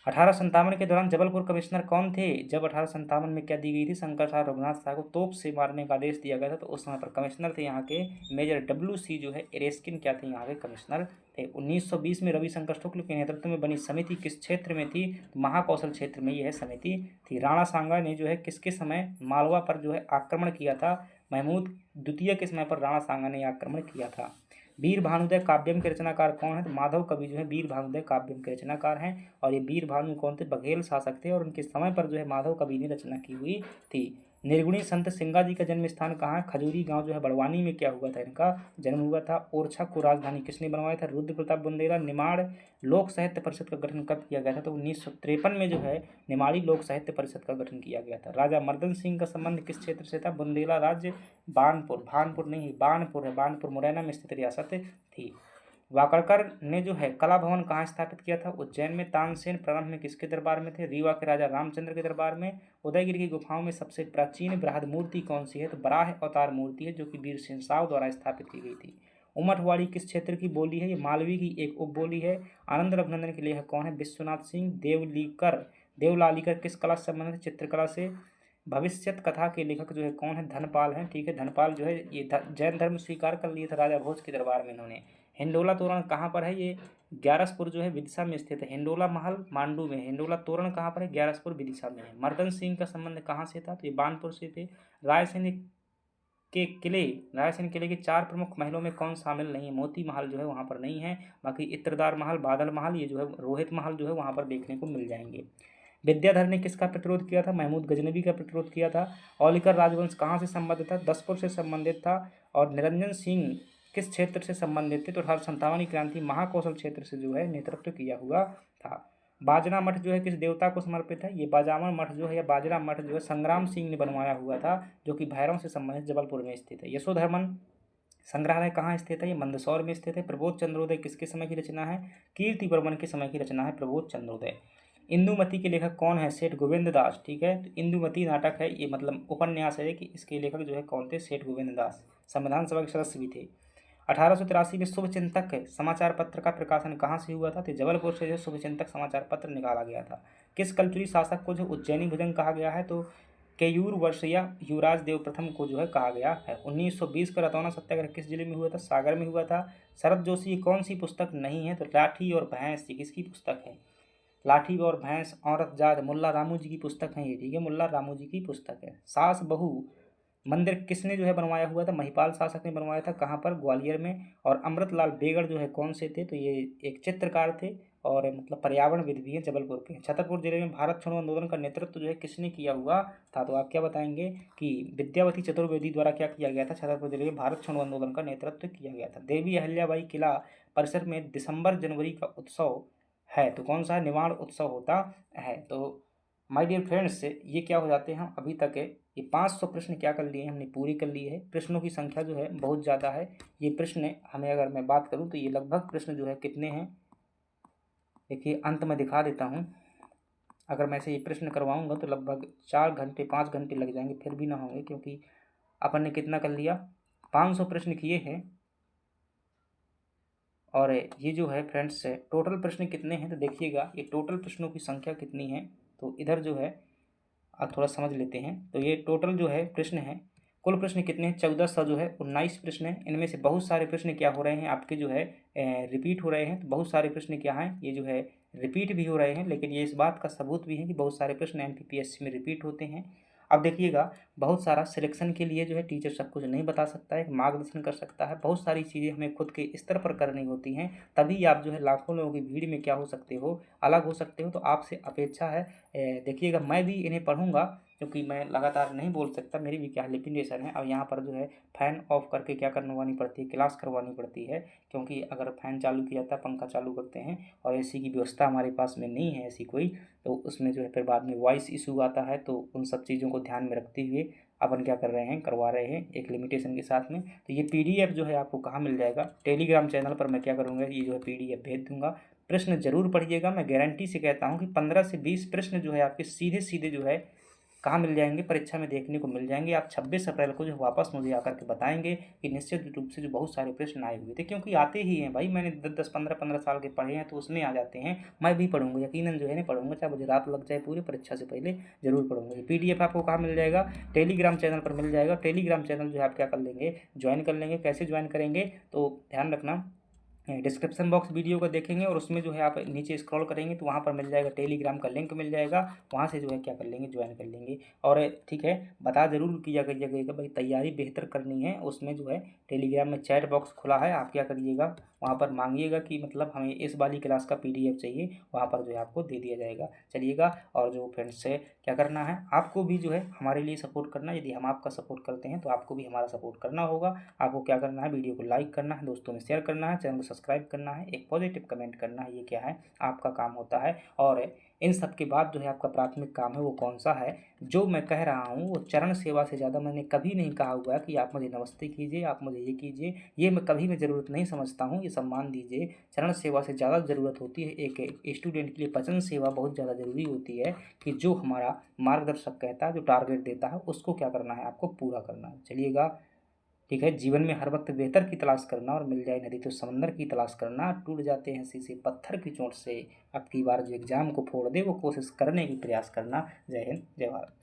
1857 के दौरान जबलपुर कमिश्नर कौन थे? जब 1857 में क्या दी गई थी? शंकर साहब रघुनाथ साहब को तोप से मारने का आदेश दिया गया था, तो उस समय पर कमिश्नर थे यहाँ के मेजर WC जो है एरेस्किन क्या थे? यहाँ के कमिश्नर थे। 1920 में रविशंकर शुक्ल के नेतृत्व में बनी समिति किस क्षेत्र में थी? महाकौशल क्षेत्र में यह समिति थी। राणा सांगा ने जो है किसके समय मालवा पर जो है आक्रमण किया था? महमूद द्वितीय के समय पर राणा सांगा ने आक्रमण किया था। वीर भानुदय काव्यम के रचनाकार कौन है? तो माधव कवि जो है वीर भानुदय काव्यम के रचनाकार हैं। और ये वीर भानु कौन थे? बघेल शासक थे, और उनके समय पर जो है माधव कवि ने रचना की हुई थी। निर्गुणी संत सिंगा जी का जन्म स्थान कहाँ है? खजूरी गांव जो है बड़वानी में क्या हुआ था? इनका जन्म हुआ था। ओरछा को राजधानी किसने बनवाया था? रुद्र प्रताप बुंदेला। निमाड़ लोक साहित्य परिषद का गठन कब किया गया था? तो 1953 में जो है निमाड़ी लोक साहित्य परिषद का गठन किया गया था। राजा मर्दन सिंह का संबंध किस क्षेत्र से था? बुंदेला राज्य बानपुर, भानपुर नहीं बानपुर है, बानपुर मुरैना में स्थित रियासत थी। वाकड़कर ने जो है कला भवन कहाँ स्थापित किया था? उज्जैन में। तानसेन प्रारंभ में किसके दरबार में थे? रीवा के राजा रामचंद्र के दरबार में। उदयगिरी की गुफाओं में सबसे प्राचीन बृहद मूर्ति कौन सी है? तो बराह अवतार मूर्ति है, जो कि वीर सिंह साव द्वारा स्थापित की गई थी। उमठवाड़ी किस क्षेत्र की बोली है? ये मालवी की एक उपबोली है। आनंद रघुनंदन के लेखक कौन है? विश्वनाथ सिंह। देवलालीकर किस कला से संबंधित? चित्रकला से। भविष्यत कथा के लेखक जो है कौन है? धनपाल हैं। ठीक है, धनपाल जो है ये जैन धर्म स्वीकार कर लिए थे राजा भोज के दरबार में इन्होंने। हिंडोला तोरण कहाँ पर है? ये ग्यारसपुर जो है विदिशा में स्थित है। हिंडोला महल मांडू में। हिंडोला तोरण कहाँ पर है? ग्यारसपुर विदिशा में है। मर्दन सिंह का संबंध कहाँ से था? तो ये बानपुर से थे। रायसेन रायसेन किले के 4 प्रमुख महलों में कौन शामिल नहीं है? मोती महल जो है वहाँ पर नहीं है। बाकी इत्रदार महल, बादल महल, ये जो है रोहित महल जो है वहाँ पर देखने को मिल जाएंगे। विद्याधर ने किसका प्रतिरोध किया था? महमूद गजनबी का प्रतिरोध किया था। औलिकर राजवंश कहाँ से संबंधित था? दसपुर से संबंधित था। और निरंजन सिंह किस क्षेत्र से संबंधित थे? तो 1857 की क्रांति महाकौशल क्षेत्र से जो है नेतृत्व किया हुआ था। बाजना मठ जो है किस देवता को समर्पित है? ये बाजामन मठ जो है या बाजरा मठ जो है संग्राम सिंह ने बनवाया हुआ था, जो कि भैरव से संबंधित जबलपुर में स्थित है। यशोधर्मन संग्रहालय कहाँ स्थित है? ये मंदसौर में स्थित है। प्रबोध चंद्रोदय किसके समय की रचना है? कीर्तिवर्मन के समय की रचना है प्रबोध चंद्रोदय। इंदुमती के लेखक कौन है? सेठ गोविंद दास। ठीक है, तो इंदुमती नाटक है, ये मतलब उपन्यास है कि इसके लेखक जो है कौन थे? सेठ गोविंद दास। संविधान सभा के सदस्य भी थे। 1883 में शुभचिंतक समाचार पत्र का प्रकाशन कहाँ से हुआ था? तो जबलपुर से जो शुभचिंतक समाचार पत्र निकाला गया था। किस कलचुरी शासक को जो उज्जैनी भुजंग कहा गया है? तो केयूर वर्षया युवराज देव प्रथम को जो है कहा गया है। 1920 का रतौना सत्याग्रह किस जिले में हुआ था? सागर में हुआ था। शरद जोशी की कौन सी पुस्तक नहीं है? तो लाठी और भैंस, किसकी पुस्तक है? लाठी और भैंस, औरत जात, मुल्ला रामू जी की पुस्तक है ये, ठीक है, मुल्ला रामू जी की पुस्तक है। सास बहू मंदिर किसने जो है बनवाया हुआ था? महिपाल शासक ने बनवाया था। कहाँ पर? ग्वालियर में। और अमृतलाल बेगड़ जो है कौन से थे? तो ये एक चित्रकार थे और मतलब पर्यावरणविद भी हैं, जबलपुर के। छतरपुर जिले में भारत छोड़ो आंदोलन का नेतृत्व जो है किसने किया हुआ था? तो आप क्या बताएंगे कि विद्यावती चतुर्वेदी द्वारा क्या किया गया था? छतरपुर जिले में भारत छोड़ो आंदोलन का नेतृत्व किया गया था। देवी अहिल्याबाई किला परिसर में दिसंबर जनवरी का उत्सव है, तो कौन सा है? निवाण उत्सव होता है। तो माय डियर फ्रेंड्स, ये क्या हो जाते हैं हम अभी तक है ये 500 प्रश्न क्या कर लिए हैं हमने? पूरी कर लिए है। प्रश्नों की संख्या जो है बहुत ज़्यादा है। ये प्रश्न हमें अगर मैं बात करूं तो ये लगभग प्रश्न जो है कितने हैं, देखिए अंत में दिखा देता हूं। अगर मैं से ये प्रश्न करवाऊंगा तो लगभग 4 घंटे 5 घंटे लग जाएंगे, फिर भी ना होंगे, क्योंकि अपन ने कितना कर लिया? 500 प्रश्न किए हैं। और ये जो है फ्रेंड्स टोटल प्रश्न कितने हैं तो देखिएगा ये टोटल प्रश्नों की संख्या कितनी है। तो इधर जो है आप थोड़ा समझ लेते हैं। तो ये टोटल जो है प्रश्न है, कुल प्रश्न कितने हैं? 1400 जो है 19 प्रश्न हैं। इनमें से बहुत सारे प्रश्न क्या हो रहे हैं आपके जो है रिपीट हो रहे हैं। तो बहुत सारे प्रश्न क्या हैं? ये जो है रिपीट भी हो रहे हैं, लेकिन ये इस बात का सबूत भी है कि बहुत सारे प्रश्न एमपीपीएससी में रिपीट होते हैं। अब देखिएगा बहुत सारा सिलेक्शन के लिए जो है टीचर सब कुछ नहीं बता सकता है, मार्गदर्शन कर सकता है। बहुत सारी चीज़ें हमें खुद के स्तर पर करनी होती हैं, तभी आप जो है लाखों लोगों की भीड़ में क्या हो सकते हो? अलग हो सकते हो। तो आपसे अपेक्षा है देखिएगा मैं भी इन्हें पढ़ूंगा, क्योंकि मैं लगातार नहीं बोल सकता, मेरी भी क्या लिमिटेशन है। अब यहाँ पर जो है फ़ैन ऑफ करके क्या करवानी पड़ती है? क्लास करवानी पड़ती है, क्योंकि अगर फ़ैन चालू किया जाता है, पंखा चालू करते हैं और एसी की व्यवस्था हमारे पास में नहीं है ऐसी कोई, तो उसमें जो है फिर बाद में वॉइस इशू आता है। तो उन सब चीज़ों को ध्यान में रखते हुए अपन क्या कर रहे हैं? करवा रहे हैं एक लिमिटेशन के साथ में। तो ये पीडीएफ जो है आपको कहाँ मिल जाएगा? टेलीग्राम चैनल पर मैं क्या करूँगा, ये जो है पीडीएफ भेज दूँगा। प्रश्न जरूर पढ़िएगा। मैं गारंटी से कहता हूँ कि 15 से 20 प्रश्न जो है आपके सीधे सीधे जो है कहाँ मिल जाएंगे? परीक्षा में देखने को मिल जाएंगे। आप 26 अप्रैल को जो वापस मुझे आकर के बताएंगे कि निश्चित रूप से जो बहुत सारे प्रश्न आए हुए थे, क्योंकि आते ही हैं भाई, मैंने 10-10 15-15 साल के पढ़े हैं तो उसमें आ जाते हैं। मैं भी पढ़ूंगा, यकीनन जो है ना पढ़ूंगा, चाहे मुझे रात लग जाए पूरी परीक्षा से पहले जरूर पढ़ूंगा। ये पीडीएफ आपको कहाँ मिल जाएगा? टेलीग्राम चैनल पर मिल जाएगा। टेलीग्राम चैनल जो है आप क्या कर लेंगे? ज्वाइन कर लेंगे। कैसे ज्वाइन करेंगे? तो ध्यान रखना, डिस्क्रिप्शन बॉक्स वीडियो को देखेंगे और उसमें जो है आप नीचे स्क्रॉल करेंगे तो वहाँ पर मिल जाएगा, टेलीग्राम का लिंक मिल जाएगा। वहाँ से जो है क्या कर लेंगे? ज्वाइन कर लेंगे। और ठीक है, बता ज़रूर किया करिएगा भाई, तैयारी बेहतर करनी है। उसमें जो है टेलीग्राम में चैट बॉक्स खुला है, आप क्या करिएगा वहाँ पर मांगिएगा कि मतलब हमें इस वाली क्लास का पीडीएफ चाहिए, वहाँ पर जो है आपको दे दिया जाएगा। चलिएगा, और जो फ्रेंड्स से क्या करना है, आपको भी जो है हमारे लिए सपोर्ट करना है। यदि हम आपका सपोर्ट करते हैं तो आपको भी हमारा सपोर्ट करना होगा। आपको क्या करना है? वीडियो को लाइक करना है, दोस्तों में शेयर करना है, चैनल को सब्सक्राइब करना है, एक पॉजिटिव कमेंट करना है। ये क्या है? आपका काम होता है। और इन सब के बाद जो है आपका प्राथमिक काम है वो कौन सा है? जो मैं कह रहा हूँ वो चरण सेवा से ज़्यादा मैंने कभी नहीं कहा हुआ कि आप मुझे नमस्ते कीजिए, आप मुझे ये कीजिए, ये मैं कभी मैं ज़रूरत नहीं समझता हूँ। ये सम्मान दीजिए। चरण सेवा से ज़्यादा ज़रूरत होती है एक स्टूडेंट के लिए वचन सेवा बहुत ज़्यादा ज़रूरी होती है, कि जो हमारा मार्गदर्शक कहता है, जो टारगेट देता है, उसको क्या करना है? आपको पूरा करना है। चलिएगा, ठीक है। जीवन में हर वक्त बेहतर की तलाश करना, और मिल जाए नदी तो समंदर की तलाश करना। टूट जाते हैं शीशे पत्थर की चोट से, अब की बार जो एग्जाम को फोड़ दे वो कोशिश करने की प्रयास करना। जय हिंद, जय भारत।